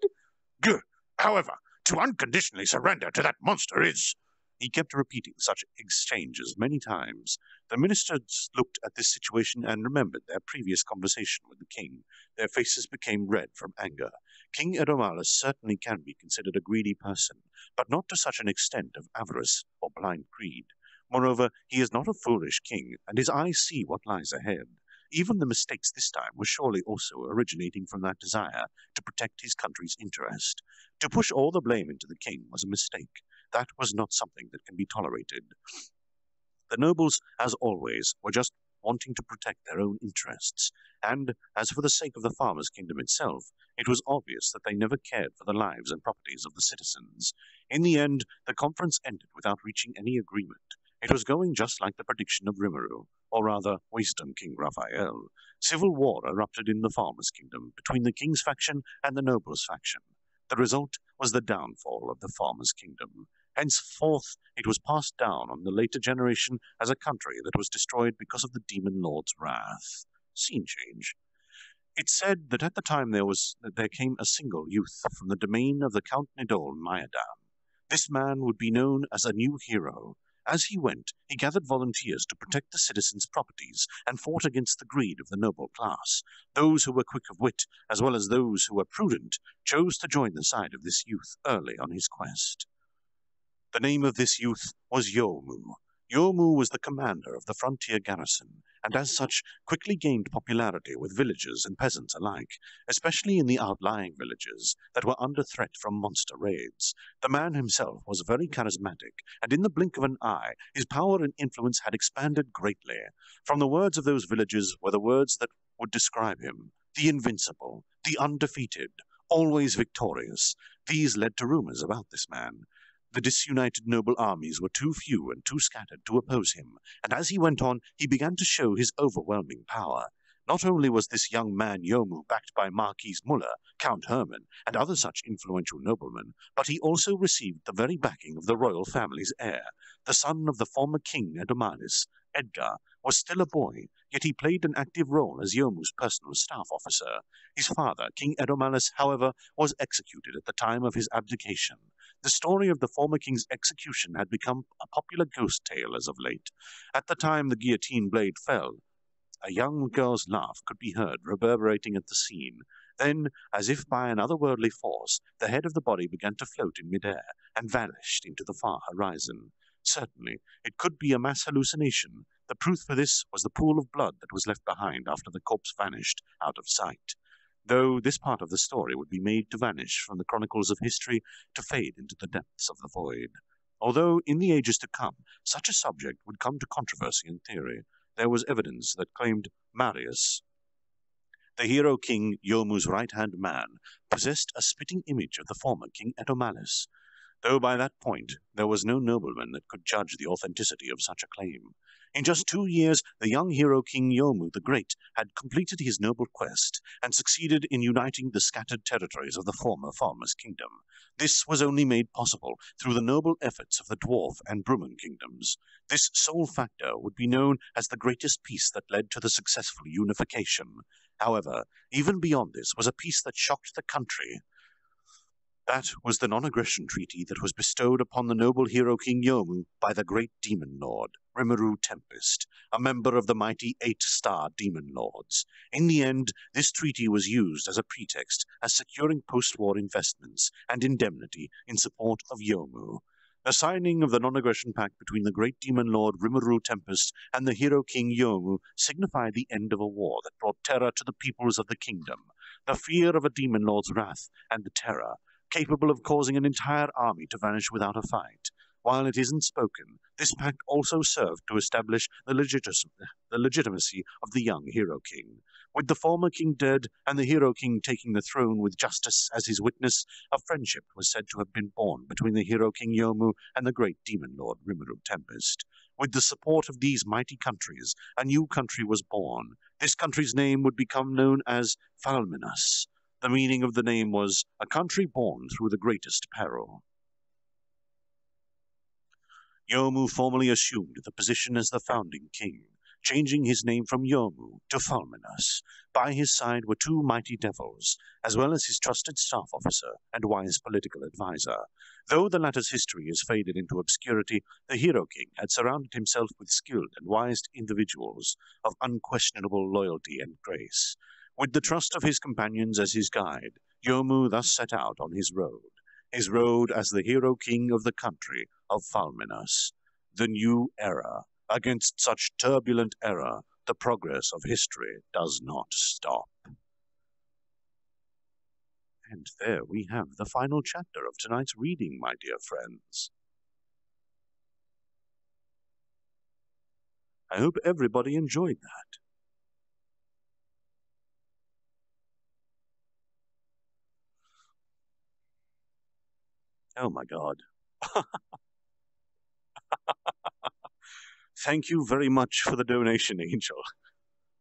Good. However, to unconditionally surrender to that monster is... He kept repeating such exchanges many times. The ministers looked at this situation and remembered their previous conversation with the king. Their faces became red from anger. King Edomalis certainly can be considered a greedy person, but not to such an extent of avarice or blind greed. Moreover, he is not a foolish king, and his eyes see what lies ahead. Even the mistakes this time were surely also originating from that desire to protect his country's interest. To push all the blame into the king was a mistake. That was not something that can be tolerated. The nobles, as always, were just wanting to protect their own interests, and as for the sake of the farmers' kingdom itself, it was obvious that they never cared for the lives and properties of the citizens. In the end, the conference ended without reaching any agreement. It was going just like the prediction of Rimuru, or rather, Wisdom King Raphael. Civil war erupted in the farmers' kingdom between the king's faction and the nobles' faction. The result was the downfall of the farmers' kingdom. Henceforth, it was passed down on the later generation as a country that was destroyed because of the demon lord's wrath. Scene change. It's said that at the time there came a single youth from the domain of the Count Nidol Mayadam. This man would be known as a new hero. As he went, he gathered volunteers to protect the citizens' properties and fought against the greed of the noble class. Those who were quick of wit, as well as those who were prudent, chose to join the side of this youth early on his quest. The name of this youth was Yomu. Yomu was the commander of the frontier garrison, and as such quickly gained popularity with villagers and peasants alike, especially in the outlying villages that were under threat from monster raids. The man himself was very charismatic, and in the blink of an eye, his power and influence had expanded greatly. From the words of those villagers were the words that would describe him: the invincible, the undefeated, always victorious. These led to rumors about this man. The disunited noble armies were too few and too scattered to oppose him, and as he went on, he began to show his overwhelming power. Not only was this young man Yomu backed by Marquis Muller, Count Herman, and other such influential noblemen, but he also received the very backing of the royal family's heir. The son of the former king Edomalis, Edgar, was still a boy, yet he played an active role as Yomu's personal staff officer. His father, King Edomalis, however, was executed at the time of his abdication. The story of the former king's execution had become a popular ghost tale as of late. At the time the guillotine blade fell, a young girl's laugh could be heard reverberating at the scene. Then, as if by an otherworldly force, the head of the body began to float in midair and vanished into the far horizon. Certainly, it could be a mass hallucination. The proof for this was the pool of blood that was left behind after the corpse vanished out of sight. Though this part of the story would be made to vanish from the chronicles of history to fade into the depths of the void. Although, in the ages to come, such a subject would come to controversy in theory, there was evidence that claimed Marius, the hero king Yomu's right-hand man, possessed a spitting image of the former King Edomalis, though by that point there was no nobleman that could judge the authenticity of such a claim. In just 2 years, the young hero King Yomu the Great had completed his noble quest and succeeded in uniting the scattered territories of the former Farmer's Kingdom. This was only made possible through the noble efforts of the Dwarf and Bruman kingdoms. This sole factor would be known as the greatest peace that led to the successful unification. However, even beyond this was a peace that shocked the country. That was the non-aggression treaty that was bestowed upon the noble hero King Yomu by the great demon lord, Rimuru Tempest, a member of the mighty 8-star demon lords. In the end, this treaty was used as a pretext as securing post-war investments and indemnity in support of Yomu. The signing of the non-aggression pact between the great demon lord Rimuru Tempest and the hero King Yomu signified the end of a war that brought terror to the peoples of the kingdom. The fear of a demon lord's wrath and the terror capable of causing an entire army to vanish without a fight. While it isn't spoken, this pact also served to establish the legitimacy of the young Hero King. With the former king dead and the Hero King taking the throne with justice as his witness, a friendship was said to have been born between the Hero King Yomu and the great demon lord Rimuru Tempest. With the support of these mighty countries, a new country was born. This country's name would become known as Falminus. The meaning of the name was a country born through the greatest peril. Yomu formally assumed the position as the founding king, changing his name from Yomu to Falminus. By his side were 2 mighty devils, as well as his trusted staff officer and wise political advisor. Though the latter's history has faded into obscurity, the Hero King had surrounded himself with skilled and wise individuals of unquestionable loyalty and grace. With the trust of his companions as his guide, Yomu thus set out on his road as the Hero King of the country of Falminus. The new era. Against such turbulent era, the progress of history does not stop. And there we have the final chapter of tonight's reading, my dear friends. I hope everybody enjoyed that. Oh my God. Thank you very much for the donation, Angel.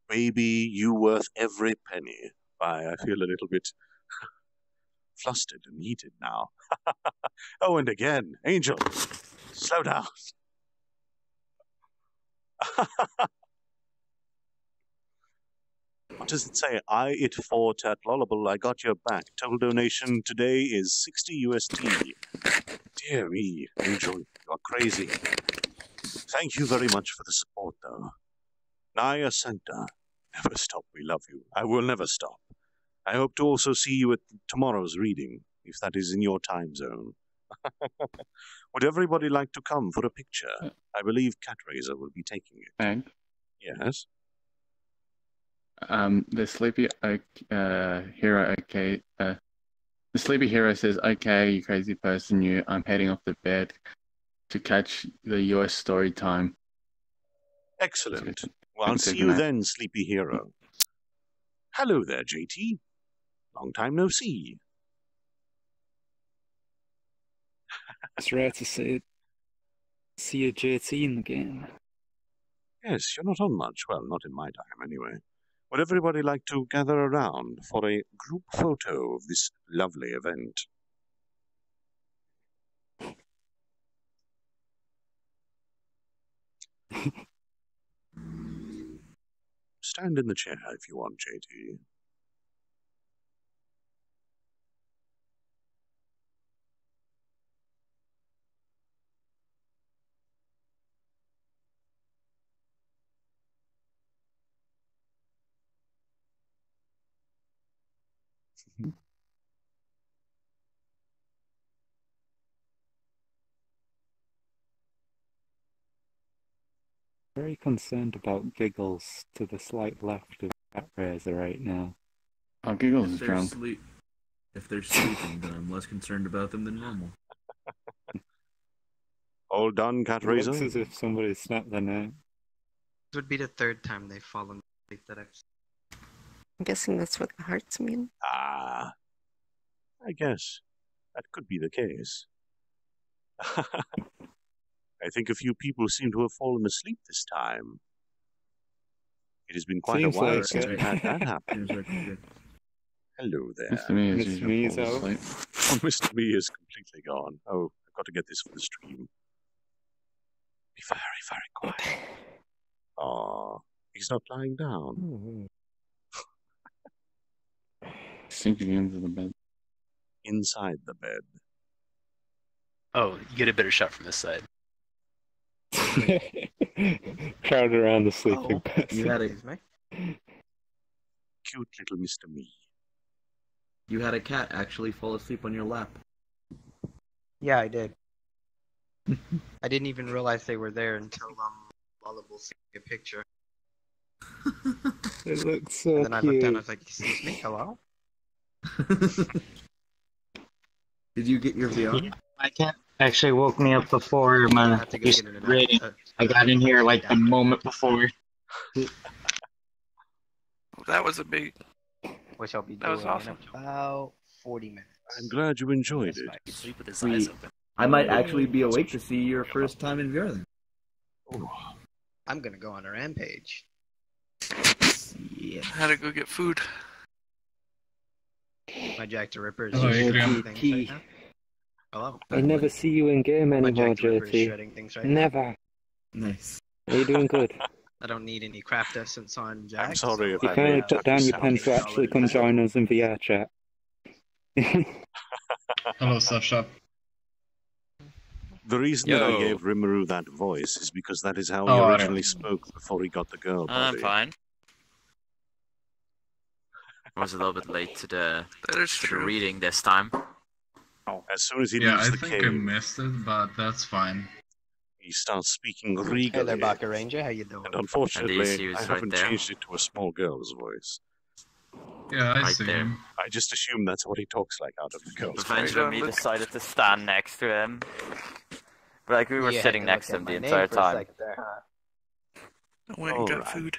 Baby, you worth every penny. I feel a little bit flustered and heated now. Oh, and again, Angel, slow down. What does it say? It for Tat Lullable, I got your back. Total donation today is 60 USD. Dear me, Angel, you are crazy. Thank you very much for the support, though. Naya Santa, never stop, we love you. I will never stop. I hope to also see you at tomorrow's reading, if that is in your time zone. Would everybody like to come for a picture? I believe Catraiser will be taking it. Hank? Yes? The Sleepy Hero, okay. The Sleepy Hero says, okay, you crazy person, you. I'm heading off to bed to catch the US Storytime. Excellent. Well, I'll see you then, Sleepy Hero. Hello there, JT. Long time no see. It's rare to see a JT in the game. Yes, you're not on much. Well, not in my time, anyway. Would everybody like to gather around for a group photo of this lovely event? Stand in the chair if you want, JT. Very concerned about Giggles to the slight left of Catraiser right now. Oh, Giggles is drunk. If they're sleeping, then I'm less concerned about them than normal. All done, Catraiser? Looks as if somebody snapped their neck. This would be the 3rd time they've fallen asleep that I've seen. I'm guessing that's what the hearts mean. Ah, I guess that could be the case. I think a few people seem to have fallen asleep this time. It has been quite Seems a while like since it. we've had that happen. Seems like we're good. Hello there. Mr. Me as Mr. usual Me's falls out. asleep. Oh, Mr. Me is completely gone. Oh, I've got to get this for the stream. Be very, very quiet. Aw, he's not lying down. Sinking into the bed. Inside the bed. Oh, you get a better shot from this side. Crowd around the sleeping person. You had a Cute little Mr. Me. you had a cat actually fall asleep on your lap. Yeah, I did. I didn't even realize they were there until Lullable sent me a picture. It looks so And then I cute. looked down and I was like, excuse me, hello? Did you get your VR? My cat actually woke me up before my rating. I got in here like the moment before. That was a big. Which I'll be That was doing awesome. in about 40 minutes. I'm glad you enjoyed it. He'd sleep with his Sweet. eyes open. I might actually be awake to see your first time in VR then. I'm gonna go on a rampage. Yeah. I had to go get food. My Jack the Ripper is Hello, just shredding Adrian. things right now. Hello. I never see you in game My anymore, Jack the Ripper is JT. shredding things right now. Never. Nice. Are you doing good? I don't need any craft essence on Jack. I'm sorry if You I finally made put Jack down your sound pen to actually come join us in VRChat. Hello, Stuff Shop. The reason that I Yo. gave Rimuru that voice is because that is how he Oh, I originally spoke before he got the girl body. I'm fine. I was a little bit late to the reading this time. As soon as he Yeah, leaves I the think I cave, missed it, but that's fine. he starts speaking Hey regally. there, Baka Ranger. How you doing? And unfortunately, he was I right haven't there. changed it to a small girl's voice. Yeah, I Right see there. him. I just assume that's what he talks like out of the girl's voice. Eventually, we decided to stand next to him. But like we were You had sitting to next look to him at the my name entire for a time. second there, huh? I went and got food.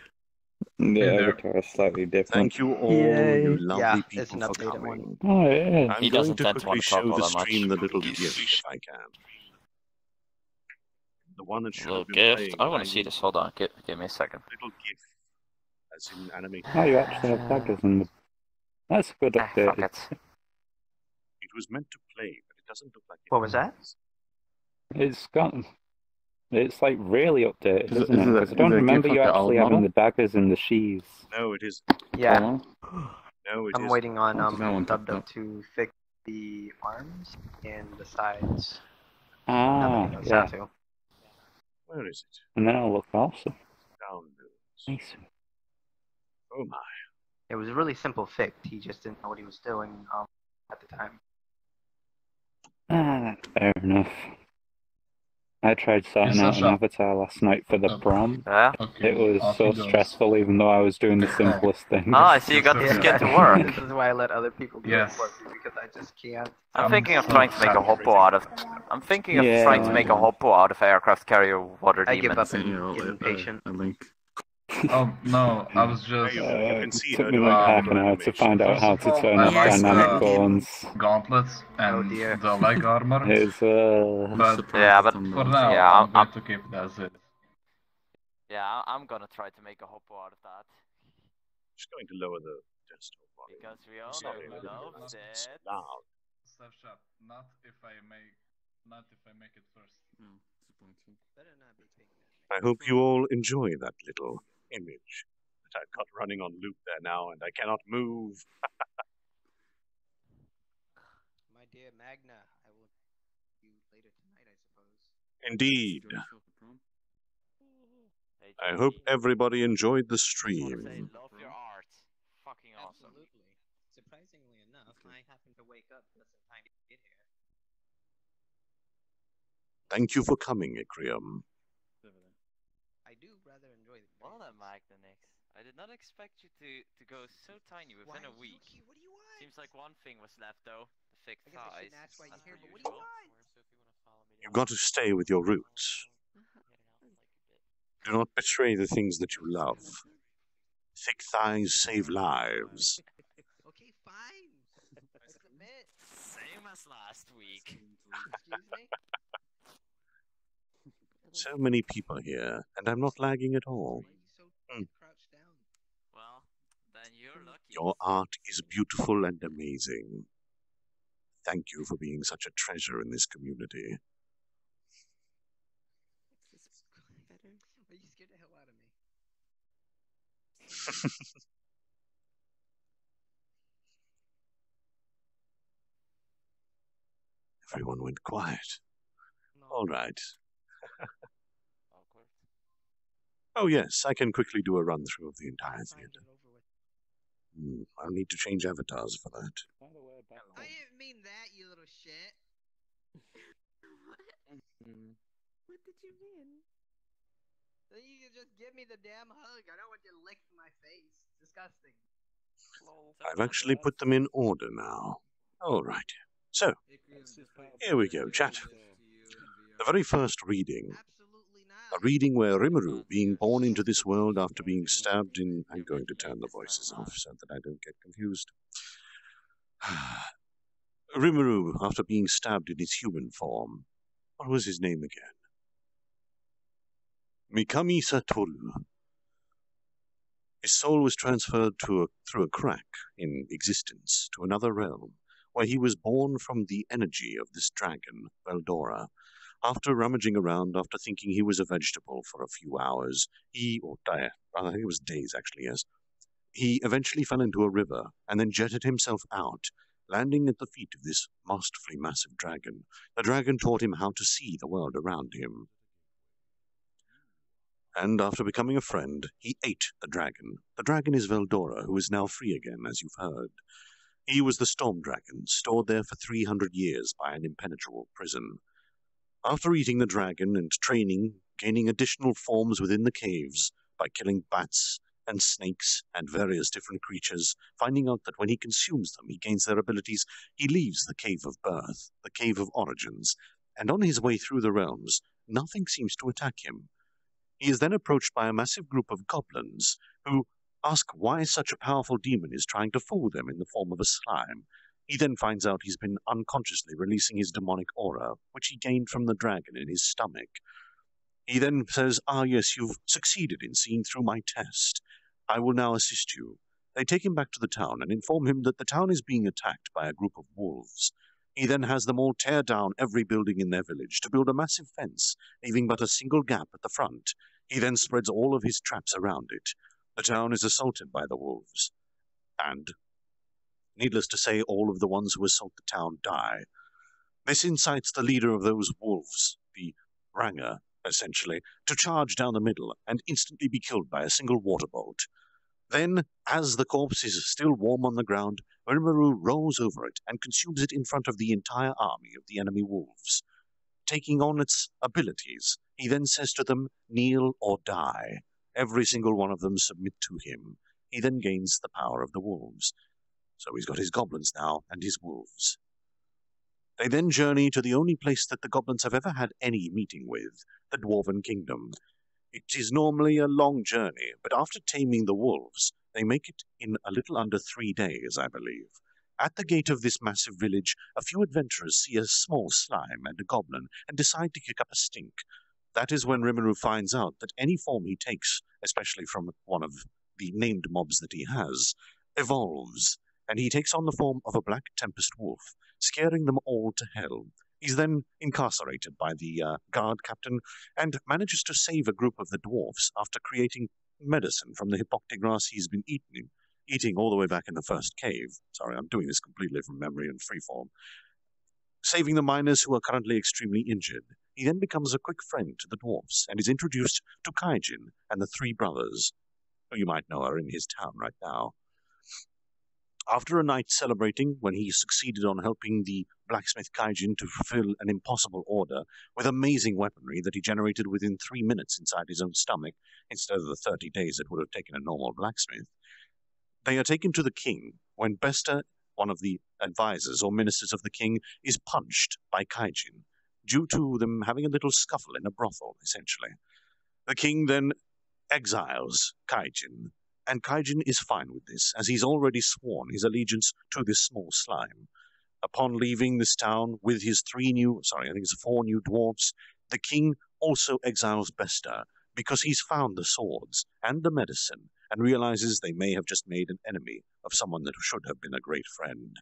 The avatar is slightly different. Thank you all, Yay. you lovely Yeah, people, it's an for updated coming. Oh, yeah. I'm He going doesn't to tend to quickly want to talk show all the that much. stream the little gift if I can. The one that should Little have been gift. playing I want when to see this. Hold on. Give me a second. Little gift, as in animated. Oh, you actually have daggers in the... That's a good update. Fuck it. It was meant to play, but it doesn't look like it. What was that? It's got... It's like really updated, Is it- isn't it? is it- Because I don't is it a remember gift you like the actually old having model? the daggers in the sheaths. No, it is. Yeah. No, it I'm is. waiting on That one Dub popped up. to fix the arms and the sides. Ah, Now that he knows how yeah. to. Where is it? And then it'll look awesome. Downloads. Nice. Oh my. It was a really simple fix. He just didn't know what he was doing at the time. Ah, fair enough. I tried sorting out an avatar last night for the prom. Yeah? It was so stressful even though I was doing the simplest thing. Oh, I see you got to get to work. This is why I let other people do Yes. it for me, because I just can't. I'm thinking of trying to make a hoppo out of. I'm thinking of trying to make a hoppo out of aircraft carrier water I give demons. up and get impatient. A link. Oh, no, I was just... It took me like half an hour to find out how to turn I off like dynamic the bones. gauntlets and the leg armor. It's But Yeah, but for now, yeah, I'm going to keep it as is. Yeah, I'm gonna try to make a hoppo out of that Just going to lower the desktop volume. because we all Sorry, know I we didn't love realize it. it's loud. Stuff Shop, not if I make it first. I hope you all enjoy that little image that I've got running on loop there now, and I cannot move. My dear Magna, I will see you later tonight, I suppose. Indeed. I hope everybody enjoyed the stream. Love your art. Fucking awesome. Absolutely. Surprisingly enough, I happened to wake up just in time to get here. Thank you for coming, Ikrium. I do rather enjoy the Well then, Magnanix. I did not expect you to go so tiny within a week. What do you want? Seems like one thing was left though. The thick I guess I thighs. shouldn't ask why you're as here, per but what do you usual. want? You've got to stay with your roots. Do not betray the things that you love. Thick thighs save lives. Okay, fine. Let's admit. Same as last week. Excuse me? So many people here, and I'm not lagging at all. Well, then you're lucky. Your art is beautiful and amazing. Thank you for being such a treasure in this community. You scared the hell out of me. Everyone went quiet. All right. Oh yes, I can quickly do a run-through of the entire theater. I'll need to change avatars for that. I didn't mean that, you little shit. What did you mean? So you can just give me the damn hug. I don't want you to lick my face. Disgusting. I've actually put them in order now. All right. So, here we go, chat. The very first reading. A reading where Rimuru, being born into this world after being stabbed in... I'm going to turn the voices off so that I don't get confused. Rimuru, after being stabbed in his human form. What was his name again? Mikami Satoru. His soul was transferred through a crack in existence to another realm, where he was born from the energy of this dragon, Veldora. After rummaging around, after thinking he was a vegetable for a few hours, I think it was days actually, yes, he eventually fell into a river and then jetted himself out, landing at the feet of this masterfully massive dragon. The dragon taught him how to see the world around him. And after becoming a friend, he ate the dragon. The dragon is Veldora, who is now free again, as you've heard. He was the storm dragon, stored there for 300 years by an impenetrable prison. After eating the dragon and training, gaining additional forms within the caves by killing bats and snakes and various different creatures, finding out that when he consumes them, he gains their abilities, he leaves the cave of birth, the cave of origins, and on his way through the realms, nothing seems to attack him. He is then approached by a massive group of goblins who ask why such a powerful demon is trying to fool them in the form of a slime. He then finds out he's been unconsciously releasing his demonic aura, which he gained from the dragon in his stomach. He then says, yes, you've succeeded in seeing through my test. I will now assist you. They take him back to the town and inform him that the town is being attacked by a group of wolves. He then has them all tear down every building in their village to build a massive fence, leaving but a single gap at the front. He then spreads all of his traps around it. The town is assaulted by the wolves. And, needless to say, all of the ones who assault the town die. This incites the leader of those wolves, the Ranger, essentially, to charge down the middle and instantly be killed by a single water bolt. Then, as the corpse is still warm on the ground, Rimuru rolls over it and consumes it in front of the entire army of the enemy wolves. Taking on its abilities, he then says to them, kneel or die. Every single one of them submit to him. He then gains the power of the wolves. So he's got his goblins now and his wolves. They then journey to the only place that the goblins have ever had any meeting with, the Dwarven Kingdom. It is normally a long journey, but after taming the wolves, they make it in a little under 3 days, I believe. At the gate of this massive village, a few adventurers see a small slime and a goblin and decide to kick up a stink. That is when Rimuru finds out that any form he takes, especially from one of the named mobs that he has, evolves, and he takes on the form of a black tempest wolf, scaring them all to hell. He's then incarcerated by the guard captain and manages to save a group of the dwarfs after creating medicine from the hypocte grass he's been eating all the way back in the first cave. Sorry, I'm doing this completely from memory and freeform. Saving the miners who are currently extremely injured. He then becomes a quick friend to the dwarfs and is introduced to Kaijin and the 3 brothers, who you might know are in his town right now. After a night celebrating, when he succeeded on helping the blacksmith Kaijin to fulfill an impossible order with amazing weaponry that he generated within 3 minutes inside his own stomach, instead of the 30 days it would have taken a normal blacksmith, they are taken to the king when Bester, one of the advisors or ministers of the king, is punched by Kaijin, due to them having a little scuffle in a brothel, essentially. The king then exiles Kaijin, and Kaijin is fine with this, as he's already sworn his allegiance to this small slime. Upon leaving this town with his 4 new dwarves, the king also exiles Bester because he's found the swords and the medicine and realizes they may have just made an enemy of someone that should have been a great friend.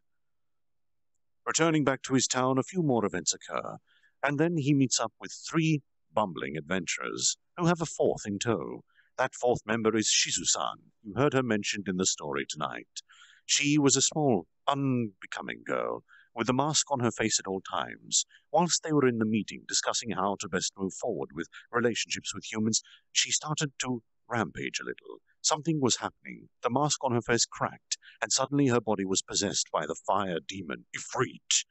Returning back to his town, a few more events occur, and then he meets up with 3 bumbling adventurers who have a 4th in tow. That 4th member is Shizu-san. You heard her mentioned in the story tonight. She was a small, unbecoming girl with a mask on her face at all times. Whilst they were in the meeting discussing how to best move forward with relationships with humans, she started to rampage a little. Something was happening. The mask on her face cracked, and suddenly her body was possessed by the fire demon Ifrit.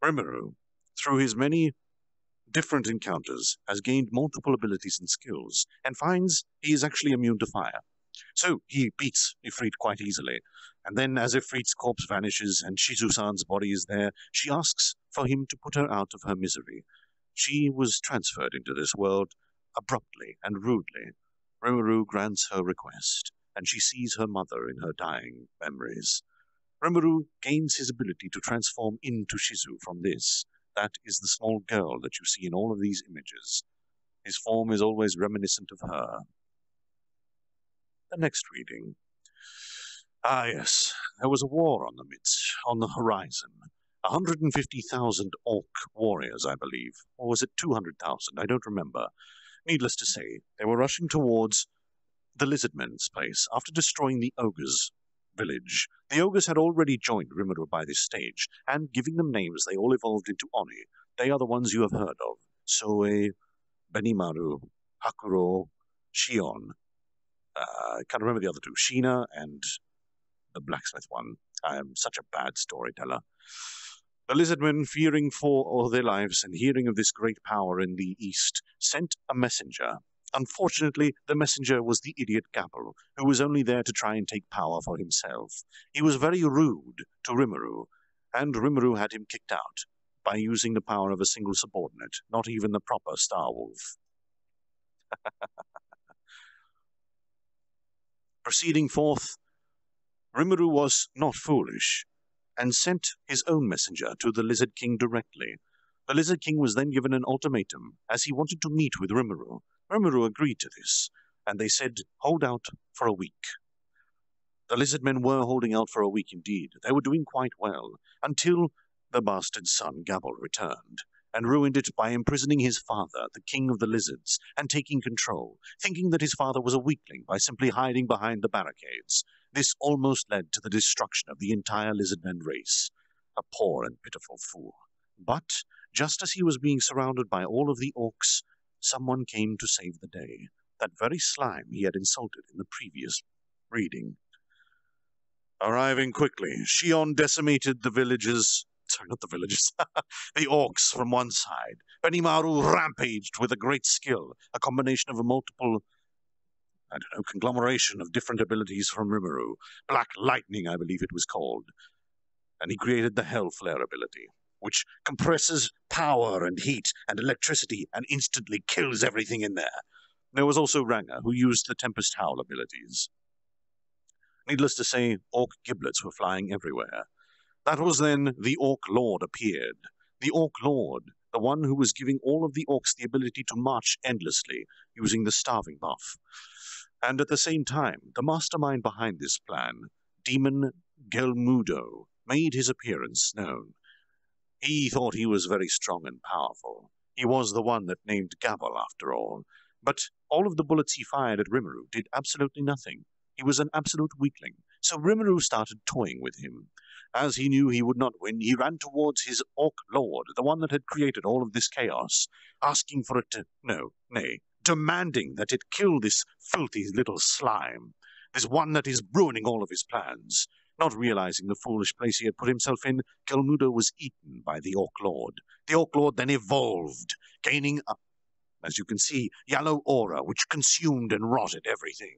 Rimuru, through his many different encounters, has gained multiple abilities and skills, and finds he is actually immune to fire. So he beats Ifrit quite easily, and then as Ifrit's corpse vanishes and Shizu-san's body is there, she asks for him to put her out of her misery. She was transferred into this world abruptly and rudely. Rimuru grants her request, and she sees her mother in her dying memories. Rimuru gains his ability to transform into Shizu from this. That is the small girl that you see in all of these images. His form is always reminiscent of her. The next reading. Ah, yes, there was a war on the horizon. 150,000 orc warriors, I believe. Or was it 200,000? I don't remember. Needless to say, they were rushing towards the Lizardmen's place after destroying the ogres' village. The ogres had already joined Rimuru by this stage, and giving them names, they all evolved into Oni. They are the ones you have heard of. Soe, Benimaru, Hakuro, Shion. I can't remember the other 2. Sheena and the blacksmith one. I am such a bad storyteller. The Lizardmen, fearing for all their lives and hearing of this great power in the east, sent a messenger. Unfortunately, the messenger was the idiot Gapple, who was only there to try and take power for himself. He was very rude to Rimuru, and Rimuru had him kicked out by using the power of a single subordinate, not even the proper Star Wolf. Proceeding forth, Rimuru was not foolish, and sent his own messenger to the Lizard King directly. The Lizard King was then given an ultimatum, as he wanted to meet with Rimuru. Rimuru agreed to this, and they said, hold out for a week. The Lizardmen were holding out for a week indeed. They were doing quite well, until the bastard son Gabble returned, and ruined it by imprisoning his father, the king of the lizards, and taking control, thinking that his father was a weakling by simply hiding behind the barricades. This almost led to the destruction of the entire Lizardmen race. A poor and pitiful fool. But, just as he was being surrounded by all of the orcs, someone came to save the day. That very slime he had insulted in the previous reading. Arriving quickly, Shion decimated the villages. Sorry, not the villages. The orcs from one side. Benimaru rampaged with a great skill, a combination of a multiple, conglomeration of different abilities from Rimuru. Black Lightning, I believe it was called. And he created the Hell Flare ability, which compresses power and heat and electricity and instantly kills everything in there. There was also Ranga, who used the Tempest Howl abilities. Needless to say, orc giblets were flying everywhere. That was then the Orc Lord appeared. The Orc Lord, the one who was giving all of the orcs the ability to march endlessly, using the starving buff. And at the same time, the mastermind behind this plan, Demon Gelmudo, made his appearance known. He thought he was very strong and powerful. He was the one that named Gabble, after all. But all of the bullets he fired at Rimuru did absolutely nothing. He was an absolute weakling. So Rimuru started toying with him. As he knew he would not win, he ran towards his Orc Lord, the one that had created all of this chaos, asking for it to, demanding that it kill this filthy little slime, this one that is ruining all of his plans. Not realizing the foolish place he had put himself in, Gelmudo was eaten by the Orc Lord. The Orc Lord then evolved, gaining a, as you can see, yellow aura which consumed and rotted everything.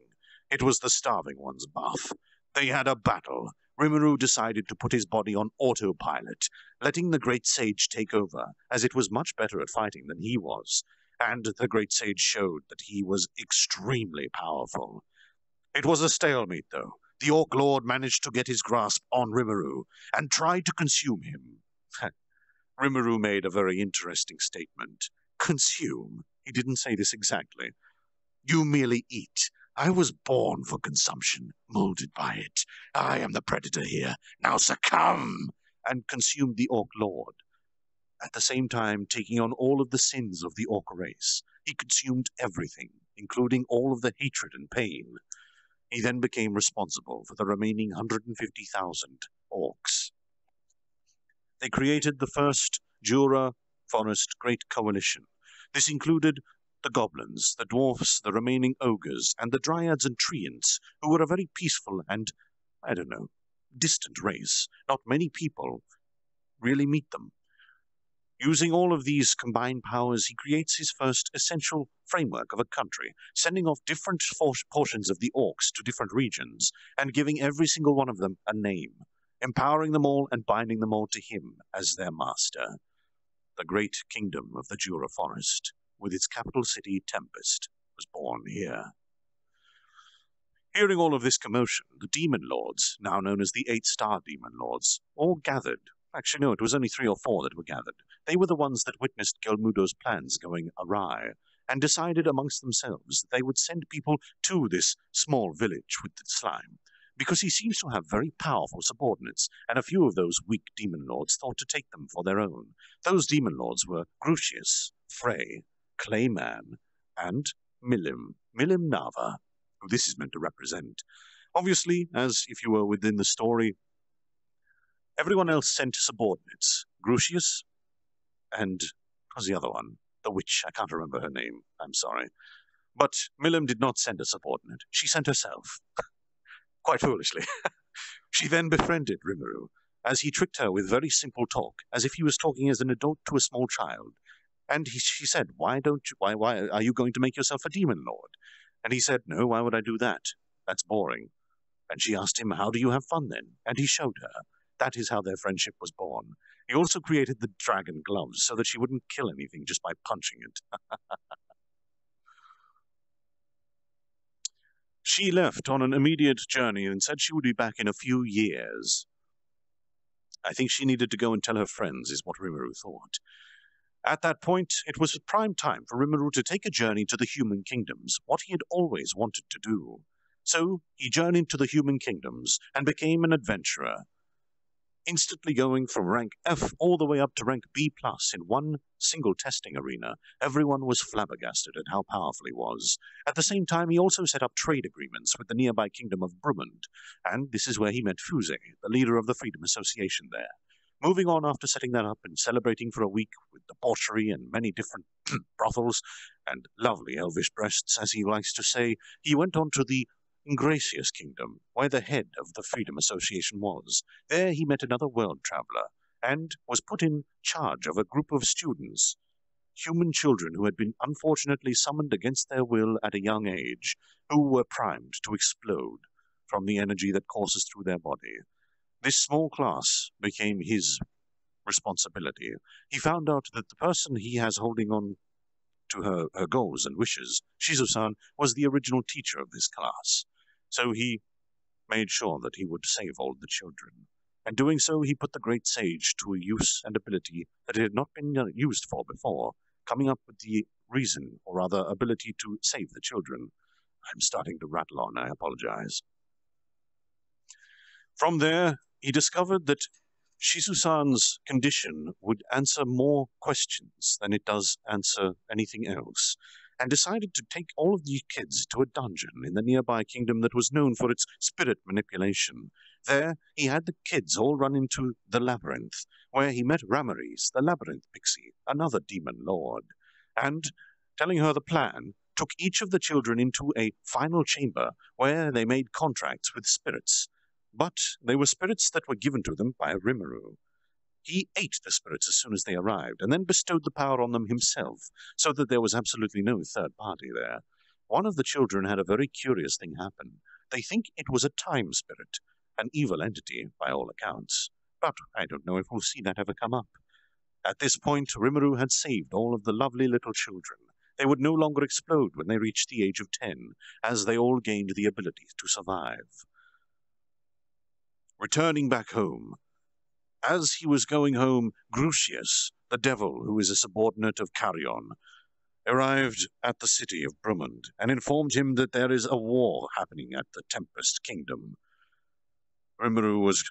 It was the Starving One's buff. They had a battle. Rimuru decided to put his body on autopilot, letting the Great Sage take over, as it was much better at fighting than he was, and the Great Sage showed that he was extremely powerful. It was a stalemate, though. The Orc Lord managed to get his grasp on Rimuru, and tried to consume him. Rimuru made a very interesting statement. Consume? He didn't say this exactly. You merely eat. I was born for consumption, molded by it. I am the predator here. Now succumb! And consumed the Orc Lord. At the same time, taking on all of the sins of the Orc race. He consumed everything, including all of the hatred and pain. He then became responsible for the remaining 150,000 Orcs. They created the first Jura Forest Great Coalition. This included the goblins, the dwarfs, the remaining ogres, and the dryads and treants, who were a very peaceful and, I don't know, distant race. Not many people really meet them. Using all of these combined powers, he creates his first essential framework of a country, sending off different portions of the orcs to different regions, and giving every single one of them a name, empowering them all and binding them all to him as their master. The great kingdom of the Jura Forest, with its capital city, Tempest, was born here. Hearing all of this commotion, the Demon Lords, now known as the 8-Star Demon Lords, all gathered. Actually, no, it was only 3 or 4 that were gathered. They were the ones that witnessed Gelmudo's plans going awry, and decided amongst themselves that they would send people to this small village with the slime, because he seems to have very powerful subordinates, and a few of those weak Demon Lords thought to take them for their own. Those Demon Lords were Grucius, Frey, Clayman, and Milim Nava, who this is meant to represent. Obviously, as if you were within the story, everyone else sent subordinates. Grucius and what was the other one? The witch. I can't remember her name. I'm sorry. But Milim did not send a subordinate. She sent herself. Quite foolishly. She then befriended Rimuru, as he tricked her with very simple talk, as if he was talking as an adult to a small child. And she said, why are you going to make yourself a demon lord? And he said, no, why would I do that? That's boring. And she asked him, how do you have fun then? And he showed her. That is how their friendship was born. He also created the dragon gloves so that she wouldn't kill anything just by punching it. She left on an immediate journey and said she would be back in a few years. I think she needed to go and tell her friends, is what Rimuru thought. At that point, it was prime time for Rimuru to take a journey to the human kingdoms, what he had always wanted to do. So he journeyed to the human kingdoms and became an adventurer, instantly going from rank F all the way up to rank B+ in one single testing arena. Everyone was flabbergasted at how powerful he was. At the same time, he also set up trade agreements with the nearby kingdom of Brummond, and this is where he met Fuse, the leader of the Freedom Association there. Moving on after setting that up and celebrating for a week with debauchery and many different brothels and lovely elvish breasts, as he likes to say, he went on to the Ingracious Kingdom, where the head of the Freedom Association was. There he met another world traveler, and was put in charge of a group of students, human children who had been unfortunately summoned against their will at a young age, who were primed to explode from the energy that courses through their body. This small class became his responsibility. He found out that the person he has holding on to her goals and wishes, Shizu-san, was the original teacher of this class. So he made sure that he would save all the children. And doing so, he put the great sage to a use and ability that it had not been used for before, coming up with the reason, or rather ability, to save the children. I'm starting to rattle on, I apologize. From there, he discovered that Shizu-san's condition would answer more questions than it does answer anything else, and decided to take all of these kids to a dungeon in the nearby kingdom that was known for its spirit manipulation. There, he had the kids all run into the labyrinth, where he met Ramaris, the labyrinth pixie, another demon lord, and, telling her the plan, took each of the children into a final chamber where they made contracts with spirits. But they were spirits that were given to them by Rimuru. He ate the spirits as soon as they arrived, and then bestowed the power on them himself, so that there was absolutely no third party there. One of the children had a very curious thing happen. They think it was a time spirit, an evil entity, by all accounts. But I don't know if we'll see that ever come up. At this point, Rimuru had saved all of the lovely little children. They would no longer explode when they reached the age of 10, as they all gained the ability to survive. Returning back home, as he was going home, Grucius, the devil who is a subordinate of Carrion, arrived at the city of Brummond and informed him that there is a war happening at the Tempest Kingdom. Rimuru was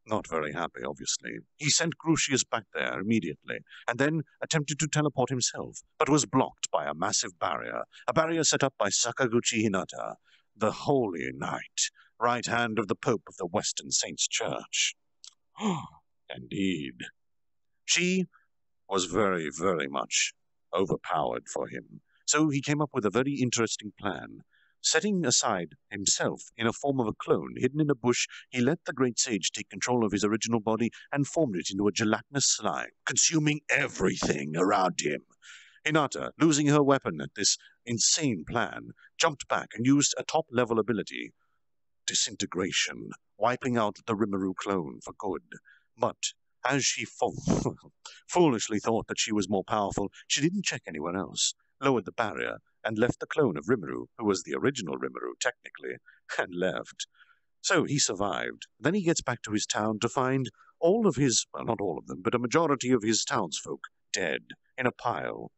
not very happy, obviously. He sent Crucius back there immediately, and then attempted to teleport himself, but was blocked by a massive barrier, a barrier set up by Sakaguchi Hinata, the Holy Knight, right hand of the Pope of the Western Saints Church. Indeed. She was very, very much overpowered for him, so he came up with a very interesting plan. Setting aside himself in a form of a clone hidden in a bush, he let the great sage take control of his original body and formed it into a gelatinous slime, consuming everything around him. Hinata, losing her weapon at this insane plan, jumped back and used a top-level ability, disintegration, wiping out the Rimuru clone for good. But as she foolishly thought that she was more powerful, she didn't check anyone else, lowered the barrier, and left the clone of Rimuru, who was the original Rimuru, technically, and left. So he survived. Then he gets back to his town to find all of his, well, not all of them, but a majority of his townsfolk dead in a pile.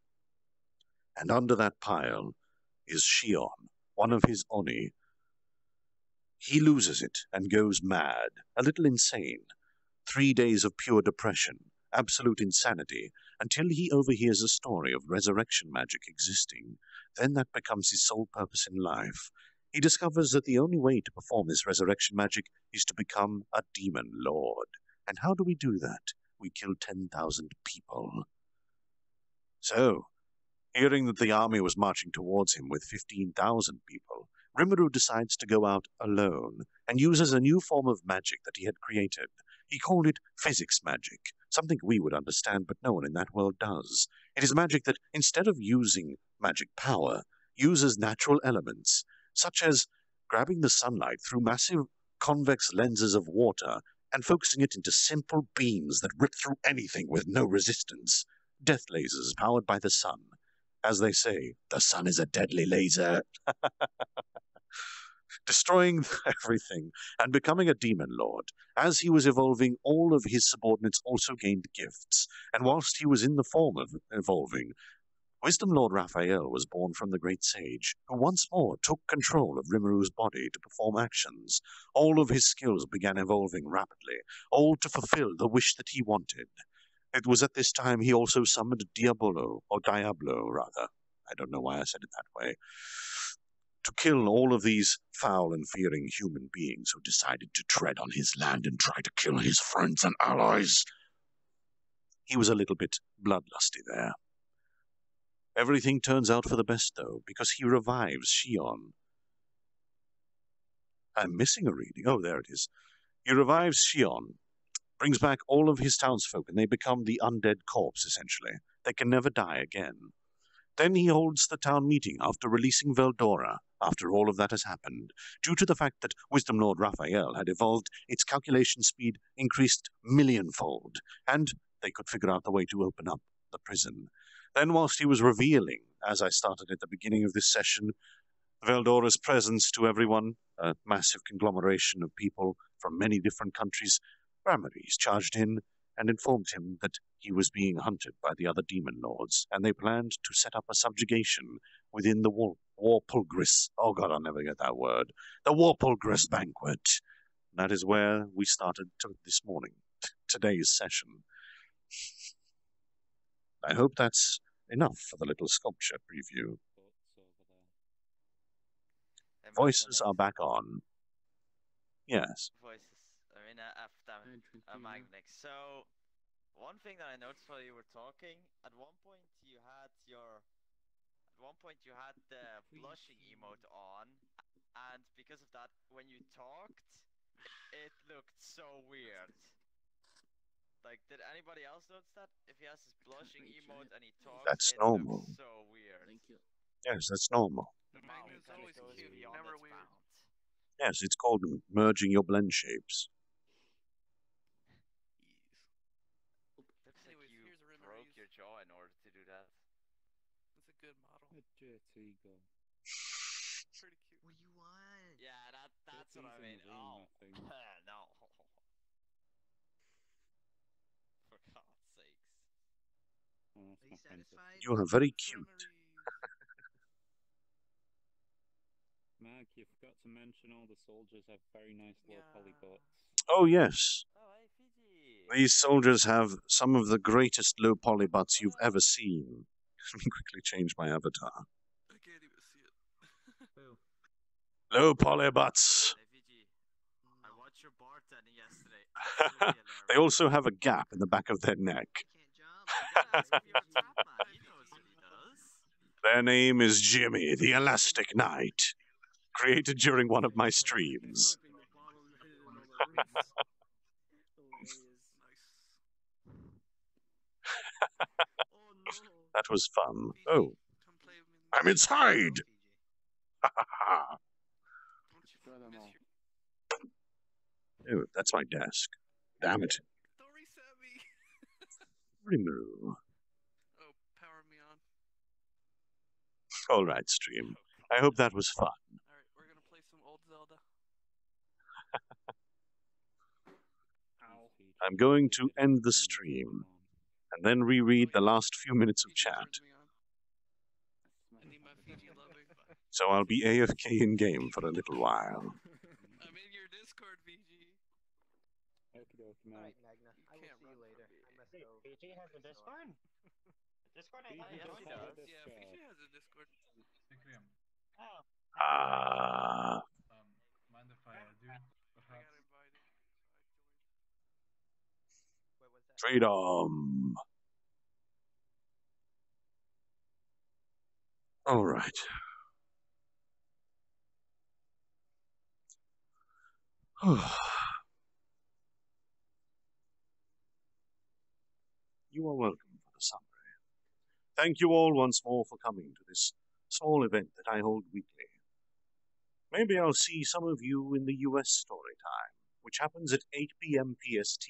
And under that pile is Shion, one of his Oni. He loses it and goes mad, a little insane. 3 days of pure depression, absolute insanity, until he overhears a story of resurrection magic existing. Then that becomes his sole purpose in life. He discovers that the only way to perform this resurrection magic is to become a demon lord. And how do we do that? We kill 10,000 people. So, hearing that the army was marching towards him with 15,000 people, Rimuru decides to go out alone and uses a new form of magic that he had created. He called it physics magic, something we would understand, but no one in that world does. It is magic that, instead of using magic power, uses natural elements, such as grabbing the sunlight through massive convex lenses of water and focusing it into simple beams that rip through anything with no resistance. Death lasers powered by the sun. As they say, the sun is a deadly laser. Destroying everything and becoming a demon lord. As he was evolving, all of his subordinates also gained gifts, and whilst he was in the form of evolving, Wisdom Lord Raphael was born from the great sage, who once more took control of Rimuru's body to perform actions. All of his skills began evolving rapidly, all to fulfill the wish that he wanted. It was at this time he also summoned Diablo, rather. I don't know why I said it that way. To kill all of these foul and fearing human beings who decided to tread on his land and try to kill his friends and allies. He was a little bit bloodlusty there. Everything turns out for the best, though, because he revives Shion. I'm missing a reading. Oh, there it is. He revives Shion, brings back all of his townsfolk, and they become the undead corpse, essentially. They can never die again. Then he holds the town meeting after releasing Veldora, after all of that has happened. Due to the fact that Wisdom Lord Raphael had evolved, its calculation speed increased millionfold, and they could figure out the way to open up the prison. Then, whilst he was revealing, as I started at the beginning of this session, Veldora's presence to everyone, a massive conglomeration of people from many different countries, Ramaris charged in and informed him that he was being hunted by the other demon lords, and they planned to set up a subjugation within the Walpurgis. Oh god, I'll never get that word. The Walpurgis banquet. That is where we started this morning, today's session. I hope that's enough for the little sculpture preview. Voices are back on. Yes. Voices. Arena after Magnanix. So, one thing that I noticed while you were talking, at one point you had the blushing emote on, and because of that, when you talked, it looked so weird. Like, did anybody else notice that? If he has his blushing emote and he talks, That's it normal. looks so weird. Thank you. Yes, that's normal. The Magnus is always cute, never weird. Yes, it's called merging your blend shapes. Looks like you broke your jaw in order to do that. It's a good model. Pretty cute. What do you want? Yeah, that's what I mean. Oh, no. For God's sakes. You are very cute. Mag, you forgot to mention all the soldiers have very nice low polybots. Oh, yes. These soldiers have some of the greatest low polybots you've ever seen. Let me quickly change my avatar. I can't even see it. Low polybots. I watched your bartending yesterday. Absolutely They also have a gap in the back of their neck. ask VRChat, man. He knows what he does. Their name is Jimmy, the Elastic Knight, created during one of my streams. That was fun. Oh, I'm inside! Oh, that's my desk. Damn it. Don't reset me. Rimuru. Oh, power me on. All right, stream. I hope that was fun. Alright, we're gonna play some old Zelda. I'm going to end the stream and then reread the last few minutes of chat. I need my Fiji loving. So I'll be AFK in game for a little while. I'm in your Discord, VG. Alright, Magna. I will see you later. I must go. PG has a Discord? Discord I Yes, joined? he does. Yeah, VG has a Discord. Oh. Mind if I do? Perhaps. Freedom. All right. You are welcome for the summary. Thank you all once more for coming to this small event that I hold weekly. Maybe I'll see some of you in the US story time, which happens at 8 p.m. PST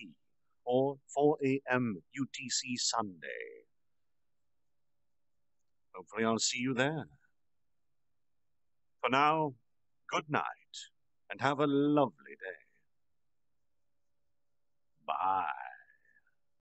or 4 a.m. UTC Sunday. Hopefully I'll see you there. For now, good night and have a lovely day. Bye.